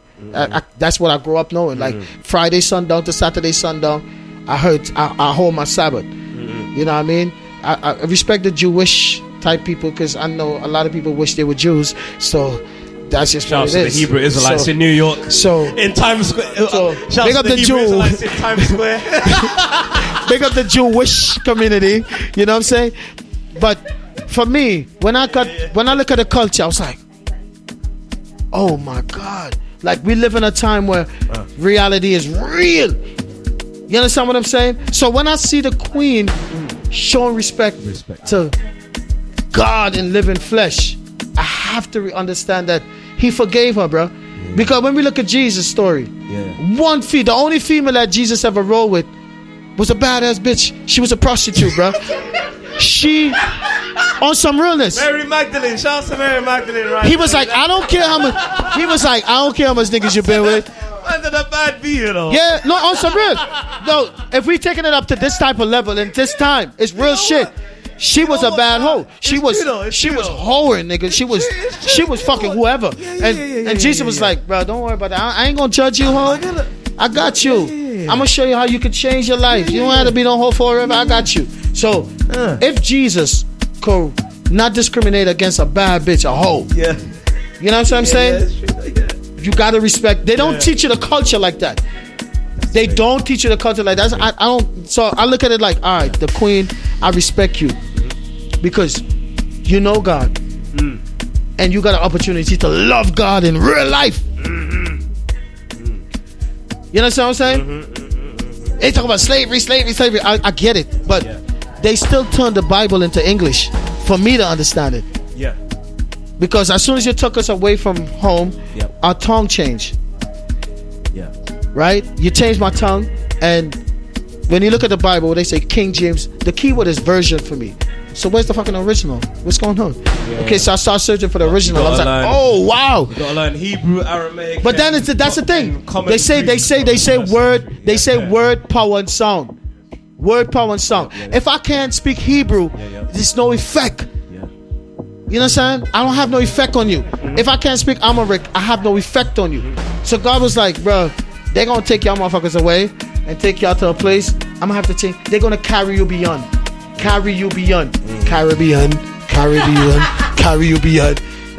That's what I grew up knowing. Like, Friday sundown to Saturday sundown, I hold my Sabbath. You know what I mean? I respect the Jewish type people, because I know a lot of people wish they were Jews. So that's just what it is. The Hebrew Israelites in New York. So in Times Square. Big up the Jew. Israelites in Times Square. Big up the Jewish community. You know what I'm saying? But for me, when I look at the culture, I was like, oh my God. Like, we live in a time where reality is real. You understand what I'm saying? So when I see the Queen showing respect to God in living flesh, I have to understand that he forgave her, bro. Because when we look at Jesus' story, the only female that Jesus ever rolled with was a badass bitch. She was a prostitute, bro. She, on some realness. Mary Magdalene. Shout out to Mary Magdalene, right? He was like, I don't care how much niggas you've been with. Under the bad beat, you know. Yeah, no, on some real. No, if we taking it up to this type of level and this time, it's real shit. She was a bad hoe. She was hoeing, nigga. She was fucking whoever. And Jesus was like, bro, don't worry about that. I ain't gonna judge you, hoe. I got you. I'm gonna show you how you can change your life. You don't have to be no hoe forever. I got you. So if Jesus could not discriminate against a bad bitch, a hoe. Yeah. You know what I'm saying? You gotta respect. They don't teach you the culture like that. They don't teach you the culture like that. I don't. So I look at it like, all right, the Queen, I respect you because you know God, and you got an opportunity to love God in real life. You know what I'm saying? They talk about slavery. I get it, but they still turn the Bible into English for me to understand it. Yeah. Because as soon as you took us away from home, our tongue changed. Yeah. Right? You changed my tongue, and when you look at the Bible, they say King James. The key word is version for me. So where's the fucking original? What's going on? Okay, so I start searching for the original. I was like, oh wow. You gotta learn Hebrew, Aramaic. But then that's the thing. They say word, power, and sound. Word, power, and sound. If I can't speak Hebrew, there's no effect. You know what I'm saying? I don't have no effect on you. If I can't speak Amharic, I have no effect on you. So God was like, bro, they're gonna take y'all motherfuckers away and take y'all to a place. I'm gonna have to change. They're gonna carry you beyond. Carry you beyond. Caribbean.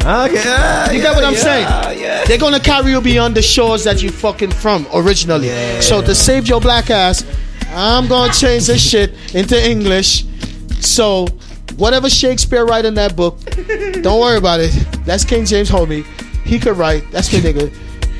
Okay, you get what I'm saying? Yeah. They're gonna carry you beyond the shores that you fucking from originally. Yeah. So to save your black ass, I'm gonna change this shit into English. So whatever Shakespeare write in that book, don't worry about it. That's King James homie. He could write. That's my nigga.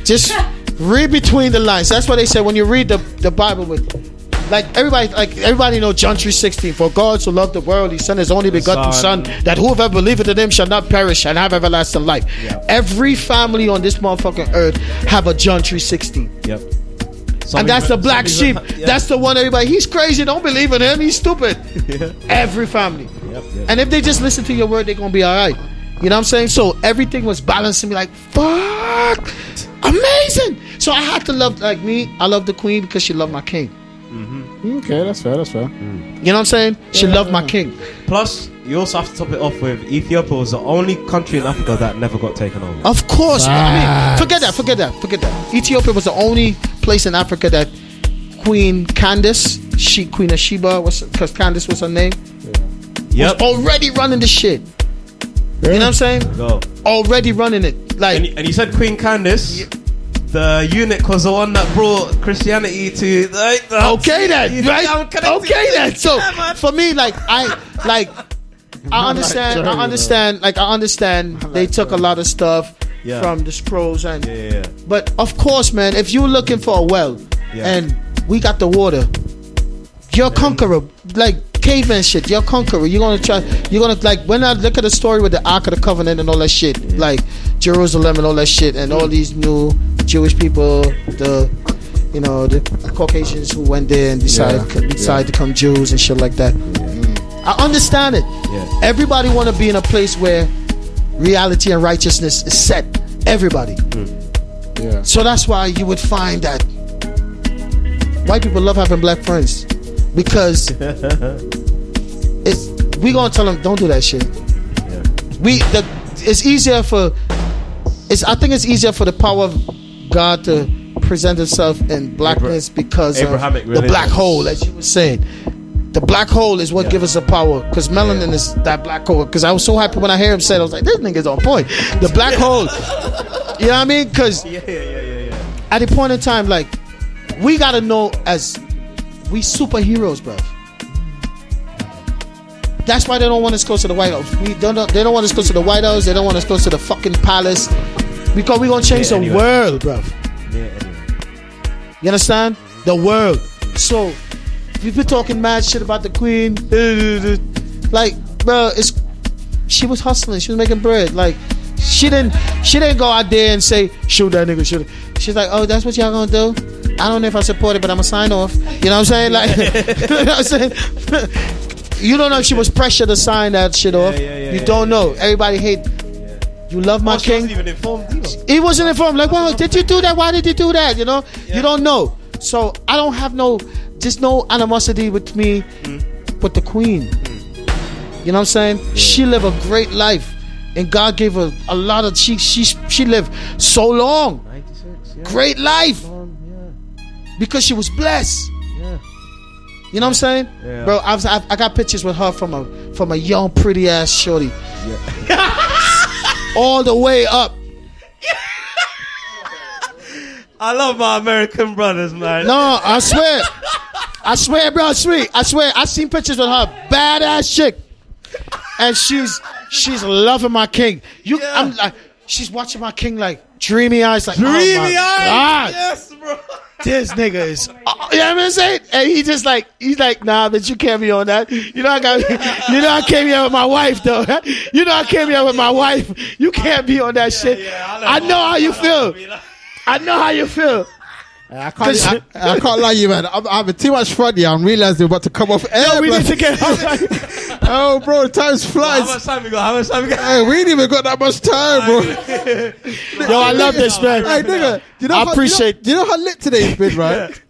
Just read between the lines. That's what they say when you read the Bible with. Like everybody know John 3:16. For God so loved the world, He sent His only begotten Son, that whoever believeth in Him shall not perish and have everlasting life. Yep. Every family on this motherfucking earth have a John 3:16. Yep. And that's the black sheep. That's the one everybody. He's crazy. Don't believe in him. He's stupid. Every family. Yep. And if they just listen to your word, they're gonna be all right. You know what I'm saying? So everything was balancing me. Like fuck, amazing. So I had to love like me. I love the queen because she loved my king. Okay, that's fair. You know what I'm saying? She loved my king. Plus, you also have to top it off with Ethiopia was the only country in Africa that never got taken over. Of course. I mean, forget that. Ethiopia was the only place in Africa that Queen Candace, Queen of Sheba, because Candace was her name, was already running the shit. You know what I'm saying? Go. Already running it. Like, and you said Queen Candace. The eunuch was the one that brought Christianity to okay then, right? Okay then. So for me, like I understand they took a lot of stuff from the scrolls and but of course, man, if you're looking for a well and we got the water, you're a conqueror. Like caveman shit, you're a conqueror. You're gonna like when I look at the story with the Ark of the Covenant and all that shit, like Jerusalem and all that shit, and all these new Jewish people, the Caucasians who went there and decided to become Jews and shit like that. I understand it. Everybody want to be in a place where reality and righteousness is set. Everybody. So that's why you would find that white people love having black friends, because we gonna tell them don't do that shit. It's easier for. I think it's easier for the power of God to present itself in blackness because of the black hole, as you were saying. The black hole is what gives us the power, because melanin is that black hole. Because I was so happy when I heard him say it. I was like, this nigga's on point. The black hole. You know what I mean? Because at the point in time, like, we got to know as we superheroes, bro. That's why they don't want us close to the White House. They don't want us close to the White House. They don't want us close to the fucking palace. Because we're going to change the world, bro. You understand? The world. So, if you've been talking mad shit about the queen, like, bro, she was hustling. She was making bread. Like, she didn't go out there and say, shoot that nigga, shoot it. She's like, oh, that's what y'all gonna do? I don't know if I support it, but I'm gonna sign off. You know what I'm saying? Like, you know what I'm saying? You don't know if she was pressured to sign that shit off. You don't know. Everybody hate. You love my king. He wasn't even informed either. He wasn't informed. Like, well, did you do that? Why did you do that? You know, you don't know. So I don't have no animosity with me, with the queen. You know what I'm saying? She lived a great life, and God gave her a lot of. She lived so long. 96. Great life. Because she was blessed. You know what I'm saying, bro? I got pictures with her from a young, pretty ass shorty, all the way up. I love my American brothers, man. No, I swear, bro, sweet. I swear, I seen pictures with her, badass chick, and she's loving my king. I'm like, she's watching my king like dreamy eyes, like dreamy eyes. God. Yes, bro. This nigga is, you know what I'm saying? And he's like, nah, bitch, you can't be on that. You know, I came here with my wife, though. You know, I came here with my wife. You can't be on that shit. I know how you feel. I know how you feel. I can't lie you, man. I'm having too much fun here. I'm realizing we're about to come off air. No, we need to get out. Oh, bro, time's flies. How much time we got? Hey, we ain't even got that much time, bro. Yo, I love this, man. Hey, nigga, you know how lit today's been, right?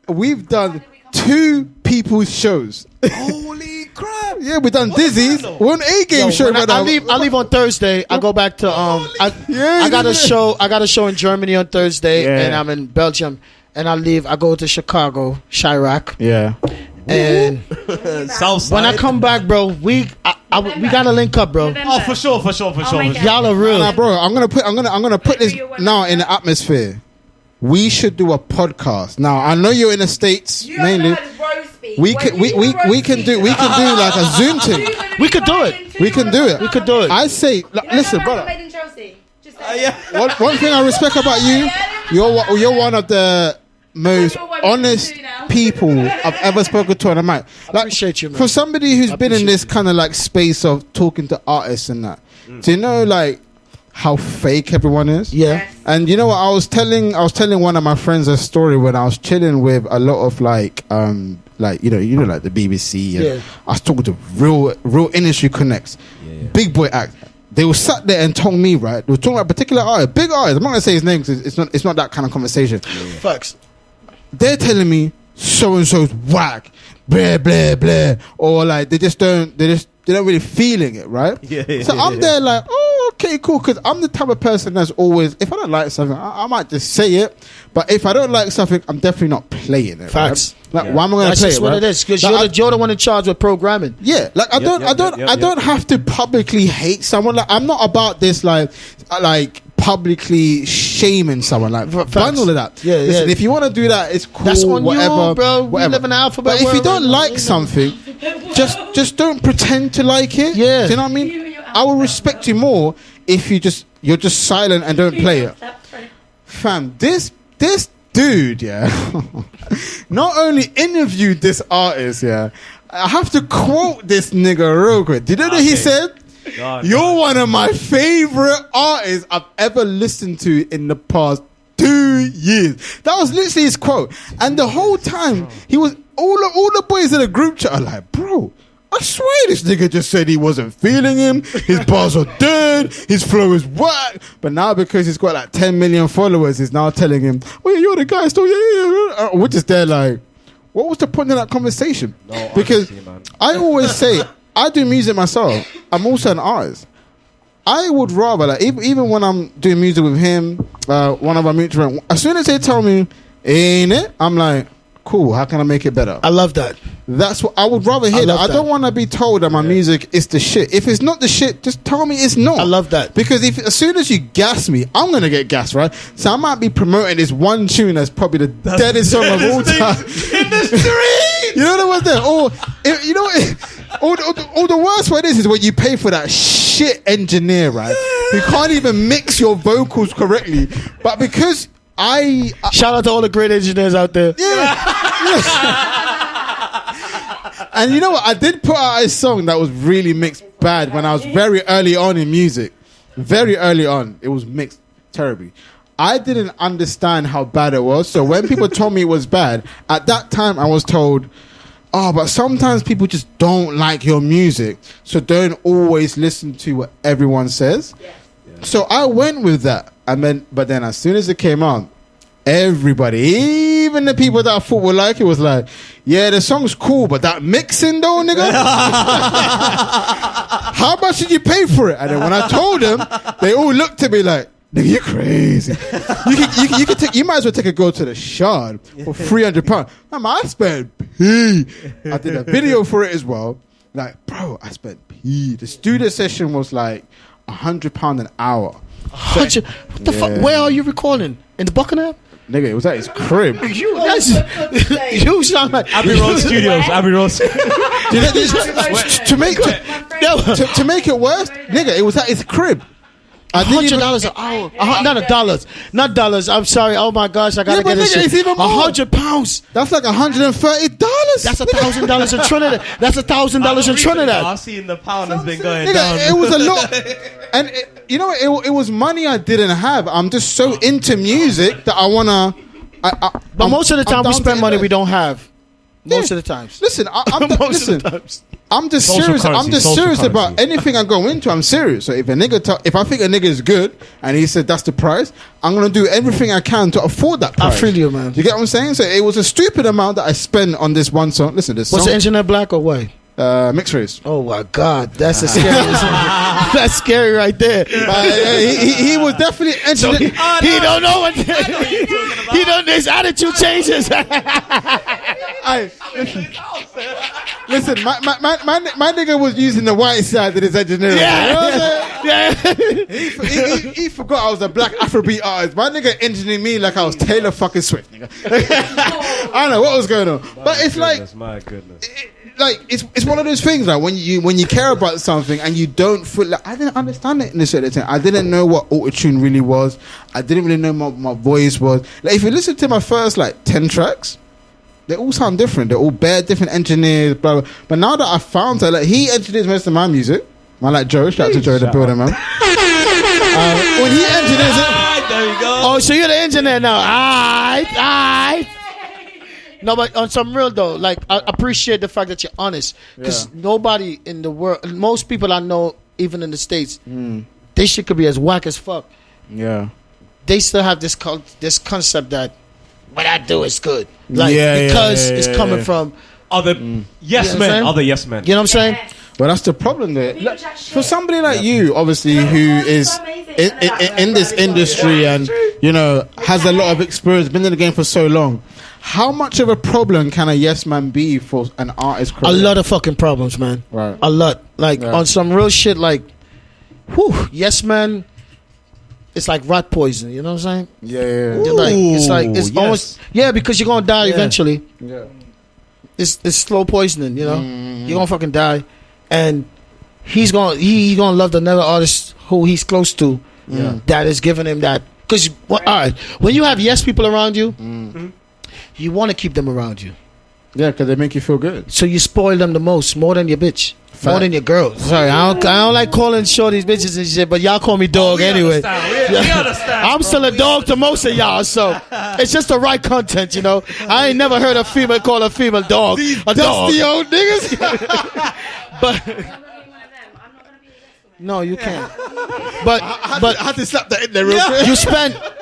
We've done 2 people's shows. Holy crap. Yeah, we done What the Dizzy's. hell? We're on A-game show, When brother. I leave on Thursday. I go back to I got a show. I got a show in Germany on Thursday, Yeah. and I'm in Belgium. And I leave. I go to Chicago, Chirac, Yeah. and Southside. when I come back, bro, we gotta link up, bro. Oh, for sure. my God. Y'all are real. Nah, bro, I'm gonna put this Everyone now knows in the atmosphere. We should do a podcast. Now I know you're in the States mainly. We can do like a Zoom thing. We could do it. We can do it. We could do it. I say, listen, brother. Made in Chelsea. Just say One thing I respect about you, you're one of the most honest people I've ever spoken to on the mic. Like, appreciate you, man. for somebody who's been in appreciate this kind of like space of talking to artists and that, do you know like how fake everyone is? Yeah. And you know what? I was telling one of my friends a story when I was chilling with a lot of like like the BBC. And Yeah. I was talking to real industry connects, big boy act. They were sat there and told me, right? They were talking about a particular artist, big artist. I'm not gonna say his name because it's not that kind of conversation. Facts. They're telling me so and so's whack, blah blah blah, or like they don't really feeling it, right? So I'm there like, oh, okay, cool, because I'm the type of person that's always, if I don't like something, I might just say it, but if I don't like something, I'm definitely not playing it. Facts. Right? Like, why am I going to That's play just it? what Right? it is. Because Like, you're the one in charge with programming. yeah, like I don't have to publicly hate someone. Like I'm not about this like publicly shaming someone. Like done all of that. Yeah, listen, yeah. if you want to do that, it's cool. That's on whatever, you, bro. We whatever. live in the alphabet But if you world don't right now, like you know. something, just don't pretend to like it. Yeah. Do you know what I mean? I will respect you more if you're just silent and don't play it. Fam, this dude, yeah, not only interviewed this artist, yeah, I have to quote this nigga real quick. Did you know what he said? You're one of my favorite artists I've ever listened to in the past 2 years. That was literally his quote. And the whole time, he was all the boys in the group chat are like, bro, I swear this nigga just said he wasn't feeling him. His bars are dead. His flow is whack. But now because he's got like 10 million followers, he's now telling him, oh yeah, you're the guy still. Yeah. We're just there like, what was the point of that conversation? No, because honestly, man. I always say, I do music myself. I'm also an artist. I would rather, like, even when I'm doing music with him, one of our mutual friends, as soon as they tell me, ain't it? I'm like, cool, how can I make it better? I love that. That's what I would rather hear. I don't want to be told that my music is the shit. If it's not the shit, just tell me it's not. I love that. Because as soon as you gas me, I'm gonna get gassed, right? So I might be promoting this one tune that's probably the deadest song of all time. In the street. You know what there? Or you know or the worst one is when you pay for that shit engineer, right? Who can't even mix your vocals correctly, but because I Shout out to all the great engineers out there. and you know what? I did put out a song that was really mixed bad when I was very early on in music. Very early on, it was mixed terribly. I didn't understand how bad it was. So when people told me it was bad, at that time I was told, oh, but sometimes people just don't like your music, so don't always listen to what everyone says. So I went with that. But then as soon as it came out, everybody, even the people that I thought would like it, was like, yeah, the song's cool, but that mixing though, nigga, how much did you pay for it? And then when I told them, they all looked at me like, nigga, you crazy. You might as well take a girl to the Shard for £300. I spent P. I did a video for it as well. Like, bro, I spent P. The studio session was like £100 an hour. What the fuck? Where are you recording? In the Buckingham? Nigga, it was at his crib. You sound like Abbey Road Studios. Abbey Road. To make it worse, nigga, it was at his crib. $100 an hour. Not dollars. I'm sorry. Oh my gosh, I gotta get this shit. It's even more. £100. That's like $130. That's $1,000 in Trinidad. That's $1,000 in Trinidad. I've seen the pound has been going Nigga, down. it was a lot. And you know, it was money I didn't have. I'm just so into music that I wanna. But most of the time we spend money we don't have. Most Yeah. of the times. Listen, Most of the times. I'm just Social serious. currency, I'm just social serious currency. about anything I go into. I'm serious. So if a nigga, if I think a nigga is good and he said that's the price, I'm gonna do everything I can to afford that price. I feel you, man. You get what I'm saying? So it was a stupid amount that I spent on this one song. Listen, this Was song. the engineer black or white? Mixed race. Oh my God, that's a scary. That's scary right there. He was definitely So he don't know what. He don't. His attitude changes. Listen, my nigga was using the white side of his engineering. Yeah. You know what I'm saying? Yeah. He forgot I was a black Afrobeat artist. My nigga engineered me like I was Taylor fucking Swift, nigga. I don't know what was going on, but it's like, my goodness. It's one of those things like when you care about something and you don't feel like, I didn't understand it in this certain time. I didn't know what autotune really was. I didn't really know my voice was. Like if you listen to my first like 10 tracks, they all sound different. They're all bare different engineers, blah blah. But now that I found that, like he engineers most of my music. I like Joe. Shout out to Joe in the building, man. When he engineers it, There you go. Oh, so you're the engineer now. Aight. No, but on some real though, like I appreciate the fact that you're honest, because nobody in the world, most people I know, even in the States, they shit could be as whack as fuck. yeah. They still have this concept that what I do is good, like Yeah, because yeah, it's yeah, coming yeah. from, Other yes You know what I'm men. saying? Other yes men. you know what I'm saying? But that's the problem there. People Like, chat shit. for somebody like you, obviously, who is in this industry and, you know, has a lot of experience, been in the game for so long, how much of a problem can a yes man be for an artist career? A lot of fucking problems, man. Right. A lot. Like Yeah. on some real shit, like, whew, yes man. It's like rat poison. You know what I'm saying? Yeah, yeah, You're like, it's like it's yes. almost because you're gonna die eventually. yeah. It's slow poisoning. You know, you're gonna fucking die, and he's gonna love another artist who he's close to. That is giving him that. Because all right, when you have yes people around you, you want to keep them around you. Yeah, because they make you feel good. So you spoil them the most, more than your bitch, more than your girls. Sorry, I don't like calling shorties bitches and shit, but y'all call me dog anyway. We understand. I'm still a dog to most of y'all, so it's just the right content, you know. I ain't never heard a female call a female dog a dog. Dusty old niggas. But no, you can't. But I had to slap that in there real quick.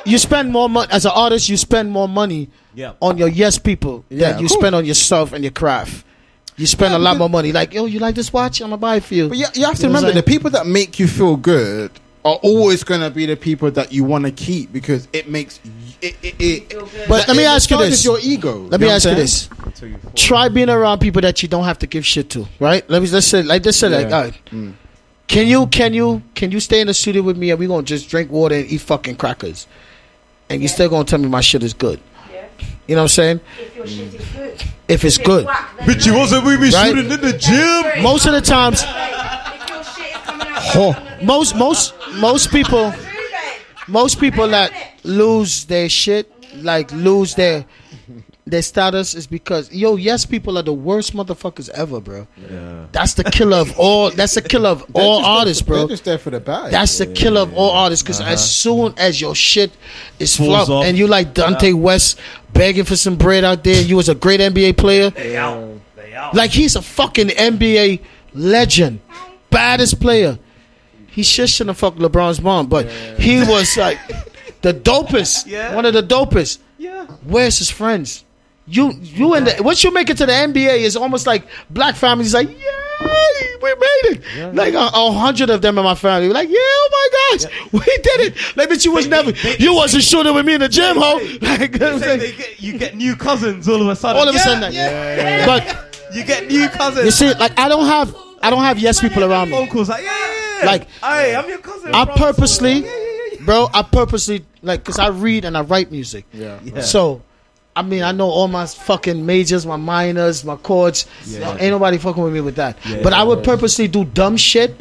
you spend more money as an artist. You spend more money on your yes people than you spend on yourself and your craft. You spend a lot more money. Like, yo, you like this watch? I'm gonna buy it for you. But you have to You know what remember, I'm the people that make you feel good are always going to be the people that you want to keep because it makes it. But let me ask you this. Your ego. Let me ask you this. Try being around people that you don't have to give shit to, right? Let's say all right. Can you stay in the studio with me and we gonna just drink water and eat fucking crackers, and you still gonna tell me my shit is good? Yeah. You know what I'm saying? If your shit is good. If it's good, Bitch, you wasn't with me Right? shooting in the gym. most of the times, If your shit is coming out. most people that lose their shit, like lose their status, is because yes people are the worst motherfuckers ever, bro. That's the killer of all. That's the killer of all artists, bro. They're just there for the bag. That's the killer of all artists, because as soon as your shit is Falls flop off. and you like Dante West begging for some bread out there, and you was a great NBA player, They out. like he's a fucking NBA legend, baddest player. He shouldn't have fucked LeBron's mom, but he was like the dopest, one of the dopest. Yeah. Where's his friends? You and once you make it to the NBA, it's almost like black families like, yay, we made it. Like 100 of them in my family were like, yeah, oh my gosh, we did it. Like, but you was never, you wasn't shooting with me in the gym, ho. Like, You get new cousins all of a sudden. all of a sudden, but You get new cousins. you see, like I don't have yes people around me. Phone calls like, yeah. Like, hey, I'm your cousin. I bro. purposely, Yeah. bro, like, cause I read and I write music. Yeah. So, I mean, I know all my fucking majors, my minors, my chords. Ain't nobody fucking with me with that. But I would purposely do dumb shit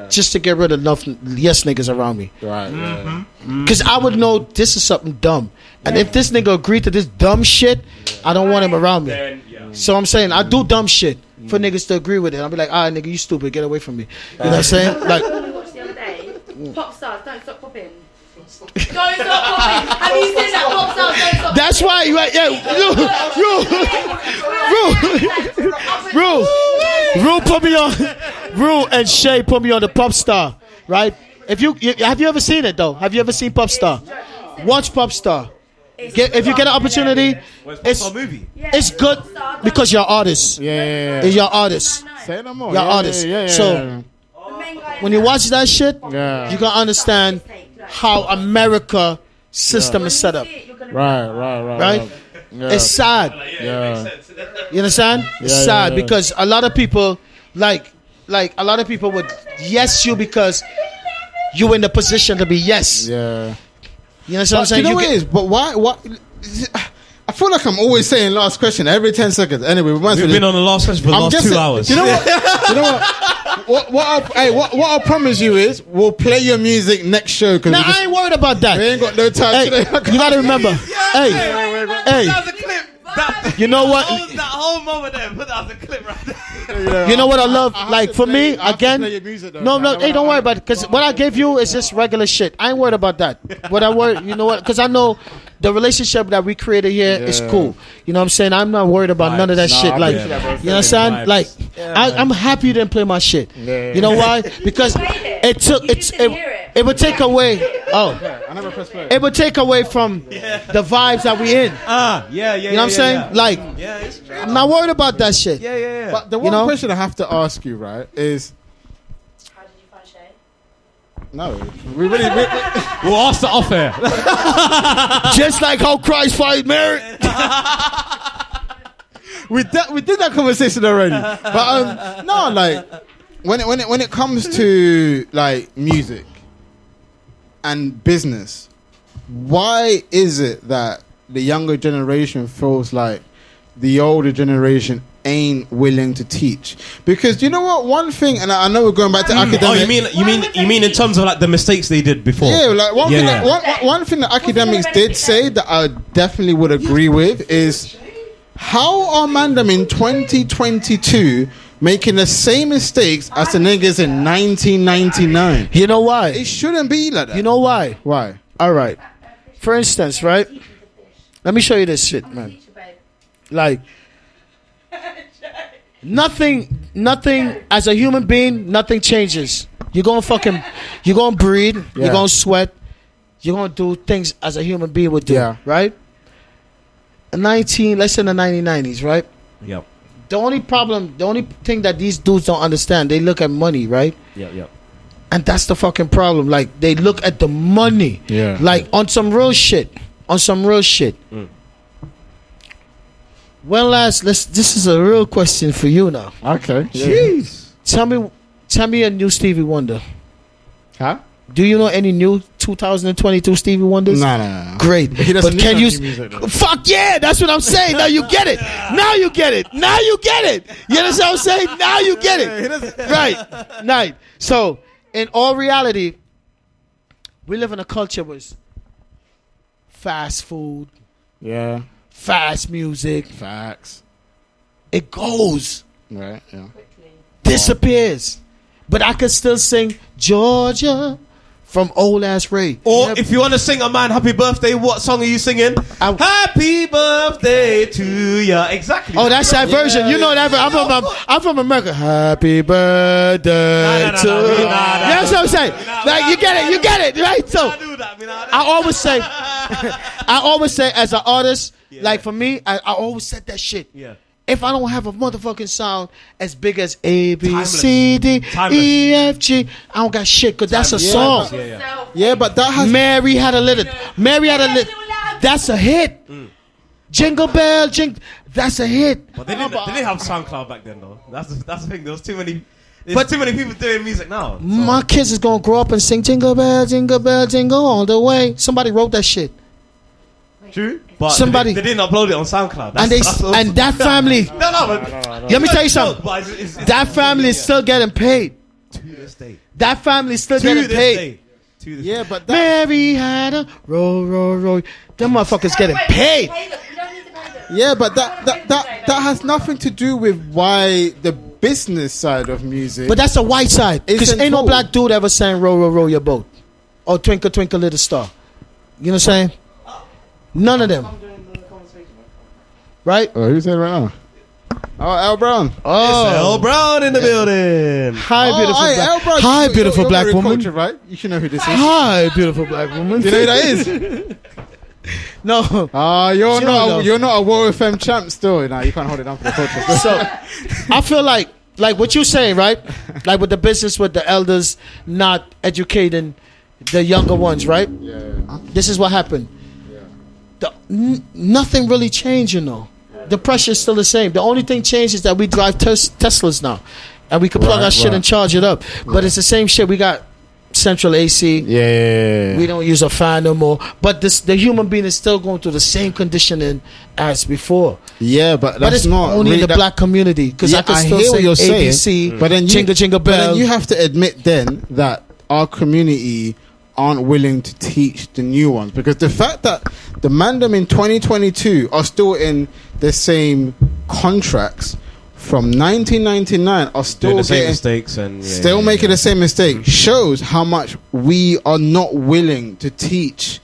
just to get rid of enough yes niggas around me. Right. Cause I would know this is something dumb. And if this nigga agreed to this dumb shit, I don't want him around me. So I'm saying I do dumb shit for niggas to agree with it. I'll be like, nigga, you stupid, get away from me. You know what I'm saying? Like, I watched the other day. Pop stars, don't stop popping. Don't stop popping. Have you seen that? Pop stars, don't stop. that's why you right, Rue put me on. Rue and Shay put me on the Pop Star, right? Have you ever seen it though? Have you ever seen Pop Star? Watch Pop Star. If you get an opportunity, It's a movie. it's good because you're artists. Yeah. You're artists. Say no more. Y'all artists. So when you watch that shit, you can understand how America system is set up. Right. Yeah. It's sad. Yeah. You understand? It's sad because a lot of people like a lot of people would yes you because you in the position to be yes. Yeah. You know what I'm saying? You know what it is? But why? I feel like I'm always saying last question every 10 seconds. Anyway, we've been on the last question for the last 2 hours. You know what? You know what? What I'll promise you is we'll play your music next show. Cause nah, I ain't worried about that. We ain't got no time today. You gotta remember. Hey. You know what? That whole moment there, put that as a clip right there. You know what I love? Like for me, again. No, hey, don't worry about it. Because what I gave you is just regular shit. I ain't worried about that. What I worry, you know what? Because I know the relationship that we created here is cool. You know what I'm saying? I'm not worried about none of that shit. Like, you understand? Like, I'm happy you didn't play my shit. You know why? Because it would take away. Oh, it would take away from the vibes that we in. You know what I'm saying? Like, I'm not worried about that shit. But the one question I have to ask you, right, is How did you find Shay? no, We'll ask the off air. Just like how Christ fight Mary. we did that conversation already. But no, like when it comes to like music and business, why is it that the younger generation feels like the older generation ain't willing to teach? Because you know what, one thing, and I know we're going back to academic. Oh, you mean in terms of like the mistakes they did before? Yeah, like one thing that academics did say that I definitely would agree with is how are Mandem in 2022 making the same mistakes as the niggas in 1999? You know why? It shouldn't be like that. You know why? Why? All right. For instance, right? Let me show you this shit, man. Like, nothing as a human being, nothing changes. You're gonna breathe, you're gonna sweat, you're gonna do things as a human being would do, right? Let's say in the 1990s, right? Yep. The only thing that these dudes don't understand, they look at money, right? Yep. And that's the fucking problem. Like, they look at the money. Yeah. Like, on some real shit. Well, lads, this is a real question for you now. Okay. Jeez. Tell me a new Stevie Wonder. Huh? Do you know any new 2022 Stevie Wonders? No. Great. But can you? Music, fuck yeah! That's what I'm saying. Now you get it. You understand what I'm saying? Now you get it. Right. So, in all reality, we live in a culture with fast food. Yeah. Fast music. Facts. It goes. Right. Yeah. Disappears. But I can still sing Georgia from old ass Ray. Or if you want to sing a man happy birthday, what song are you singing? Happy birthday to ya. Exactly. Oh, that's that version. You know that version. I'm from America. Happy birthday to you. That's what I'm saying. Like, you get it, right? So I always say as an artist, like for me, I always said that shit. Yeah. If I don't have a motherfucking sound as big as A, B, C, D, E, F, G, I don't got shit, because that's a song. Yeah, but that has... Mary had a little... That's a hit. Jingle bell, that's a hit. But they didn't have SoundCloud back then, though. That's the thing. There was too many... There's too many people doing music now. So. My kids is going to grow up and sing Jingle Bell, Jingle Bell, Jingle all the way. Somebody wrote that shit. True, but somebody they didn't upload it on SoundCloud. And that family. No. Let me tell you something. That family is still getting paid. To this day. That family is still getting paid. Yeah, but Mary had a roll. Them motherfuckers getting paid. Yeah, but that has nothing to do with why the business side of music. But that's a white side. Because ain't no black dude ever saying roll your boat or twinkle twinkle little star. You know what I'm saying? None of them. Right? Oh, who's saying right now? Oh, L Brown. Oh, it's L Brown in the building. Hi, beautiful black woman. Culture, right? You should know who this is. Hi, beautiful black woman. Do you know who that is? No. You're not a War FM champ still. No, you can't hold it down for the culture. So, I feel like like what you saying, right? Like with the business, with the elders not educating the younger ones, right? This is what happened. Nothing really changed, you know. The pressure is still the same. The only thing changed is that we drive Teslas now, and we can plug our shit and charge it up. But it's the same shit. We got central AC. We don't use a fan no more. But the human being is still going through the same conditioning as before. Yeah, but that's it's not only really in the black community, because I can still hear say what you're ABC, saying. But then jingle jingle But bell. then you have to admit then that our community aren't willing to teach the new ones, because the fact that the mandem in 2022 are still in the same contracts from 1999 are still Doing the same getting mistakes and still making the same mistake shows how much we are not willing to teach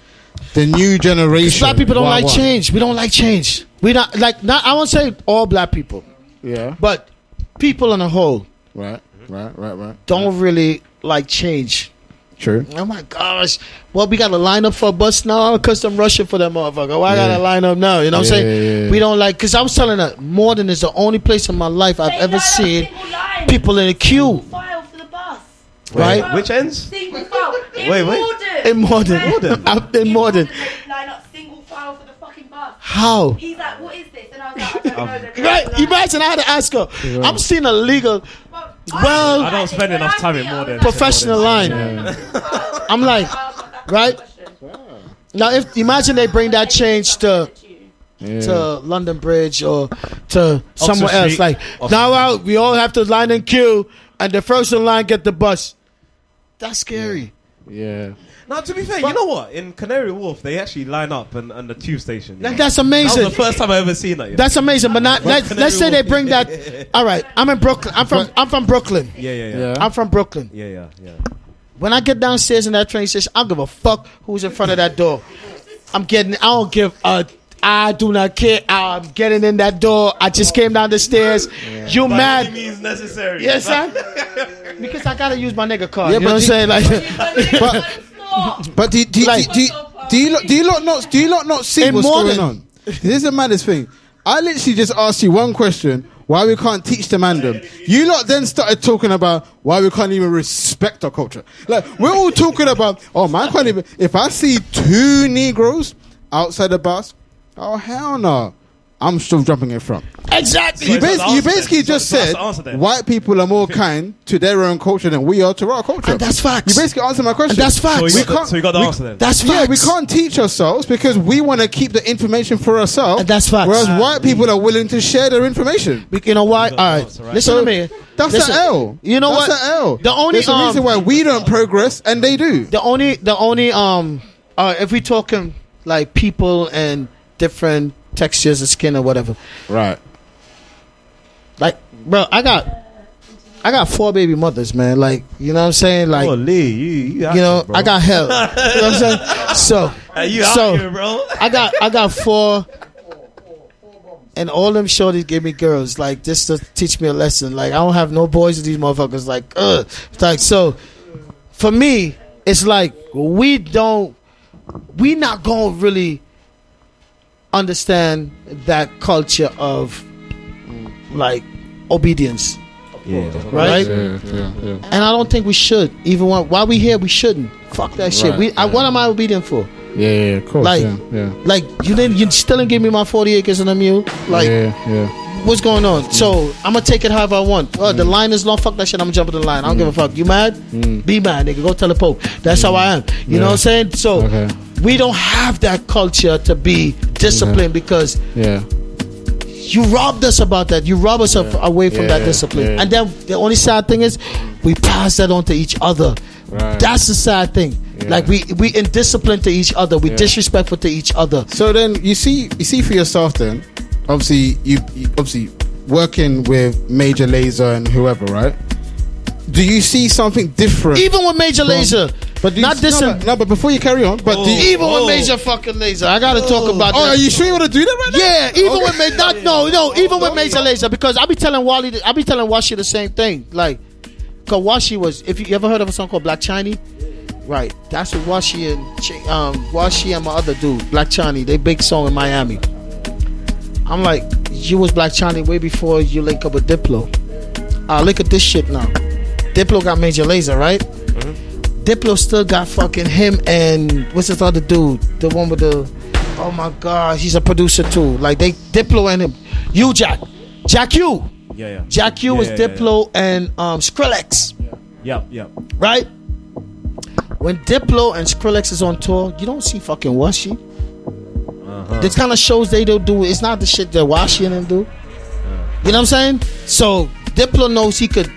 the new generation. Black people don't like Why? change. We don't like change. We not like. Not, I won't say all black people, Yeah. but people on a whole Right. don't really like change. True. Oh my gosh! Well, we got to line up for a bus now because I'm rushing for that motherfucker. Why I gotta line up now? You know what I'm saying? Yeah. We don't like, because I was telling her, Morden is the only place in my life I've ever seen people in a queue. File for the bus. Right? Which ends? Single file. Wait. In Morden. Out in Morden. Line up single file for the fucking bus. How? He's like, what is this? And I was like, I don't know. Right? Imagine I had to ask her. I'm seeing a legal. Well, I don't spend enough time in Morden. Professional line. I'm like, right? Now, if imagine they bring that change to London Bridge or to somewhere else, Street. like now we all have to line and queue, and the first in line get the bus. That's scary. Yeah. Now, to be fair, you know what? In Canary Wharf, they actually line up and the tube station. Like, that's That amazing. was the first time I ever seen that. You know? That's amazing. But not, let's say they bring that. All right, I'm in Brooklyn. I'm from Brooklyn. Yeah. I'm from Brooklyn. Yeah. When I get downstairs in that train station, I don't give a fuck who's in front of that door. I do not care. I'm getting in that door. I just came down the stairs. You By mad? any means necessary. Yes, sir. Because I gotta use my nigga card. Yeah, You know what I'm saying? Like, But do you lot not see In what's Morden. going on? This is the maddest thing. I literally just asked you one question: why we can't teach the mandem? You lot then started talking about why we can't even respect our culture. Like, we're all talking about, oh man, I can't even. If I see two Negroes outside the bus, oh hell no, I'm still jumping in front. exactly. You that's the basically answer just then. said So that's the answer then. white people are more kind to their own culture than we are to our culture. And that's facts. You basically answered my question. And that's facts. So you got the answer then. That's Yeah, facts. we can't teach ourselves because we want to keep the information for ourselves. And that's facts. Whereas white people are willing to share their information. You know why? All right. answer, right? Listen So to me. That's Listen. an L. You know that's what? an L. The only There's a reason why we don't progress and they do. The only if we talking like people and different textures of skin or whatever, Right. like, bro, I got 4 baby mothers, man. Like, you know what I'm saying? Like, Oh, Lee, you know, bro. I got hell. You know what I'm saying? So, You so out here, bro. I got 4, and all them shorties gave me girls, like, just to teach me a lesson. Like, I don't have no boys with these motherfuckers. Like, It's like, so for me, it's like we not gonna really understand that culture of like obedience, right? And I don't think we should. Even why we here, we shouldn't. Fuck that shit. What am I obedient for? Yeah, of course. Like, like you still didn't give me my 40 acres and a mule. Like, what's going on? So I'm gonna take it however I want. The line is long. Fuck that shit. I'm jumping the line. I don't give a fuck. You mad? Be mad, nigga. Go tell the Pope. That's how I am. You know what I'm saying? So we don't have that culture to be disciplined because you robbed us about that. You robbed us away from that discipline. And then the only sad thing is we pass that on to each other. Right. That's the sad thing. Like we indisciplined to each other. We disrespectful to each other. So then you see for yourself then, obviously you obviously working with Major Lazor and whoever, right? Do you see something different? Even with Major Lazer, but do you, not this. No, but before you carry on, but Even with Major fucking Laser, I gotta talk about that. are you sure you want to do that right now? Yeah, even with Major, even with Major Lazer, because I be telling Washi the same thing. Like, cause Washi was, if you ever heard of a song called Black Chinese, right? That's what Washi and my other dude, Black Chinese, they big song in Miami. I'm like, you was Black Chinese way before you link up with Diplo. look at this shit now. Diplo got Major Lazer, right? Diplo still got fucking him and what's this other dude? The one with the, oh my god, he's a producer too. Like Diplo and him, Jack U. Yeah. Jack U is Diplo and Skrillex. Yep. Right? When Diplo and Skrillex is on tour, you don't see fucking Washi. This kind of shows they don't do. It's not the shit that Washi and them do. You know what I'm saying? So Diplo knows he could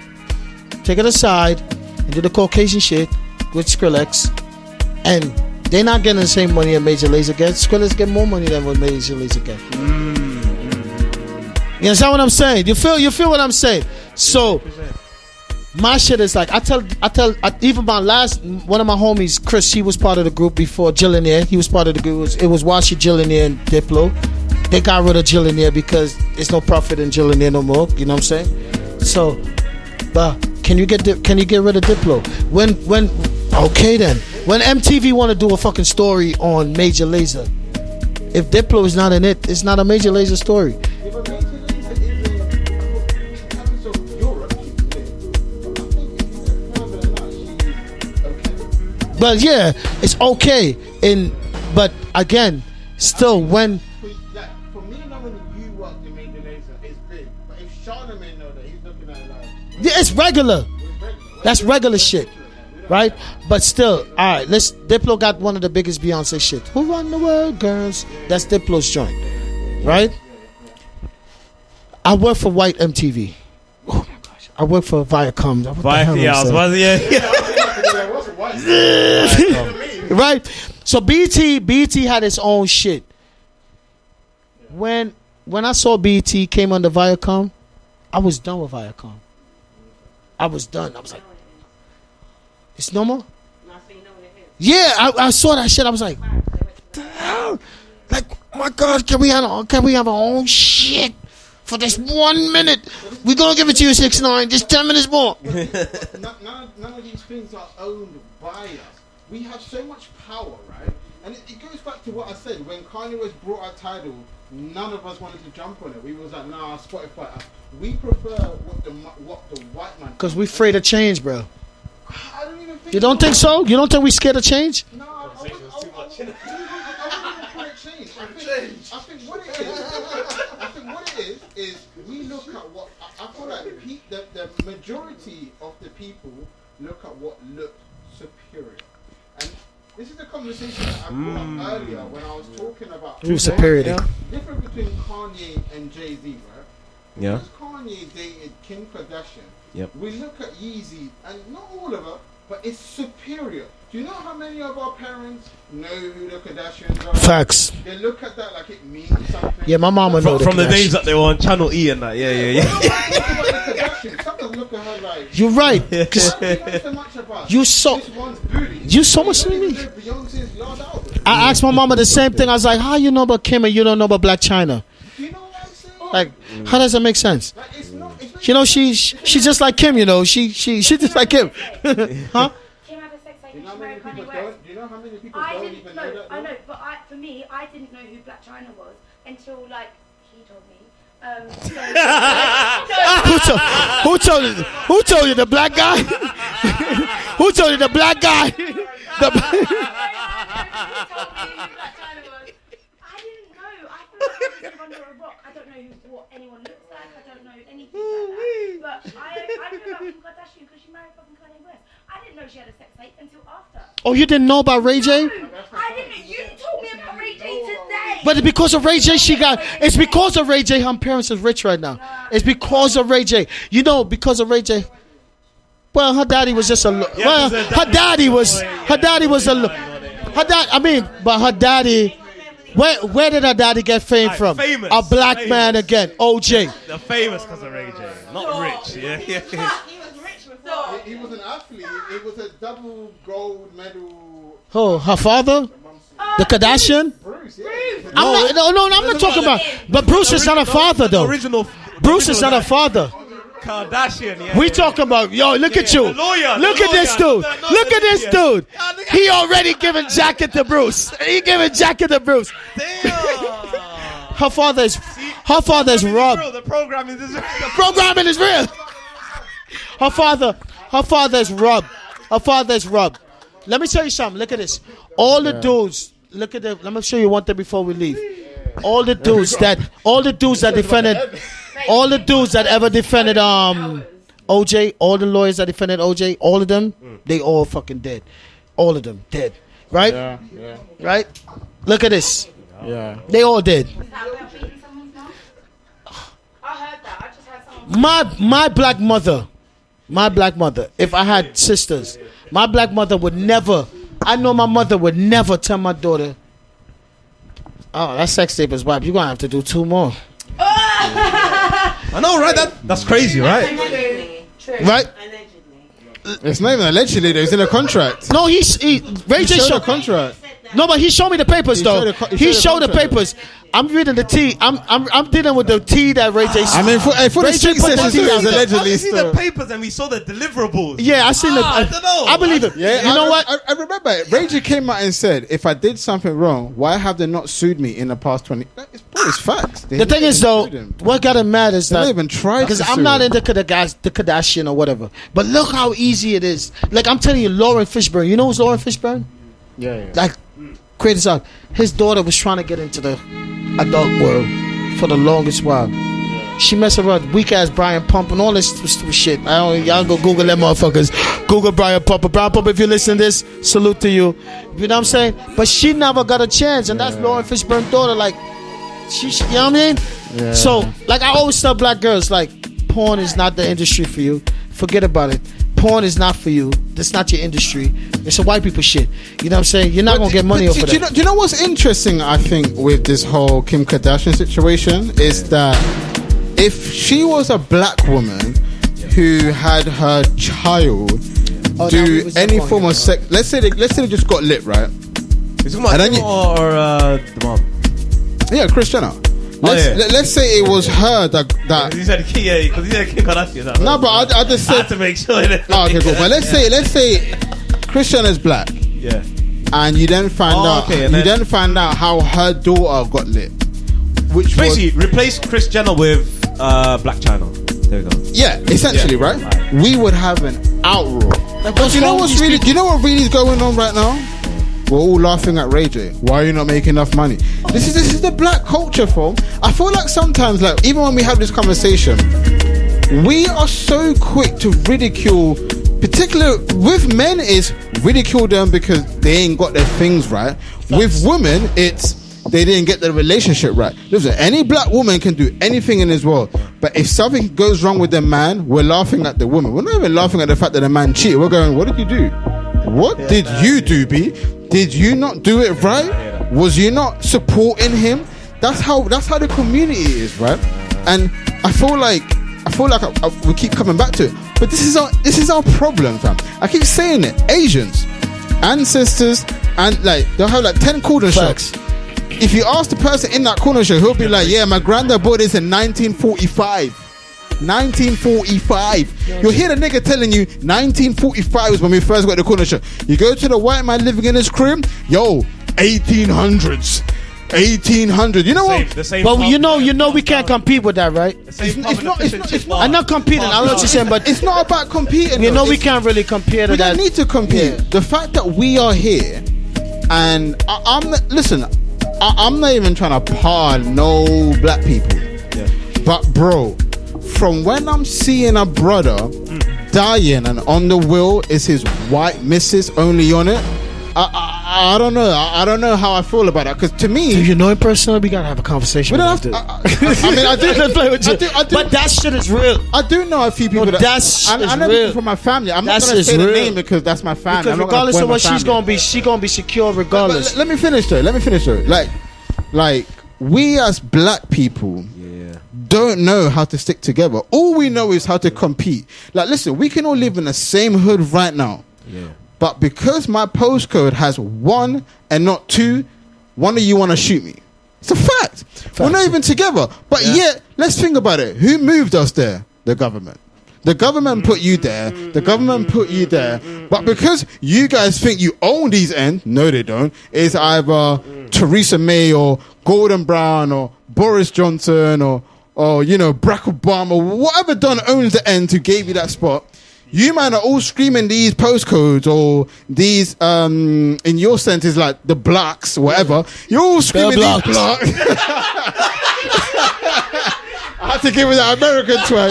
take it aside and do the Caucasian shit with Skrillex, and they're not getting the same money that Major Lazer gets. Skrillex get more money than what Major Lazer gets. You understand what I'm saying? You feel what I'm saying? So my shit is like I tell even my last one of my homies, Chris, he was part of the group before Jillionaire. He was part of the group. It was Washi, Jillionaire, and Diplo. They got rid of Jillionaire because there's no profit in Jillionaire no more. You know what I'm saying? So, but can you get rid of Diplo? When okay then. When MTV want to do a fucking story on Major Lazer, if Diplo is not in it, it's not a Major Lazer story. But yeah, it's okay. But again, still when. For me, knowing you work in Major Lazer is big. But if Charlamagne know that, he's looking at it like. Yeah, it's regular. That's regular shit, right? But still, all right. Diplo got one of the biggest Beyonce shit. Who run the world, girls? That's Diplo's joint, right? I work for White MTV. Oh my gosh, I work for Viacom. Right? So BT had its own shit. When I saw BT came under Viacom, I was done with Viacom. I was done. I was like, it's no more? Yeah, I saw that shit. I was like, damn. Like, oh my God, can we have our own shit for this 1 minute? We're gonna give it to you, 6ix9ine. Just 10 minutes more. None of these things are owned by us. We have so much power, right? And it goes back to what I said. When Kanye West brought out Tidal, none of us wanted to jump on it. We was like, nah, Spotify. We prefer what the white man. Because we afraid of change, bro. I don't even think. You don't think so? You don't think we scared of change? No, I wouldn't call it change. I think what it is we look at what I feel like the majority of the people look at what looked superior. And this is the conversation that I brought up earlier when I was talking about superiority. Difference between Kanye and Jay-Z, right? Yeah. Because Kanye dated Kim Kardashian. Yep. We look at Yeezy, and not all of her, but it's superior. Do you know how many of our parents know who the Kardashians are? Facts. They look at that like it means something. Yeah, my mama knows from the days that they were on Channel E and that. Yeah. Some look at her like. You're right. You so much to me. I asked my mama the same thing. I was like, how you know about Kim and you don't know about Black China? You know what I'm saying? Like, how does that make sense? Like, it's not You know, she's just like Kim. You know, she just like Kim. Huh? Do you know how many people don't even know that? I know, but for me, I didn't know who Black China was until like he told me. Who told you the black guy? Who told you the black guy? I didn't know. I feel like I live under a rock. I don't know what anyone looks like. I don't know anything like that. But I knew about Kim Kardashian because she married fucking Kanye West. I didn't know she had a sex tape until after. Oh, you didn't know about Ray J? No, I didn't. You told me about Ray J today. But because of Ray J, it's because of Ray J her parents is rich right now. It's because of Ray J. You know, because of Ray J. Well, her daddy was just a. Well, her daddy was a. But her daddy. Where did her daddy get fame from? Famous, a black man again, OJ. The famous because of Ray J, not rich. Yeah. He was rich before. He was an athlete. It was a double gold medal. Oh, her father? The Kardashian? Bruce, yeah. I'm not talking about. But Bruce is not a father, though. Bruce is not a father. Kardashian, yeah. We talking about, yo, look at you. Look at this dude. Look at this dude. He already giving jacket to Bruce. He giving jacket to Bruce. Damn. Her father is Rob. The programming is real. Programming is real. Her father is Rub. Her father is Rub. Let me tell you something. Look at this. All the dudes. Look at them. Let me show you one thing before we leave. All the dudes that defended, all the dudes that ever defended OJ, all the lawyers that defended OJ, all of them, they all fucking dead. All of them dead. Right? Yeah. Right? Look at this. Yeah. They all dead. Is that about beating someone's mouth? I heard that. I just heard someone. My black mother, if I had sisters, my black mother would never, I know my mother would never tell my daughter, oh, that sex tape is wiped. You're going to have to do 2 more. I know, right? That's crazy, right? Allegedly. True. Right? Allegedly. It's not even allegedly, though. It's in a contract. No, Ray He J showed showed a contract. No, but he showed me the papers, He though. showed He the showed the contract. papers. I'm reading the tea. I'm dealing with the tea that Ray J. I mean, for the Ray J street put the sessions, tea it out was there. allegedly We see the still. papers and we saw the deliverables. Yeah, I seen I don't know. I believe it. Yeah, you know what? I remember it. Ray J came out and said, if I did something wrong, why have they not sued me in the past 20? It's facts. The thing is, though, what got him mad is They that don't even try because to I'm sue not him. into the Kardashian or whatever. But look how easy it is. Like I'm telling you, Lauren Fishburne. You know who's Lauren Fishburne? Yeah. Like created out. His daughter was trying to get into the adult world for the longest while. She messed around weak ass Brian Pump and all this stupid shit. Y'all go Google them motherfuckers. Google Brian Pump. Brian Pump, if you listen to this, salute to you. You know what I'm saying? But she never got a chance, and that's Lauren Fishburne's daughter. Like, you know what I mean? Yeah. So, like, I always tell black girls, like, porn is not the industry for you. Forget about it. Porn is not for you. That's not your industry. It's a white people shit. You know what I'm saying? You're not gonna get money off of that. Do you know what's interesting, I think, with this whole Kim Kardashian situation is that if she was a black woman who had her child do any form of sex, let's say they just got lit, right? Is it about And then him or the mom? Yeah, Kris Jenner. Let's say it was her that He said, yeah, because he said Kim Kardashian. no, but I just I had said to make sure. That oh, okay, cool. But let's say Kris Jenner's black, yeah. and you then find out okay, and you then- then find out how her daughter got lit, which was Basically, replace Kris Jenner with Black China. There we go. yeah, essentially, Yeah. right? We would have an outroar. But what's you know wrong what's with really? these Do you know what really is going on right now? We're all laughing at Ray J. Why are you not making enough money? This is the black culture, form. I feel like sometimes, like even when we have this conversation, we are so quick to ridicule, particularly with men, is ridicule them because they ain't got their things right. With women, it's they didn't get the relationship right. Listen, any black woman can do anything in this world, but if something goes wrong with the man, we're laughing at the woman. We're not even laughing at the fact that the man cheated. We're going, what did you do? What did you do, B? Did you not do it right? Was you not supporting him? That's how the community is, right? And I feel like we keep coming back to it, but this is our problem, fam. I keep saying it. Asians, ancestors, and like they'll have like 10 corner shops. If you ask the person in that corner shop, he'll be like, "Yeah, my granddad bought this in 1945." 1945. You'll hear the nigga telling you 1945 was when we first got the corner shop. You go to the white man living in his crib, yo, 1800s. 1800. You know what? The same But you know we can't compete with that, right? I'm not competing. I know what you're saying, but It's not about competing. you know though. we can't really compare to We that. don't need to compete. Yeah. The fact that we are here, and I'm not even trying to par no black people. Yeah. But bro, from when I'm seeing a brother dying and on the wheel is his white missus only on it, I don't know. I don't know how I feel about that, because to me, Do you know him personally? We gotta have a conversation. we don't with have that to, I mean, I do. Let's play with you. I do. But that shit is real. I do know a few people No, that that's I know real. people from my family. I'm That's not going to say the real. name because that's my family. Because I'm not gonna regardless point of my what she's family. gonna be secure regardless. But let me finish though. Like we as black people don't know how to stick together. All we know is how to compete. Like, listen, we can all live in the same hood right now. Yeah. But because my postcode has 1 and not 2, one of you want to shoot me. It's a fact. We're not even together. But yet, let's think about it. Who moved us there? The government. The government put you there. The government put you there. But because you guys think you own these ends, no they don't. It's either Theresa May or Gordon Brown or Boris Johnson or you know, Barack Obama, whatever Don owns the end who gave you that spot. You man are all screaming these postcodes or these in your sense is like the blocks, whatever. You're all screaming these blocks. I had to give it that American twang.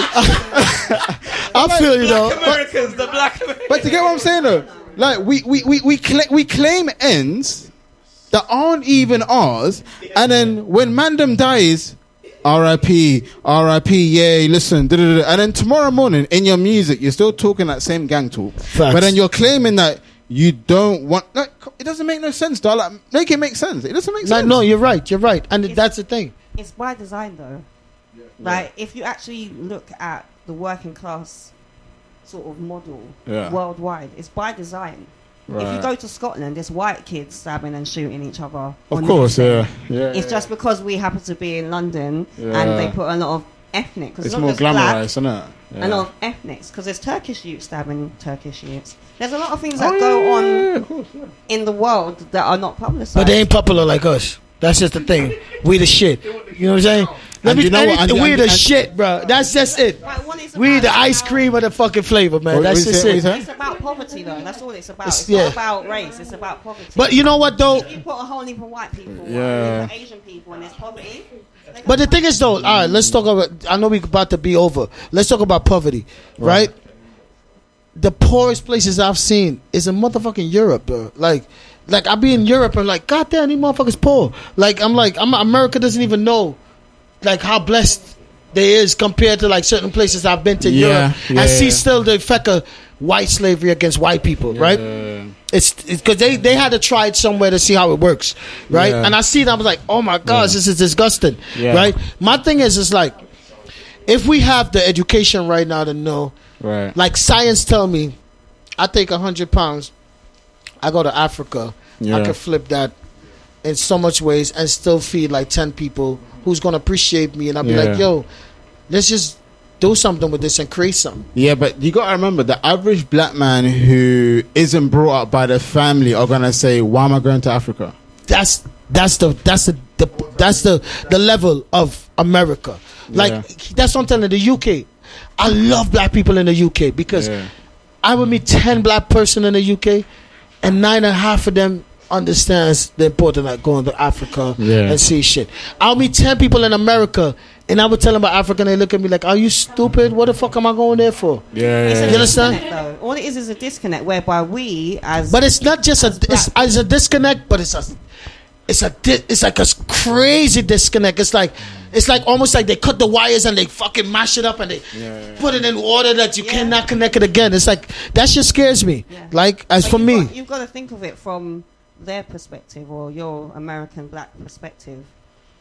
I feel you though. Americans, the black Americans. But to get what I'm saying though, like we claim ends that aren't even ours, and then when Mandem dies, R.I.P. Yeah, listen, and then tomorrow morning in your music you're still talking that same gang talk. Facts. But then you're claiming that you don't want. Like, it doesn't make no sense, dog. Like, make it make sense. It doesn't make sense. No, you're right, and that's the thing. It's by design though. Like if you actually look at the working class sort of model worldwide, it's by design. Right. If you go to Scotland, it's white kids stabbing and shooting each other. Of course, yeah. It's just because we happen to be in London and they put a lot of ethnic. It's more glamorized, isn't it? Yeah. A lot of ethnics, because there's Turkish youths stabbing Turkish youths. There's a lot of things that go on in the world that are not publicized. But they ain't popular like us. That's just the thing. We the shit. You know what I'm saying? We the shit, bro. That's just it. We the ice cream of the fucking flavor, man. That's just it. It's about poverty, though. That's all it's about. It's not about race. It's about poverty. But you know what, though? If you put a whole heap of white people, and Asian people, and there's poverty. But the thing is, though, all right, let's talk about. I know we're about to be over. Let's talk about poverty, right? The poorest places I've seen is in motherfucking Europe, bro. Like I be in Europe and like, goddamn, these motherfuckers poor. America doesn't even know, like, how blessed they is compared to like certain places I've been to Europe. I see still the effect of white slavery against white people, right? It's because they had to try it somewhere to see how it works, right? And I see that, I was like, oh my gosh, this is disgusting, right? My thing is like, if we have the education right now to know, like science tell me, I take 100 pounds, I go to Africa, I can flip that in so much ways and still feed like 10 people who's gonna appreciate me, and I'll be like, yo, let's just do something with this and create something. Yeah, but you gotta remember, the average black man who isn't brought up by their family are gonna say, why am I going to Africa? That's the level of America. Like that's what I'm telling you. The UK, I love black people in the UK because I would meet 10 black person in the UK and 9.5 of them understands the importance of going to Africa and see shit. I'll meet 10 people in America and I would tell them about Africa and they look at me like, are you stupid? What the fuck am I going there for? You understand? All it is a disconnect whereby we as... But it's not just it's a disconnect, but it's like a crazy disconnect. It's like almost like they cut the wires and they fucking mash it up and they put it in order that you cannot connect it again. It's like, that shit scares me. Like, as for me, you've got to think of it from their perspective, or your American black perspective.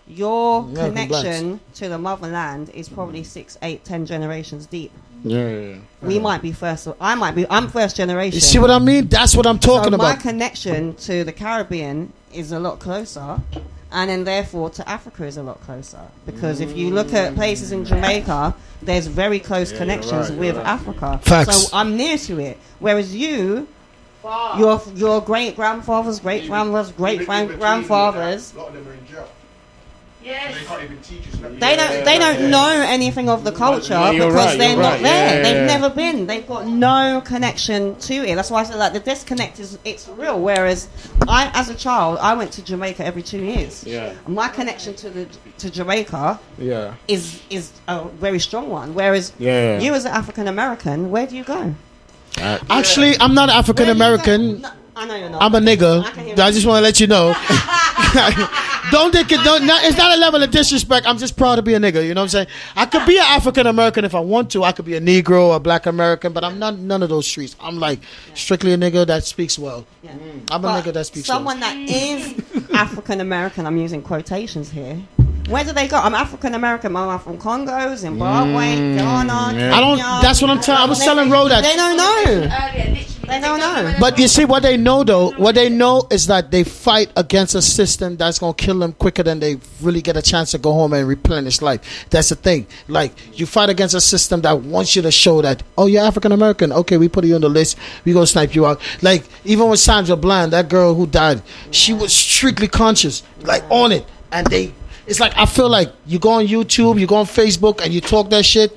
Your connection to the motherland is probably 6, 8, 10 generations deep. We might be first, or I'm first generation. You see what I mean? That's what I'm talking about. My connection to the Caribbean is a lot closer, and then therefore to Africa is a lot closer, because if you look at places in Jamaica, there's very close connections with Africa. Facts. So I'm near to it, whereas your great grandfathers, great grandfathers, great grandfathers, A lot of them are in jail. Yes. They can't even teach us. they don't know anything of the culture because they're not there. They've never been. They've got no connection to it. That's why I said, like, the disconnect it's real. Whereas I, as a child, I went to Jamaica every 2 years. And my connection to Jamaica is a very strong one. Whereas you, as an African American, where do you go? Actually, I'm not African American. No, I know you're not. I'm a nigga. I just want to let you know. Don't think it. It's not a level of disrespect. I'm just proud to be a nigga. You know what I'm saying? I could be an African American if I want to. I could be a Negro, a Black American, but I'm not none of those streets. I'm like strictly a nigga that speaks well. I'm a nigga that speaks well. Someone that is African American. I'm using quotations here. Where do they go? I'm African American. I'm from Congo, Zimbabwe, Ghana. I don't. That's what I'm telling. I was telling Ro that they don't know. They don't know. But you see, what they know though, what they know is that they fight against a system that's gonna kill them quicker than they really get a chance to go home and replenish life. That's the thing. Like, you fight against a system that wants you to show that, oh, you're African American. Okay, we put you on the list. We gonna snipe you out. Like, even with Sandra Bland, that girl who died, she was strictly conscious, like on it, and they. It's like, I feel like you go on YouTube, you go on Facebook, and you talk that shit.